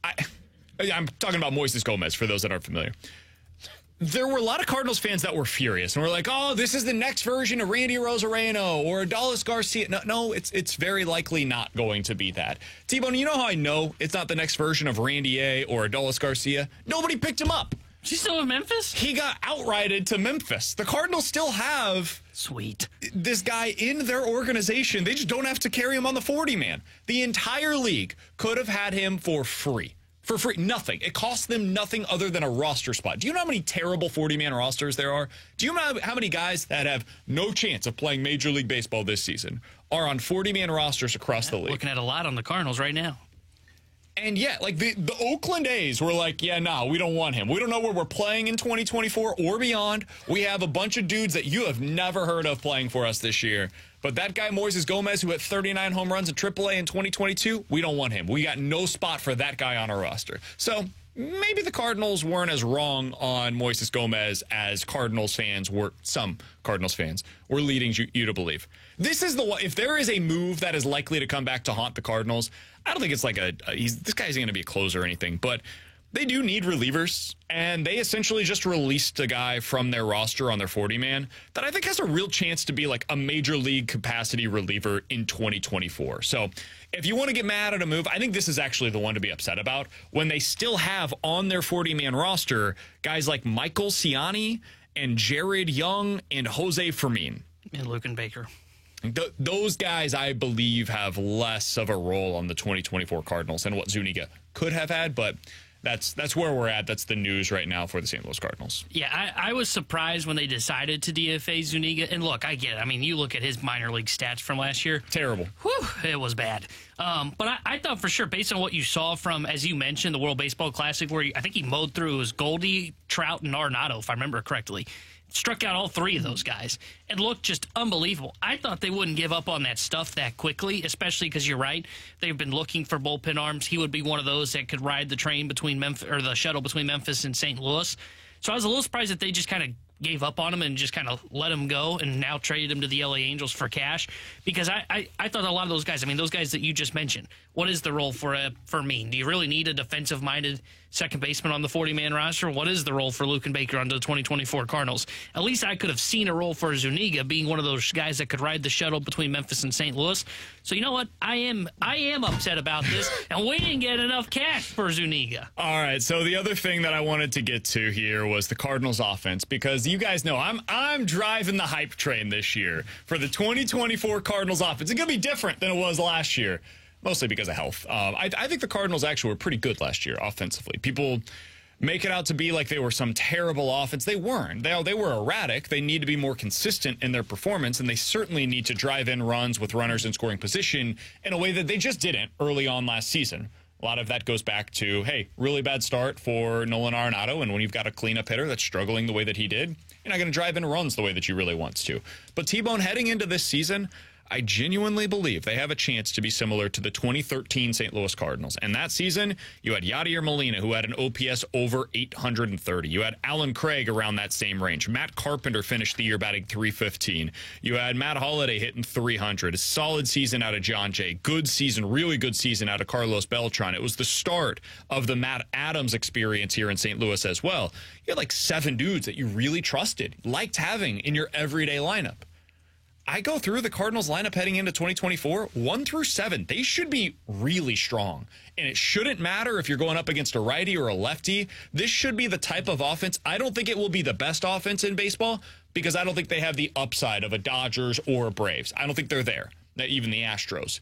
I'm talking about Moises Gomez, for those that aren't familiar. There were a lot of Cardinals fans that were furious and were like, oh, this is the next version of Randy Rosareno or Adolis Garcia. No, it's very likely not going to be that. T-Bone, you know how I know it's not the next version of Randy A. or Adolis Garcia? Nobody picked him up. Is he still in Memphis? He got outrighted to Memphis. The Cardinals still have this guy in their organization. They just don't have to carry him on the 40-man. The entire league could have had him for free. For free. Nothing. It cost them nothing other than a roster spot. Do you know how many terrible 40-man rosters there are? Do you know how many guys that have no chance of playing Major League Baseball this season are on 40-man rosters across the league? Looking at a lot on the Cardinals right now. And yeah, like the Oakland A's were like, we don't want him. We don't know where we're playing in 2024 or beyond. We have a bunch of dudes that you have never heard of playing for us this year. But that guy, Moises Gomez, who had 39 home runs in AAA in 2022, we don't want him. We got no spot for that guy on our roster. So maybe the Cardinals weren't as wrong on Moises Gomez as Cardinals fans were. Some Cardinals fans were leading you to believe. This is the one. If there is a move that is likely to come back to haunt the Cardinals, I don't think it's like this guy isn't going to be a closer or anything, but they do need relievers, and they essentially just released a guy from their roster on their 40-man that I think has a real chance to be like a major league capacity reliever in 2024. So if you want to get mad at a move, I think this is actually the one to be upset about when they still have on their 40-man roster guys like Michael Ciani and Jared Young and Jose Fermin. And Lucan Baker. Those guys, I believe, have less of a role on the 2024 Cardinals than what Zuniga could have had, but that's where we're at. That's the news right now for the St. Louis Cardinals. Yeah, I was surprised when they decided to DFA Zuniga. And look, I get it. I mean, you look at his minor league stats from last year. Terrible. Whew, it was bad. But I thought for sure, based on what you saw from, as you mentioned, the World Baseball Classic, where I think he mowed through his Goldie, Trout, and Arenado, if I remember correctly. Struck out all three of those guys and looked just unbelievable. I thought they wouldn't give up on that stuff that quickly, especially because you're right. They've been looking for bullpen arms. He would be one of those that could ride the train between Memphis, or the shuttle between Memphis and St. Louis. So I was a little surprised that they just kind of gave up on him and just kind of let him go and now traded him to the LA Angels for cash, because I thought a lot of those guys, I mean, those guys that you just mentioned, what is the role for me? Do you really need a defensive-minded second baseman on the 40-man roster? What is the role for Lucan Baker under the 2024 Cardinals? At least I could have seen a role for Zuniga being one of those guys that could ride the shuttle between Memphis and St. Louis. So you know what? I am upset about this, and we didn't get enough cash for Zuniga. All right, so the other thing that I wanted to get to here was the Cardinals offense, because you guys know I'm driving the hype train this year for the 2024 Cardinals offense. It's going to be different than it was last year. Mostly because of health. I think the Cardinals actually were pretty good last year offensively. People make it out to be like they were some terrible offense. They weren't. They were erratic. They need to be more consistent in their performance, and they certainly need to drive in runs with runners in scoring position in a way that they just didn't early on last season. A lot of that goes back to, hey, really bad start for Nolan Arenado, and when you've got a cleanup hitter that's struggling the way that he did, you're not going to drive in runs the way that you really want to. But T-Bone, heading into this season, I genuinely believe they have a chance to be similar to the 2013 St. Louis Cardinals. And that season, you had Yadier Molina, who had an OPS over 830. You had Alan Craig around that same range. Matt Carpenter finished the year batting .315. You had Matt Holliday hitting .300. A solid season out of John Jay. Good season, really good season out of Carlos Beltran. It was the start of the Matt Adams experience here in St. Louis as well. You had like 7 dudes that you really trusted, liked having in your everyday lineup. I go through the Cardinals lineup heading into 2024, 1 through 7. They should be really strong. And it shouldn't matter if you're going up against a righty or a lefty. This should be the type of offense. I don't think it will be the best offense in baseball because I don't think they have the upside of a Dodgers or a Braves. I don't think they're there, even the Astros.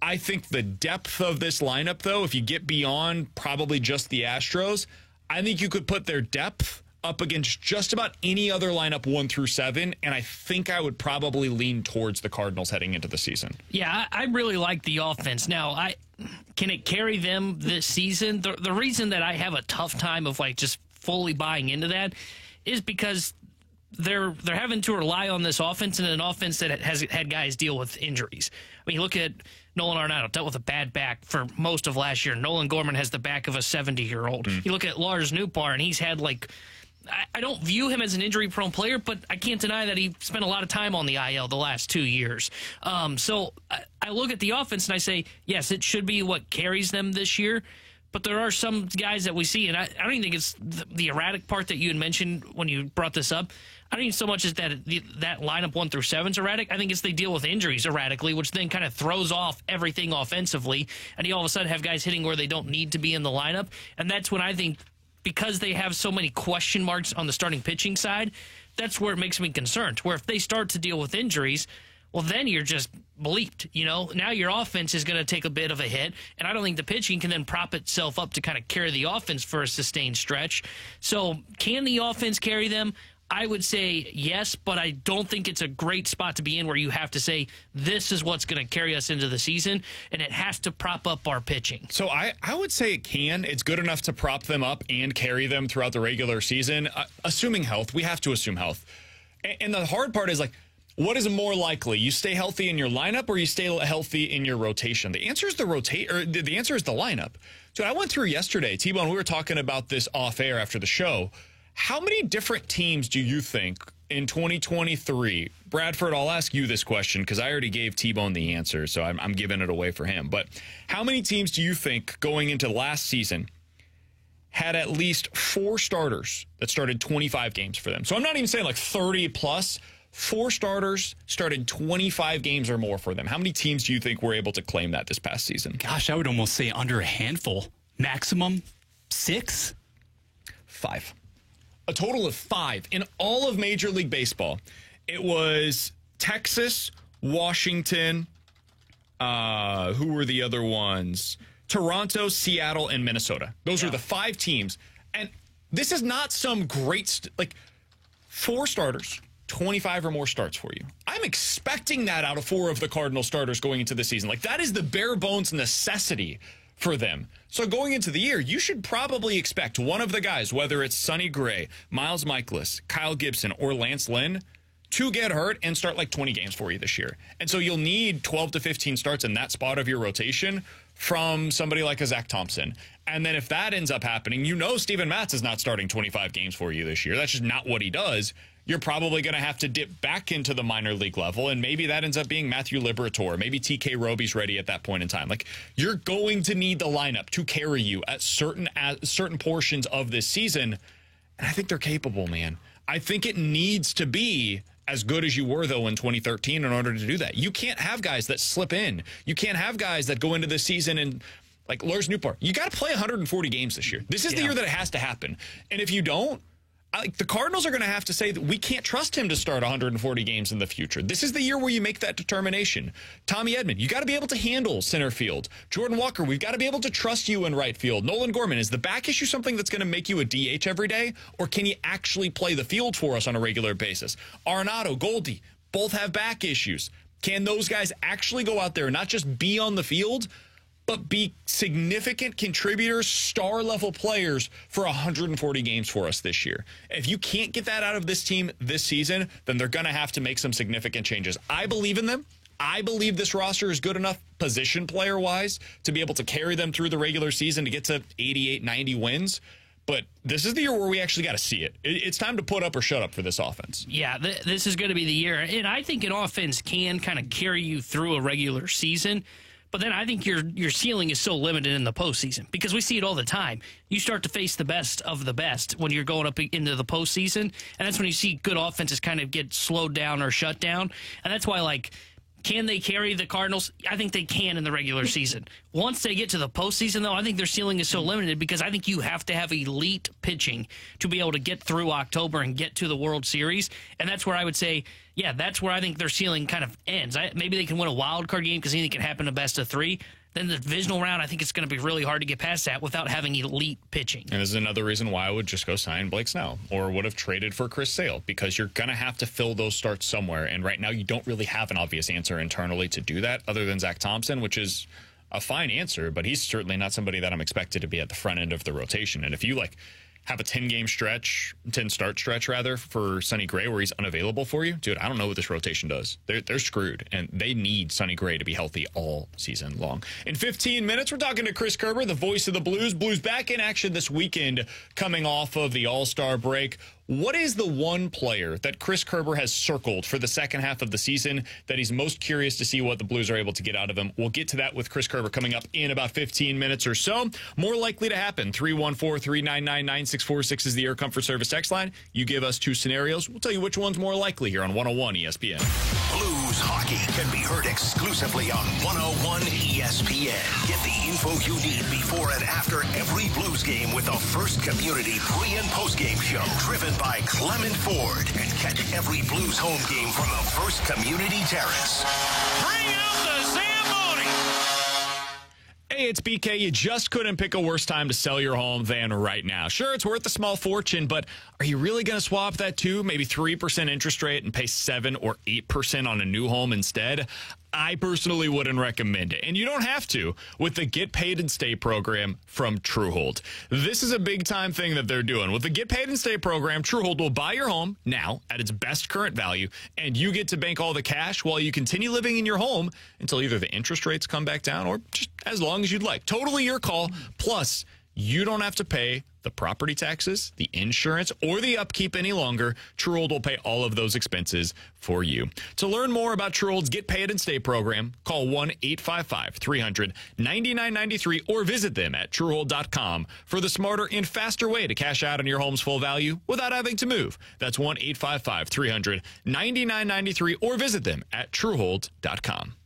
I think the depth of this lineup, though, if you get beyond probably just the Astros, I think you could put their depth up against just about any other lineup 1 through 7, and I think I would probably lean towards the Cardinals heading into the season. Yeah, I really like the offense. Now, can it carry them this season? The reason that I have a tough time of just fully buying into that is because they're having to rely on this offense and an offense that has had guys deal with injuries. I mean, you look at Nolan Arenado, dealt with a bad back for most of last year. Nolan Gorman has the back of a 70-year-old. You look at Lars Nootbaar, and he's had I don't view him as an injury-prone player, but I can't deny that he spent a lot of time on the IL the last 2 years. So I look at the offense and I say, yes, it should be what carries them this year. But there are some guys that we see, and I don't even think it's the erratic part that you had mentioned when you brought this up. I don't even so much as that lineup 1 through 7 is erratic. I think it's they deal with injuries erratically, which then kind of throws off everything offensively, and you all of a sudden have guys hitting where they don't need to be in the lineup. And that's when I think, because they have so many question marks on the starting pitching side, that's where it makes me concerned. Where if they start to deal with injuries, well, then you're just bleeped. Now your offense is going to take a bit of a hit, and I don't think the pitching can then prop itself up to kind of carry the offense for a sustained stretch. So can the offense carry them? I would say yes, but I don't think it's a great spot to be in where you have to say this is what's going to carry us into the season, and it has to prop up our pitching. So I would say it can. It's good enough to prop them up and carry them throughout the regular season, assuming health. We have to assume health. And the hard part is, what is more likely? You stay healthy in your lineup or you stay healthy in your rotation? The answer is the answer is the lineup. So I went through yesterday, T-Bone, we were talking about this off air after the show. How many different teams do you think in 2023? Bradford, I'll ask you this question because I already gave T-Bone the answer, so I'm giving it away for him. But how many teams do you think going into last season had at least 4 starters that started 25 games for them? So I'm not even saying 30 plus. 4 starters started 25 games or more for them. How many teams do you think were able to claim that this past season? Gosh, I would almost say under a handful. Maximum 6? 5. A total of 5 in all of Major League Baseball. It was Texas, Washington, who were the other ones? Toronto, Seattle, and Minnesota. Those are the 5 teams. And this is not some great, 4 starters, 25 or more starts for you. I'm expecting that out of 4 of the Cardinal starters going into the season. That is the bare bones necessity for them. So going into the year, you should probably expect one of the guys, whether it's Sonny Gray, Miles Mikolas, Kyle Gibson, or Lance Lynn, to get hurt and start 20 games for you this year. And so you'll need 12 to 15 starts in that spot of your rotation from somebody like a Zach Thompson. And then if that ends up happening, Steven Matz is not starting 25 games for you this year. That's just not what he does. You're probably going to have to dip back into the minor league level, and maybe that ends up being Matthew Liberatore. Maybe TK Roby's ready at that point in time. You're going to need the lineup to carry you at certain portions of this season, and I think they're capable, man. I think it needs to be as good as you were, though, in 2013 in order to do that. You can't have guys that slip in. You can't have guys that go into this season and, Lars Nootbaar, you got to play 140 games this year. This is the year that it has to happen. And if you don't, the Cardinals are going to have to say that we can't trust him to start 140 games in the future. This is the year where you make that determination. Tommy Edman, you got to be able to handle center field. Jordan Walker, we've got to be able to trust you in right field. Nolan Gorman, is the back issue something that's going to make you a DH every day, or can you actually play the field for us on a regular basis? Arenado, Goldie, both have back issues. Can those guys actually go out there and not just be on the field, but be significant contributors, star-level players for 140 games for us this year? If you can't get that out of this team this season, then they're going to have to make some significant changes. I believe in them. I believe this roster is good enough position player-wise to be able to carry them through the regular season to get to 88, 90 wins. But this is the year where we actually got to see it. It's time to put up or shut up for this offense. Yeah, this is going to be the year. And I think an offense can kind of carry you through a regular season. But then I think your ceiling is so limited in the postseason because we see it all the time. You start to face the best of the best when you're going up into the postseason, and that's when you see good offenses kind of get slowed down or shut down. And that's why, like, can they carry the Cardinals? I think they can in the regular season. Once they get to the postseason, though, I think their ceiling is so limited because I think you have to have elite pitching to be able to get through October and get to the World Series. And that's where I would say, yeah, that's where I think their ceiling kind of ends. Maybe they can win a wild card game because anything can happen in a best of three. Then the divisional round, I think it's going to be really hard to get past that without having elite pitching. And this is another reason why I would just go sign Blake Snell or would have traded for Chris Sale, because you're going to have to fill those starts somewhere. And right now you don't really have an obvious answer internally to do that other than Zach Thompson, which is a fine answer, but he's certainly not somebody that I'm expected to be at the front end of the rotation. And if you have a 10 start stretch for Sonny Gray where he's unavailable for you, dude, I don't know what this rotation does. They're screwed, and they need Sonny Gray to be healthy all season long. In 15 minutes, we're talking to Chris Kerber, the voice of the Blues. Blues back in action this weekend coming off of the All-Star break. What is the one player that Chris Kerber has circled for the second half of the season that he's most curious to see what the Blues are able to get out of him? We'll get to that with Chris Kerber coming up in about 15 minutes or so. More likely to happen. 314-399-9646 is the Air Comfort Service text line. You give us two scenarios. We'll tell you which one's more likely here on 101 ESPN. Blues hockey can be heard exclusively on 101 ESPN. Get the info you need before and after every Blues game with the First Community pre- and post-game show driven by Clement Ford, and catch every Blues home game from the First Community Terrace. Bring out the Zamboni! Hey, it's BK. You just couldn't pick a worse time to sell your home than right now. Sure, it's worth a small fortune, but are you really going to swap that to maybe 3% interest rate and pay 7 or 8% on a new home instead? I personally wouldn't recommend it. And you don't have to with the Get Paid and Stay program from Truehold. This is a big time thing that they're doing. With the Get Paid and Stay program, Truehold will buy your home now at its best current value, and you get to bank all the cash while you continue living in your home until either the interest rates come back down or just as long as you'd like. Totally your call. Plus, you don't have to pay the property taxes, the insurance, or the upkeep any longer. Truehold will pay all of those expenses for you. To learn more about Truehold's Get Paid and Stay program, call 1-855-300-9993 or visit them at Truehold.com for the smarter and faster way to cash out on your home's full value without having to move. That's 1-855-300-9993 or visit them at Truehold.com.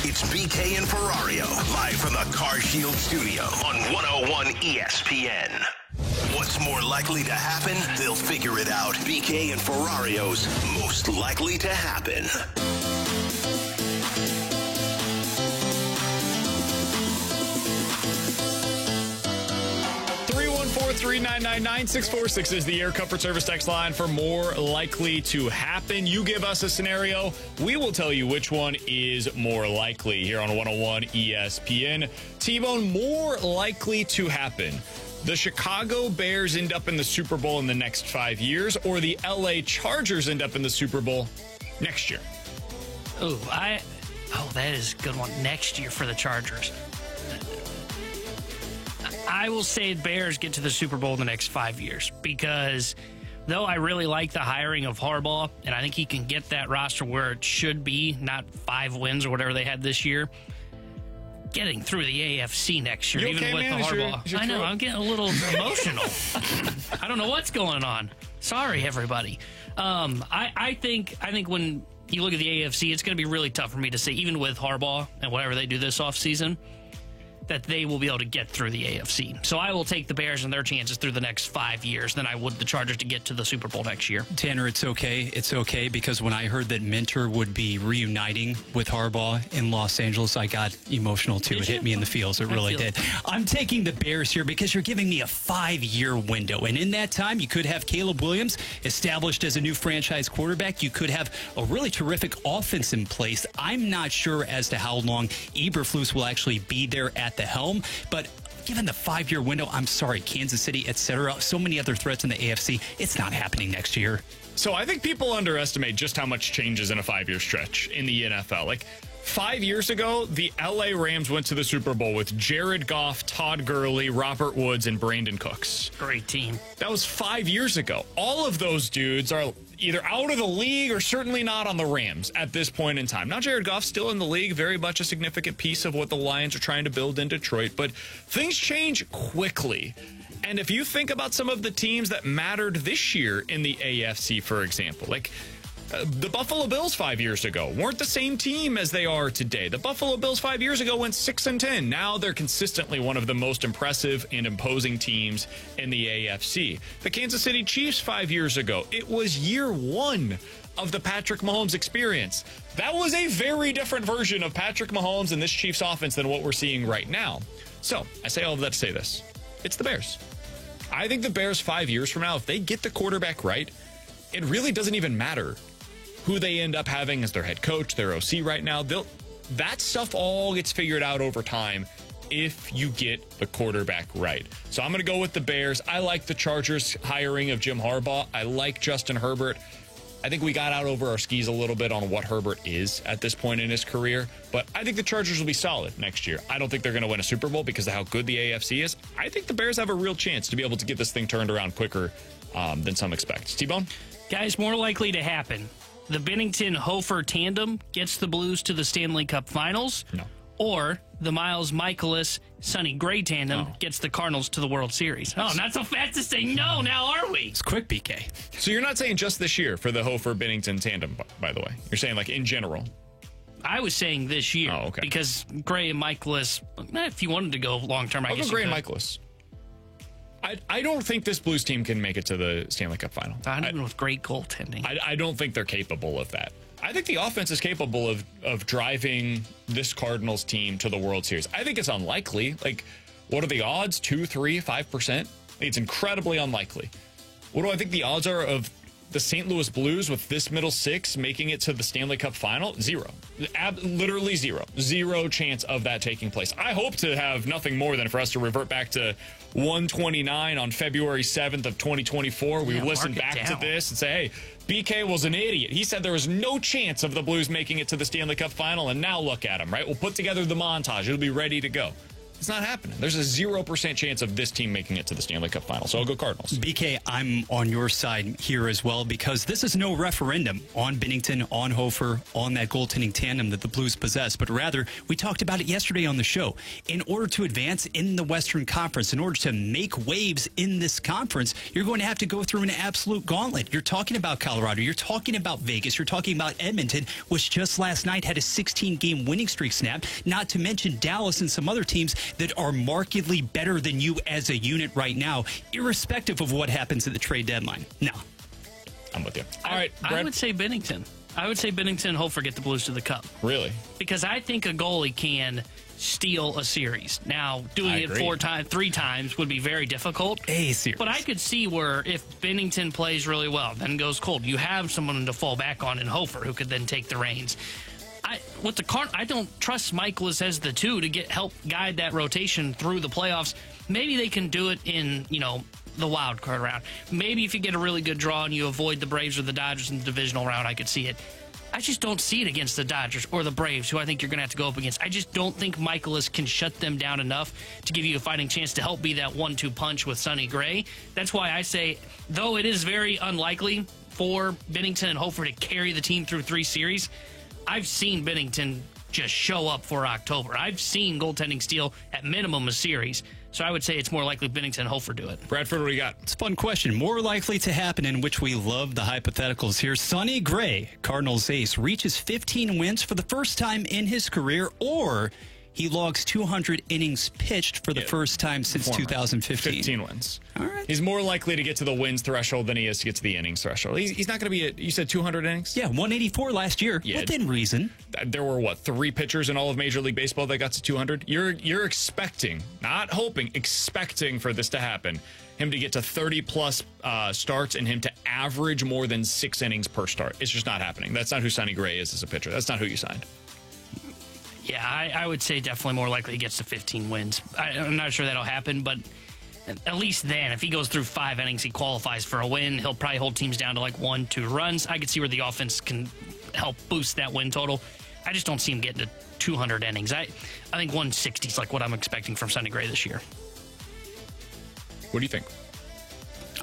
It's BK and Ferrario, live from the Car Shield studio on 101 ESPN. What's more likely to happen? They'll figure it out. BK and Ferrario's most likely to happen. 314-399-9646 is the Air Comfort Service text line for more likely to happen. You give us a scenario, we will tell you which one is more likely here on 101 ESPN. T-Bone, more likely to happen. The Chicago Bears end up in the Super Bowl in the next 5 years, or the LA Chargers end up in the Super Bowl next year? That is a good one. Next year for the Chargers. I will say Bears get to the Super Bowl in the next 5 years, because though I really like the hiring of Harbaugh, and I think he can get that roster where it should be, not 5 wins or whatever they had this year, getting through the AFC next year, even with the Harbaugh. I know, I'm getting a little emotional. I don't know what's going on. Sorry, everybody. I think when you look at the AFC, it's going to be really tough for me to say, even with Harbaugh and whatever they do this offseason, that they will be able to get through the AFC. So I will take the Bears and their chances through the next 5 years than I would the Chargers to get to the Super Bowl next year. Tanner, it's okay. It's okay, because when I heard that Minter would be reuniting with Harbaugh in Los Angeles, I got emotional too. It hit me in the feels. It really did. I'm taking the Bears here because you're giving me a 5-year window. And in that time, you could have Caleb Williams established as a new franchise quarterback. You could have a really terrific offense in place. I'm not sure as to how long Eberflus will actually be there at the helm, but given the 5-year window, I'm sorry, Kansas City, etc., so many other threats in the AFC, it's not happening next year. So I think people underestimate just how much changes in a 5-year stretch in the NFL. Like 5 years ago, the LA Rams went to the Super Bowl with Jared Goff, Todd Gurley, Robert Woods, and Brandon Cooks. Great team. That was 5 years ago. All of those dudes are either out of the league or certainly not on the Rams at this point in time. Now, Jared Goff's still in the league, very much a significant piece of what the Lions are trying to build in Detroit, but things change quickly. And if you think about some of the teams that mattered this year in the AFC, for example, like the Buffalo Bills 5 years ago weren't the same team as they are today. The Buffalo Bills 5 years ago went 6-10. Now they're consistently one of the most impressive and imposing teams in the AFC. The Kansas City Chiefs 5 years ago, it was year one of the Patrick Mahomes experience. That was a very different version of Patrick Mahomes and this Chiefs offense than what we're seeing right now. So I say all of that to say this. It's the Bears. I think the Bears 5 years from now, if they get the quarterback right, it really doesn't even matter who they end up having as their head coach, their OC right now. That stuff all gets figured out over time if you get the quarterback right. So I'm going to go with the Bears. I like the Chargers hiring of Jim Harbaugh. I like Justin Herbert. I think we got out over our skis a little bit on what Herbert is at this point in his career, but I think the Chargers will be solid next year. I don't think they're going to win a Super Bowl because of how good the AFC is. I think the Bears have a real chance to be able to get this thing turned around quicker than some expect. T-Bone? Guys, more likely to happen. The Binnington-Hofer tandem gets the Blues to the Stanley Cup Finals. No. Or the Miles Michaelis-Sonny Gray tandem gets the Cardinals to the World Series. Oh, not so fast to say no now, are we? It's quick, BK. So you're not saying just this year for the Hofer-Binnington tandem, by the way. You're saying like in general. I was saying this year. Oh, okay. Because Gray and Michaelis, if you wanted to go long-term, I guess I'll go Gray and Michaelis. I don't think this Blues team can make it to the Stanley Cup final. Not even with great goaltending. I don't think they're capable of that. I think the offense is capable of driving this Cardinals team to the World Series. I think it's unlikely. Like, what are the odds? 2, 3, 5%? It's incredibly unlikely. What do I think the odds are of the St. Louis Blues with this middle six making it to the Stanley Cup final? 0. Literally 0. 0 chance of that taking place. I hope to have nothing more than for us to revert back to 129 on February 7th of 2024. We listen back to this and say, hey, BK was an idiot. He said there was no chance of the Blues making it to the Stanley Cup final, and now look at him, right? We'll put together the montage. It'll be ready to go. It's not happening. There's a 0% chance of this team making it to the Stanley Cup final. So I'll go Cardinals. BK, I'm on your side here as well because this is no referendum on Binnington, on Hofer, on that goaltending tandem that the Blues possess, but rather we talked about it yesterday on the show. In order to advance in the Western Conference, in order to make waves in this conference, you're going to have to go through an absolute gauntlet. You're talking about Colorado. You're talking about Vegas. You're talking about Edmonton, which just last night had a 16-game winning streak snap, not to mention Dallas and some other teams that are markedly better than you as a unit right now, irrespective of what happens at the trade deadline. No. I'm with you. All right, Brad. I would say Binnington. I would say Binnington and Hofer get the Blues to the Cup. Really? Because I think a goalie can steal a series. Now, doing it 3 times would be very difficult. A series. But I could see where if Binnington plays really well, then goes cold, you have someone to fall back on in Hofer who could then take the reins. I don't trust Michaelis as the 2 to help guide that rotation through the playoffs. Maybe they can do it in, the wild card round. Maybe if you get a really good draw and you avoid the Braves or the Dodgers in the divisional round, I could see it. I just don't see it against the Dodgers or the Braves, who I think you're going to have to go up against. I just don't think Michaelis can shut them down enough to give you a fighting chance to help be that 1-2 punch with Sonny Gray. That's why I say, though it is very unlikely for Binnington and Hofer to carry the team through 3 series, I've seen Binnington just show up for October. I've seen goaltending steal at minimum a series. So I would say it's more likely Binnington and Hofer do it. Bradford, what do you got? It's a fun question. More likely to happen, in which we love the hypotheticals here. Sonny Gray, Cardinals ace, reaches 15 wins for the first time in his career, or he logs 200 innings pitched for the first time since 2015. 15 wins. All right. He's more likely to get to the wins threshold than he is to get to the innings threshold. He's not going to be you said 200 innings? Yeah, 184 last year. Yeah. Within reason. There were, 3 pitchers in all of Major League Baseball that got to 200? You're expecting, not hoping, expecting for this to happen. Him to get to 30-plus starts and him to average more than 6 innings per start. It's just not happening. That's not who Sonny Gray is as a pitcher. That's not who you signed. Yeah, I would say definitely more likely he gets to 15 wins. I'm not sure that'll happen, but at least then, if he goes through 5 innings, he qualifies for a win. He'll probably hold teams down to 1-2 runs. I could see where the offense can help boost that win total. I just don't see him getting to 200 innings. I think 160 is what I'm expecting from Sonny Gray this year. What do you think?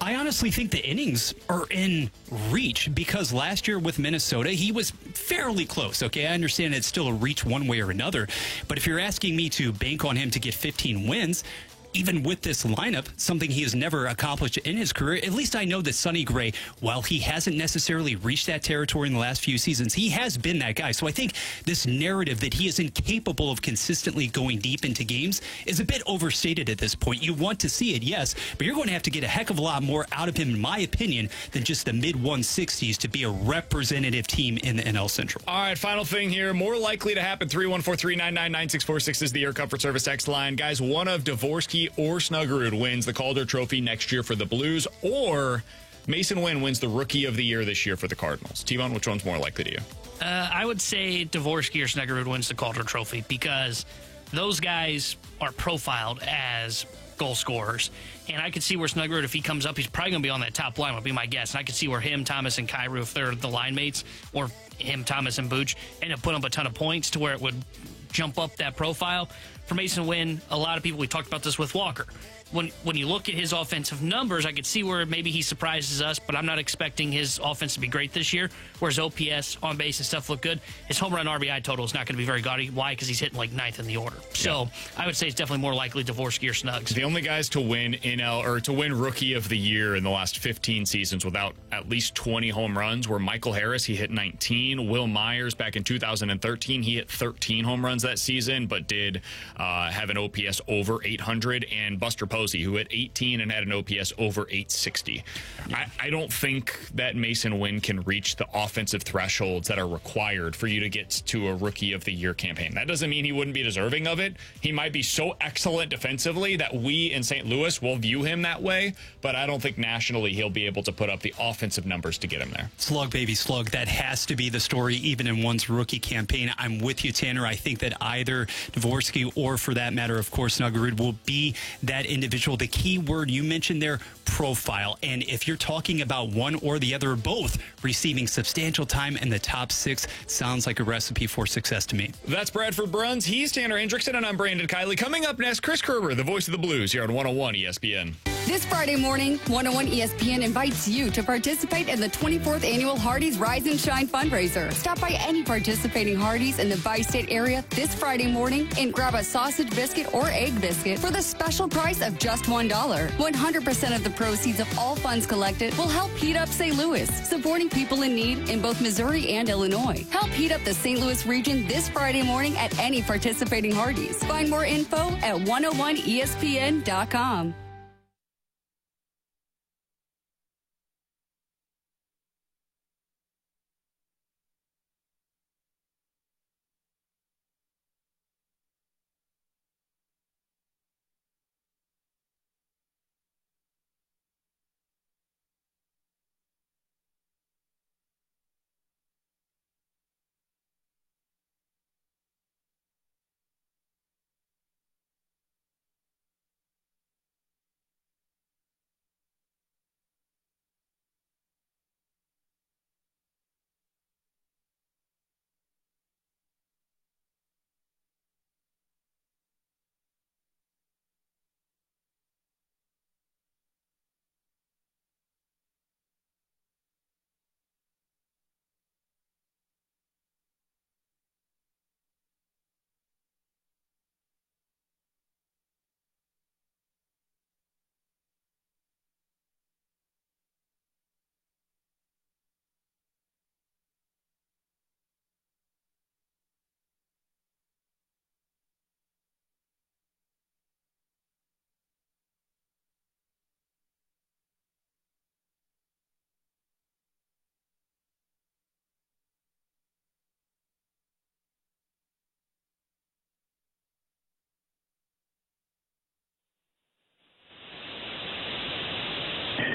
I honestly think the innings are in reach because last year with Minnesota, he was fairly close. Okay, I understand it's still a reach one way or another, but if you're asking me to bank on him to get 15 wins, even with this lineup, something he has never accomplished in his career, at least I know that Sonny Gray, while he hasn't necessarily reached that territory in the last few seasons, he has been that guy. So I think this narrative that he is incapable of consistently going deep into games is a bit overstated at this point. You want to see it, yes, but you're going to have to get a heck of a lot more out of him, in my opinion, than just the mid-160s to be a representative team in the NL Central. All right, final thing here. More likely to happen, 314-399-9646 is the Air Comfort Service text line. Guys, one of Dvorsky or Snuggerud wins the Calder Trophy next year for the Blues, or Mason Wynn wins the Rookie of the Year this year for the Cardinals. T-Bone, which one's more likely to you? I would say Dvorsky or Snuggerud wins the Calder Trophy because those guys are profiled as goal scorers. And I could see where Snuggerud, if he comes up, he's probably going to be on that top line, would be my guess. And I could see where him, Thomas, and Kyrou, if they're the line mates, or him, Thomas, and Booch, end up putting up a ton of points to where it would jump up that profile. For Mason Wynn, a lot of people, we talked about this with Walker. When you look at his offensive numbers, I could see where maybe he surprises us, but I'm not expecting his offense to be great this year, whereas OPS, on base, and stuff look good. His home run RBI total is not going to be very gaudy. Why? Because he's hitting 9th in the order. So I would say it's definitely more likely Dvorsky or Snugs. The only guys to win to win Rookie of the Year in the last 15 seasons without at least 20 home runs were Michael Harris. He hit 19. Will Myers back in 2013, he hit 13 home runs that season, but did have an OPS over 800. And Buster Posey, who hit 18 and had an OPS over 860. I don't think that Mason Wynn can reach the offensive thresholds that are required for you to get to a Rookie of the Year campaign. That doesn't mean he wouldn't be deserving of it. He might be so excellent defensively that we in St. Louis will view him that way, but I don't think nationally he'll be able to put up the offensive numbers to get him there. Slug, baby, slug. That has to be the story, even in one's rookie campaign. I'm with you, Tanner. I think that either Dvorsky or, for that matter, of course, Snuggerud will be that individual individual. The key word you mentioned there, profile. And if you're talking about one or the other or both receiving substantial time in the top 6, sounds like a recipe for success to me. That's Bradford Bruns. He's Tanner Hendrickson, and I'm Brandon Kiley. Coming up next, Chris Kerber, the voice of the Blues, here on 101 ESPN. This Friday morning, 101 ESPN invites you to participate in the 24th annual Hardee's Rise and Shine fundraiser. Stop by any participating Hardee's in the bi-state area this Friday morning and grab a sausage biscuit or egg biscuit for the special price of just $1. 100% of the proceeds of all funds collected will help heat up St. Louis, supporting people in need in both Missouri and Illinois. Help heat up the St. Louis region this Friday morning at any participating Hardee's. Find more info at 101ESPN.com.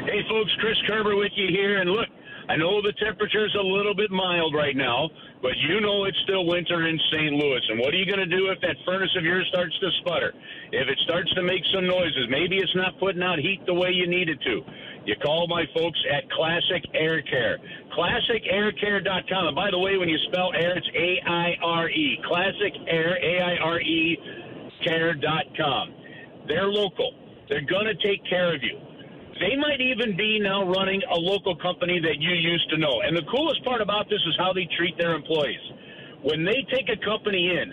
Hey, folks, Chris Kerber with you here. And look, I know the temperature's a little bit mild right now, but you know it's still winter in St. Louis. And what are you going to do if that furnace of yours starts to sputter? If it starts to make some noises, maybe it's not putting out heat the way you need it to. You call my folks at Classic Air Care. ClassicAirCare.com. And by the way, when you spell air, it's A-I-R-E. Classic Air, A-I-R-E, care.com. They're local. They're going to take care of you. They might even be now running a local company that you used to know. And the coolest part about this is how they treat their employees. When they take a company in,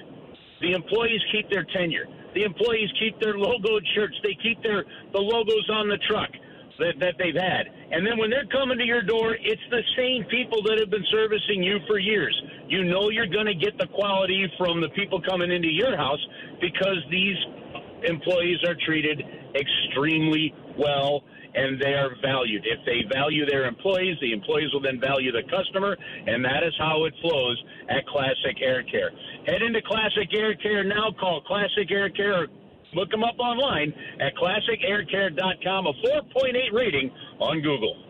the employees keep their tenure. The employees keep their logoed shirts. They keep the logos on the truck that they've had. And then when they're coming to your door, it's the same people that have been servicing you for years. You know you're going to get the quality from the people coming into your house because these employees are treated extremely well, and they are valued. If they value their employees, the employees will then value the customer, and that is how it flows at Classic Air Care. Head into Classic Air Care now. Call Classic Air Care or look them up online at ClassicAirCare.com, a 4.8 rating on Google.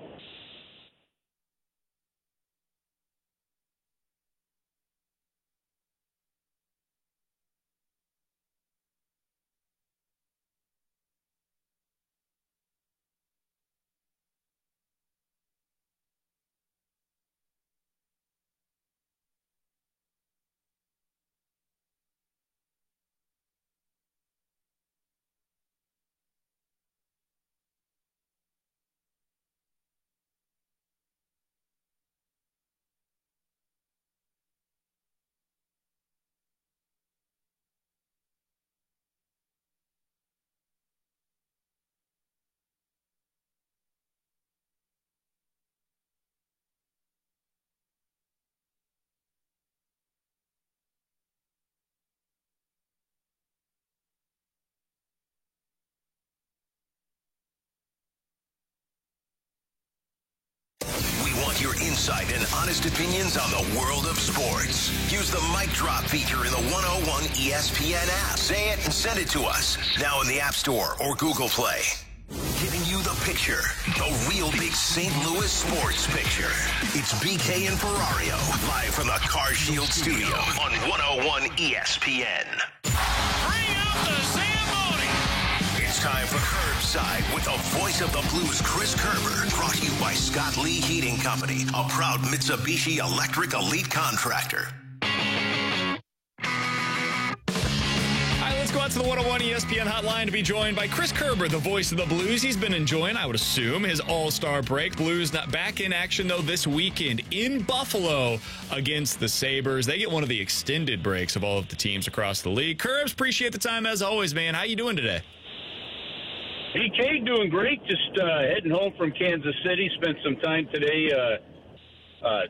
Your insight and honest opinions on the world of sports. Use the mic drop feature in the 101 ESPN app. Say it and send it to us. Now in the App Store or Google Play. Giving you the picture, the real big St. Louis sports picture. It's BK and Ferrario, live from the Car Shield studio on 101 ESPN. Bring out the Zamboni! It's time for Curbside with the voice of the Blues, Chris Kerber. Brought to you by Scott Lee Heating Company, a proud Mitsubishi Electric Elite contractor. Let's go out to the 101 ESPN hotline to be joined by Chris Kerber, the voice of the Blues. He's been enjoying, I would assume, his all-star break. Blues not back in action, though, this weekend in Buffalo against the Sabres. They get one of the extended breaks of all of the teams across the league. Kerbs, appreciate the time as always, man. How you doing today? BK, doing great. Just heading home from Kansas City. Spent some time today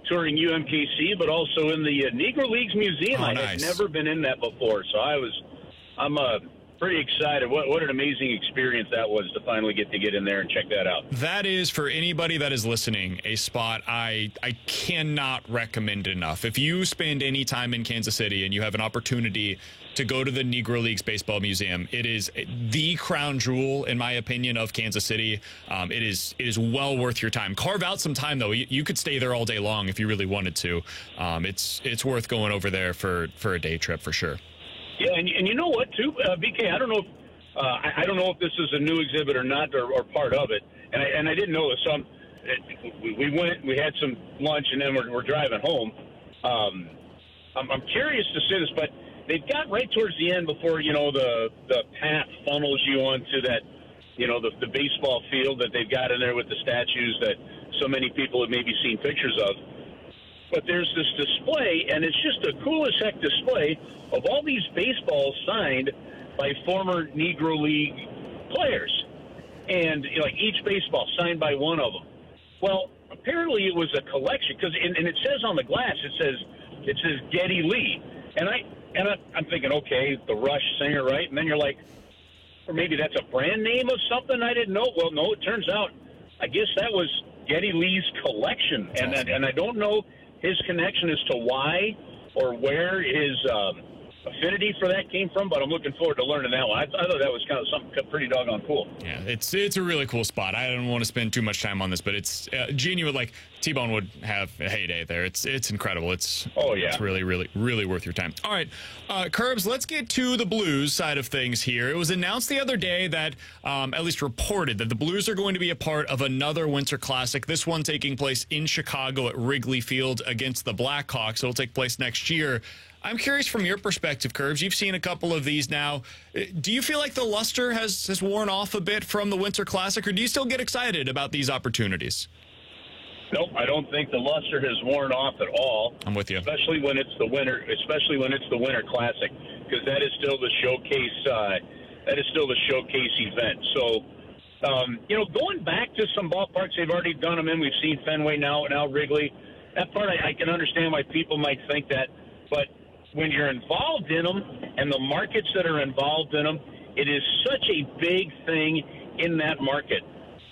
touring UMKC, but also in the Negro Leagues Museum. I had never been in that before, so I'm pretty excited. What an amazing experience that was to finally get in there and check that out. That is, for anybody that is listening, a spot I cannot recommend enough. If you spend any time in Kansas City and you have an opportunity to go to the Negro Leagues Baseball Museum, it is the crown jewel, in my opinion, of Kansas City. It is well worth your time. Carve out some time, though. You could stay there all day long if you really wanted to. It's worth going over there for a day trip for sure. Yeah, and you know what, too, BK, I don't know if this is a new exhibit or not, or part of it, and I didn't know this. So we went, we had some lunch, and then we're driving home. I'm curious to see this, but they've got right towards the end before, the path funnels you onto that, the baseball field that they've got in there with the statues that so many people have maybe seen pictures of. But there's this display, and it's just the coolest heck display of all these baseballs signed by former Negro League players. And, each baseball signed by one of them. Well, apparently it was a collection, and it says on the glass, it says Geddy Lee. And I'm thinking, okay, the Rush singer, right? And then you're like, or maybe that's a brand name of something I didn't know. Well, no, it turns out, I guess that was Geddy Lee's collection. And I don't know his connection as to why or where his affinity for that came from, but I'm looking forward to learning that one. I thought that was kind of something pretty doggone cool. Yeah, it's a really cool spot. I don't want to spend too much time on this, but it's genuine. Like T-Bone would have a heyday there. It's incredible. It's really, really, really worth your time. All right, Kerbs, let's get to the Blues side of things here. It was announced the other day that, at least reported, that the Blues are going to be a part of another Winter Classic. This one taking place in Chicago at Wrigley Field against the Blackhawks. It'll take place next year. I'm curious from your perspective, Kerbs. You've seen a couple of these now. Do you feel like the luster has worn off a bit from the Winter Classic, or do you still get excited about these opportunities? Nope, I don't think the luster has worn off at all. I'm with you. Especially when it's the Winter Classic, because that is still the showcase. That is still the showcase event. So, going back to some ballparks they've already done them in. We've seen Fenway now Wrigley. That part I can understand why people might think that, but when you're involved in them and the markets that are involved in them, it is such a big thing in that market.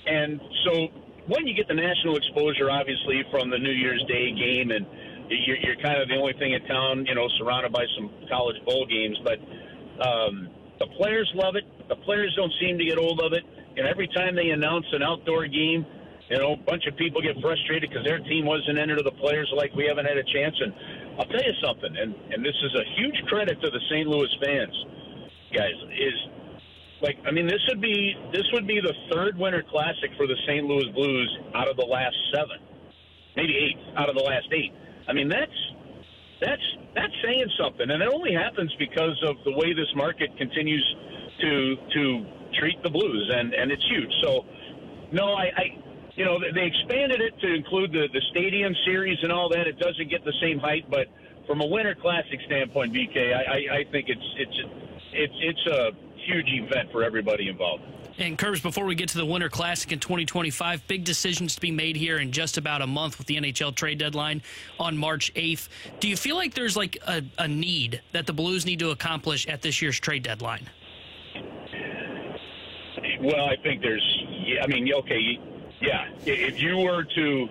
And so when you get the national exposure, obviously, from the New Year's Day game, and you're kind of the only thing in town, surrounded by some college bowl games, but the players love it. The players don't seem to get old of it. And every time they announce an outdoor game, a bunch of people get frustrated because their team wasn't entered to the players like we haven't had a chance. And I'll tell you something, and this is a huge credit to the St. Louis fans, guys, this would be the third Winter Classic for the St. Louis Blues out of the last 7, maybe 8 out of the last 8. That's saying something, and it only happens because of the way this market continues to treat the Blues, and it's huge. So, no, they expanded it to include the Stadium Series and all that. It doesn't get the same height, but from a Winter Classic standpoint, BK, I think it's a huge event for everybody involved. And Kerbs, before we get to the Winter Classic in 2025, big decisions to be made here in just about a month with the NHL trade deadline on March 8th. Do you feel like there's like a need that the Blues need to accomplish at this year's trade deadline? Well, I think yeah. If you were to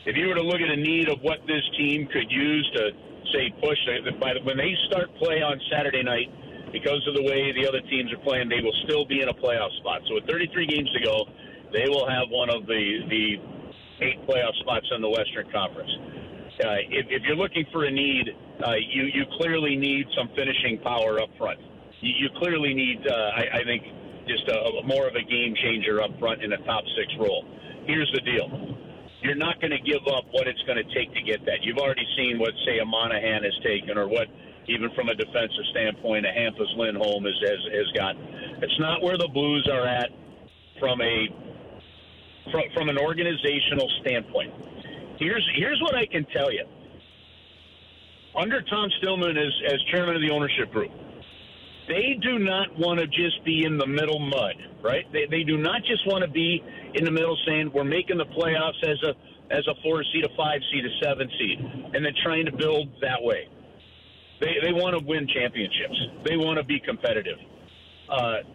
look at a need of what this team could use to, say, push, when they start play on Saturday night, because of the way the other teams are playing, they will still be in a playoff spot. So with 33 games to go, they will have one of the 8 playoff spots in the Western Conference. If you're looking for a need, you clearly need some finishing power up front. You clearly need, I think, just more of a game changer up front in a top 6 role. Here's the deal. You're not going to give up what it's going to take to get that. You've already seen what, say, a Monahan has taken, or what, even from a defensive standpoint, a Hampus Lindholm has gotten. It's not where the Blues are at from an organizational standpoint. Here's what I can tell you. Under Tom Stillman as chairman of the ownership group, they do not want to just be in the middle mud, right? They do not just want to be in the middle saying we're making the playoffs as a 4 seed, a 5 seed, a 7 seed, and then trying to build that way. They want to win championships. They want to be competitive.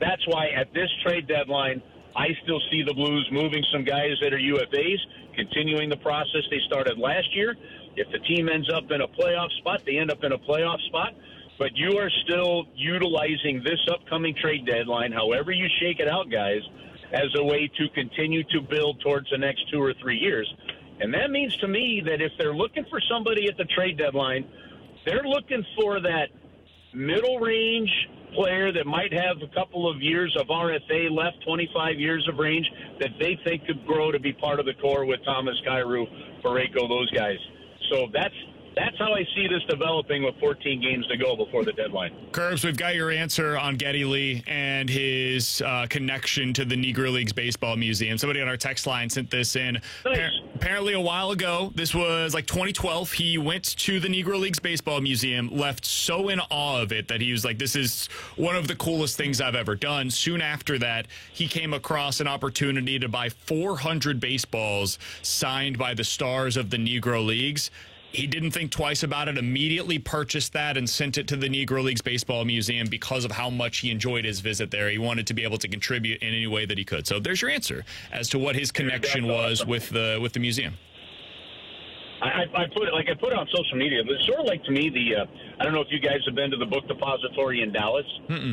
That's why at this trade deadline, I still see the Blues moving some guys that are UFAs, continuing the process they started last year. If the team ends up in a playoff spot, they end up in a playoff spot. But you are still utilizing this upcoming trade deadline, however you shake it out, guys, as a way to continue to build towards the next 2 or 3 years. And that means to me that if they're looking for somebody at the trade deadline, they're looking for that middle range player that might have a couple of years of RFA left, 25 years of range, that they think could grow to be part of the core with Thomas, Kyrou, Parayko, those guys. So that's how I see this developing with 14 games to go before the deadline. Curbs, we've got your answer on Geddy Lee and his connection to the Negro Leagues Baseball Museum. Somebody on our text line sent this in. Nice. Apparently a while ago, this was like 2012, he went to the Negro Leagues Baseball Museum, left so in awe of it that he was like, this is one of the coolest things I've ever done. Soon after that, he came across an opportunity to buy 400 baseballs signed by the stars of the Negro Leagues. He didn't think twice about it, immediately purchased that and sent it to the Negro Leagues Baseball Museum because of how much he enjoyed his visit there. He wanted to be able to contribute in any way that he could. So there's your answer as to what his connection was with the museum. I put it on social media. It's sort of like, to me, I don't know if you guys have been to the Book Depository in Dallas,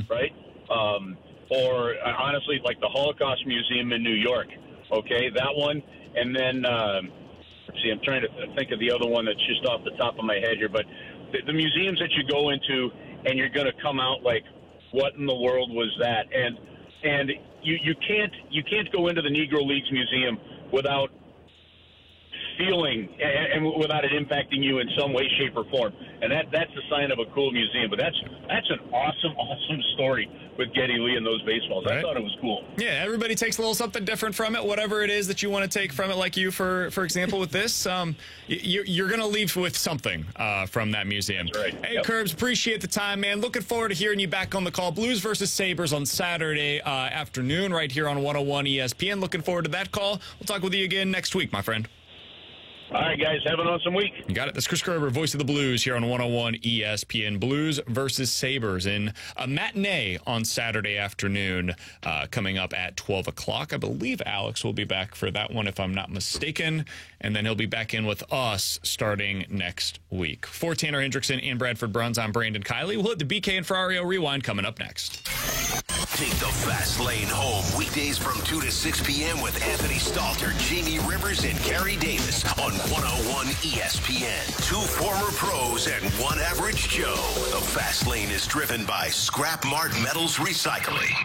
right? Or honestly, like the Holocaust Museum in New York. Okay, that one, and then. See, I'm trying to think of the other one that's just off the top of my head here, but the museums that you go into and you're going to come out like, what in the world was that? And you can't go into the Negro Leagues Museum without feeling and without it impacting you in some way, shape, or form. And that's the sign of a cool museum. But that's an awesome story with Geddy Lee and those baseballs. Right. I thought it was cool. Yeah, everybody takes a little something different from it, whatever it is that you want to take from it, like you, for example, with this. You're going to leave with something from that museum. That's right. Hey, Curbs, appreciate the time, man. Looking forward to hearing you back on the call. Blues versus Sabres on Saturday afternoon right here on 101 ESPN. Looking forward to that call. We'll talk with you again next week, my friend. All right, guys, have an awesome week. You got it. That's Chris Kerber, voice of the Blues, here on 101 ESPN. Blues versus Sabres in a matinee on Saturday afternoon coming up at 12 o'clock. I believe Alex will be back for that one, if I'm not mistaken. And then he'll be back in with us starting next week. For Tanner Hendrickson and Bradford Bruns, I'm Brandon Kiley. We'll hit the BK and Ferrario Rewind coming up next. Take the fast lane home weekdays from 2 to 6 p.m. with Anthony Stalter, Jamie Rivers, and Gary Davis on 101 ESPN. 2 former pros and 1 average Joe. The fast lane is driven by Scrap Mart Metals Recycling.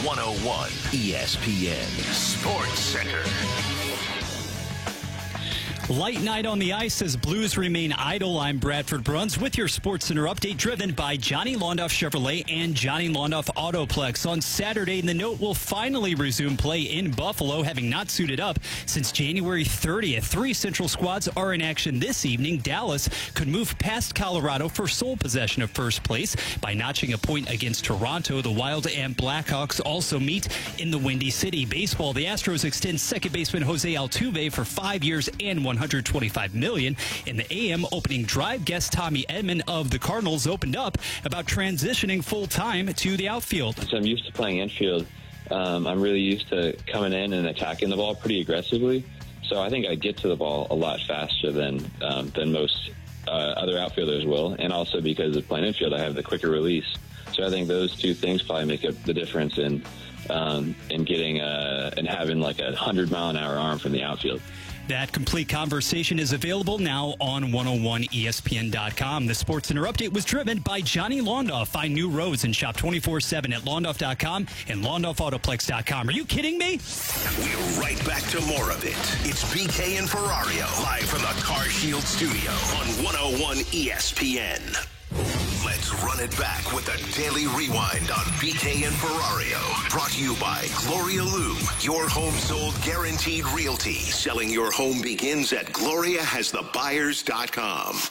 101 ESPN Sports Center. Light night on the ice as Blues remain idle. I'm Bradford Bruns with your Sports Center update, driven by Johnny Londoff Chevrolet and Johnny Londoff Autoplex. On Saturday, the Note will finally resume play in Buffalo, having not suited up since January 30th. 3 Central squads are in action this evening. Dallas could move past Colorado for sole possession of first place by notching a point against Toronto. The Wild and Blackhawks also meet in the Windy City. Baseball, the Astros extend second baseman Jose Altuve for 5 years and $125 million. In the AM opening drive, guest Tommy Edman of the Cardinals opened up about transitioning full-time to the outfield. So I'm used to playing infield. I'm really used to coming in and attacking the ball pretty aggressively. So I think I get to the ball a lot faster than most other outfielders will. And also because of playing infield, I have the quicker release. So I think those two things probably make up the difference in getting and having like a 100-mile-an-hour arm from the outfield. That complete conversation is available now on 101ESPN.com. The Sports Center update was driven by Johnny Londoff. Find new roads and shop 24/7 at Londoff.com and LondoffAutoplex.com. Are you kidding me? We're right back to more of it. It's BK and Ferrario live from the Car Shield studio on 101 ESPN. Let's run it back with a daily rewind on BK and Ferrario. Brought to you by Gloria Lou, your home sold guaranteed realty. Selling your home begins at GloriaHasTheBuyers.com.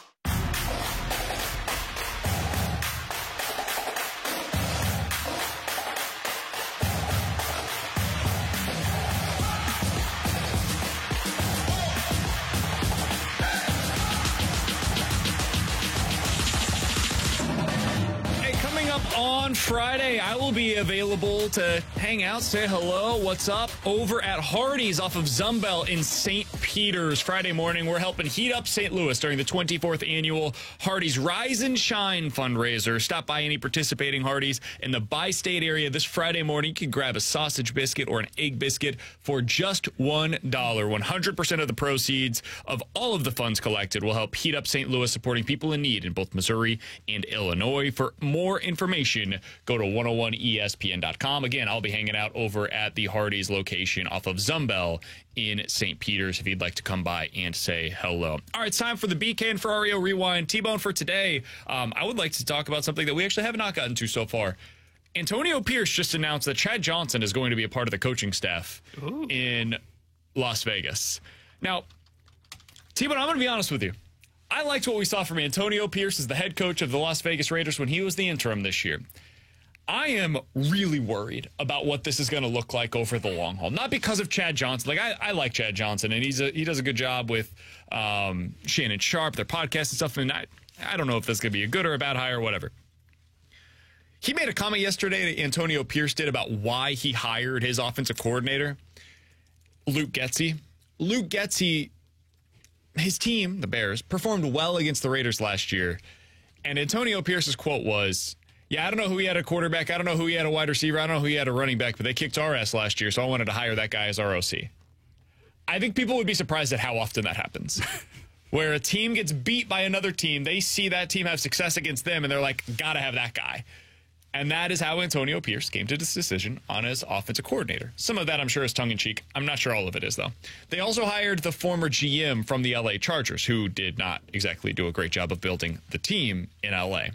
On Friday, I will be available to hang out, say hello, what's up, over at Hardee's off of Zumbel in St. Peters. Friday morning, we're helping heat up St. Louis during the 24th annual Hardee's Rise and Shine fundraiser. Stop by any participating Hardee's in the bi-state area this Friday morning. You can grab a sausage biscuit or an egg biscuit for just $1. 100% of the proceeds of all of the funds collected will help heat up St. Louis, supporting people in need in both Missouri and Illinois. For more information, go to 101ESPN.com. Again, I'll be hanging out over at the Hardee's location off of Zumbel in St. Peters if you'd like to come by and say hello. All right, it's time for the BK and Ferrario Rewind. T-Bone for today. I would like to talk about something that we actually have not gotten to so far. Antonio Pierce just announced that Chad Johnson is going to be a part of the coaching staff in Las Vegas. Now, T-Bone, I'm going to be honest with you. I liked what we saw from Antonio Pierce as the head coach of the Las Vegas Raiders when he was the interim this year. I am really worried about what this is going to look like over the long haul. Not because of Chad Johnson. Like, I like Chad Johnson, and he does a good job with Shannon Sharp, their podcast and stuff. And I don't know if that's going to be a good or a bad hire or whatever. He made a comment yesterday that Antonio Pierce did about why he hired his offensive coordinator, Luke Getsy. Luke Getsy, his team, the Bears, performed well against the Raiders last year. And Antonio Pierce's quote was, yeah, I don't know who he had a quarterback. I don't know who he had a wide receiver. I don't know who he had a running back, but they kicked our ass last year, so I wanted to hire that guy as our OC. I think people would be surprised at how often that happens. Where a team gets beat by another team, they see that team have success against them, and they're like, gotta have that guy. And that is how Antonio Pierce came to this decision on his offensive coordinator. Some of that, I'm sure, is tongue-in-cheek. I'm not sure all of it is, though. They also hired the former GM from the LA Chargers, who did not exactly do a great job of building the team in LA.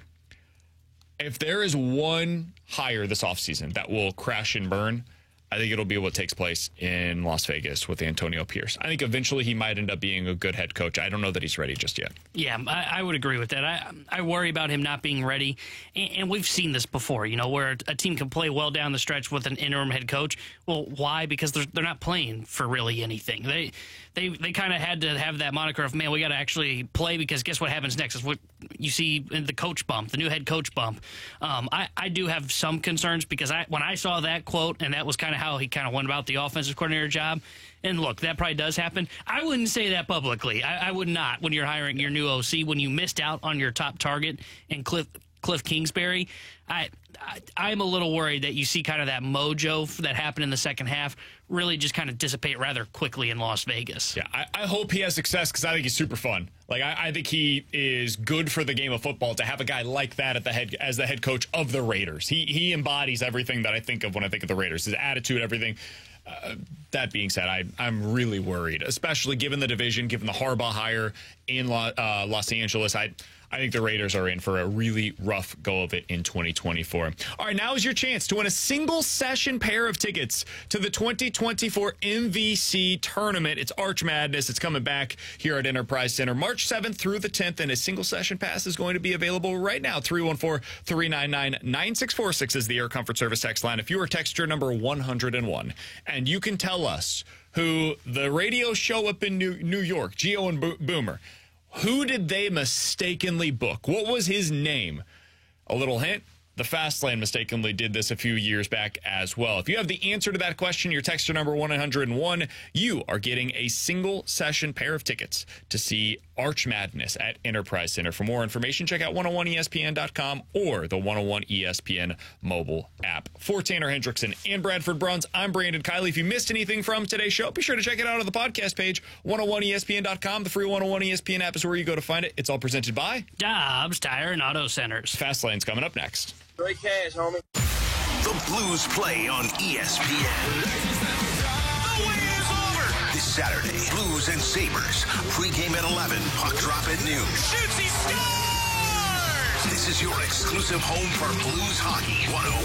If there is one hire this offseason that will crash and burn, I think it'll be what takes place in Las Vegas with Antonio Pierce. I think eventually he might end up being a good head coach. I don't know that he's ready just yet. Yeah, I would agree with that. I worry about him not being ready, and we've seen this before, you know, where a team can play well down the stretch with an interim head coach. Well, why? Because they're not playing for really anything. They kind of had to have that moniker of, man, we got to actually play, because guess what happens next is what you see in the coach bump, the new head coach bump. I do have some concerns, because when I saw that quote, and that was kind of how he kind of went about the offensive coordinator job, and look, that probably does happen. I wouldn't say that publicly. I would not when you're hiring your new OC, when you missed out on your top target and Cliff Cliff Kingsbury, I'm a little worried that you see kind of that mojo that happened in the second half really just kind of dissipate rather quickly in Las Vegas. Yeah, I hope he has success because I think he's super fun. Like, I think he is good for the game of football to have a guy like that at the head as the head coach of the Raiders. He embodies everything that I think of when I think of the Raiders, his attitude, everything. That being said, I'm really worried, especially given the division, given the Harbaugh hire in Los Angeles. I think the Raiders are in for a really rough go of it in 2024. All right, now is your chance to win a single-session pair of tickets to the 2024 MVC tournament. It's Arch Madness. It's coming back here at Enterprise Center March 7th through the 10th, and a single-session pass is going to be available right now. 314-399-9646 is the Air Comfort Service text line. If you are texter number 101, and you can tell us who the radio show up in New York, Geo and Boomer, who did they mistakenly book? What was his name? A little hint, the Fastlane mistakenly did this a few years back as well. If you have the answer to that question, your texter number 101, you are getting a single-session pair of tickets to see Arch Madness at Enterprise Center. For more information, check out 101ESPN.com or the 101 ESPN mobile app. For Tanner Hendrickson and Bradford Bruns, I'm Brandon Kiley. If you missed anything from today's show, be sure to check it out on the podcast page, 101ESPN.com. The free 101 ESPN app is where you go to find it. It's all presented by Dobbs Tire and Auto Centers. Fastlane's coming up next. Great cash, homie. The Blues play on ESPN. The wait is over. This Saturday, Blues and Sabres. Pre-game at 11, puck drop at noon. Shoots, he scores! This is your exclusive home for Blues hockey 101.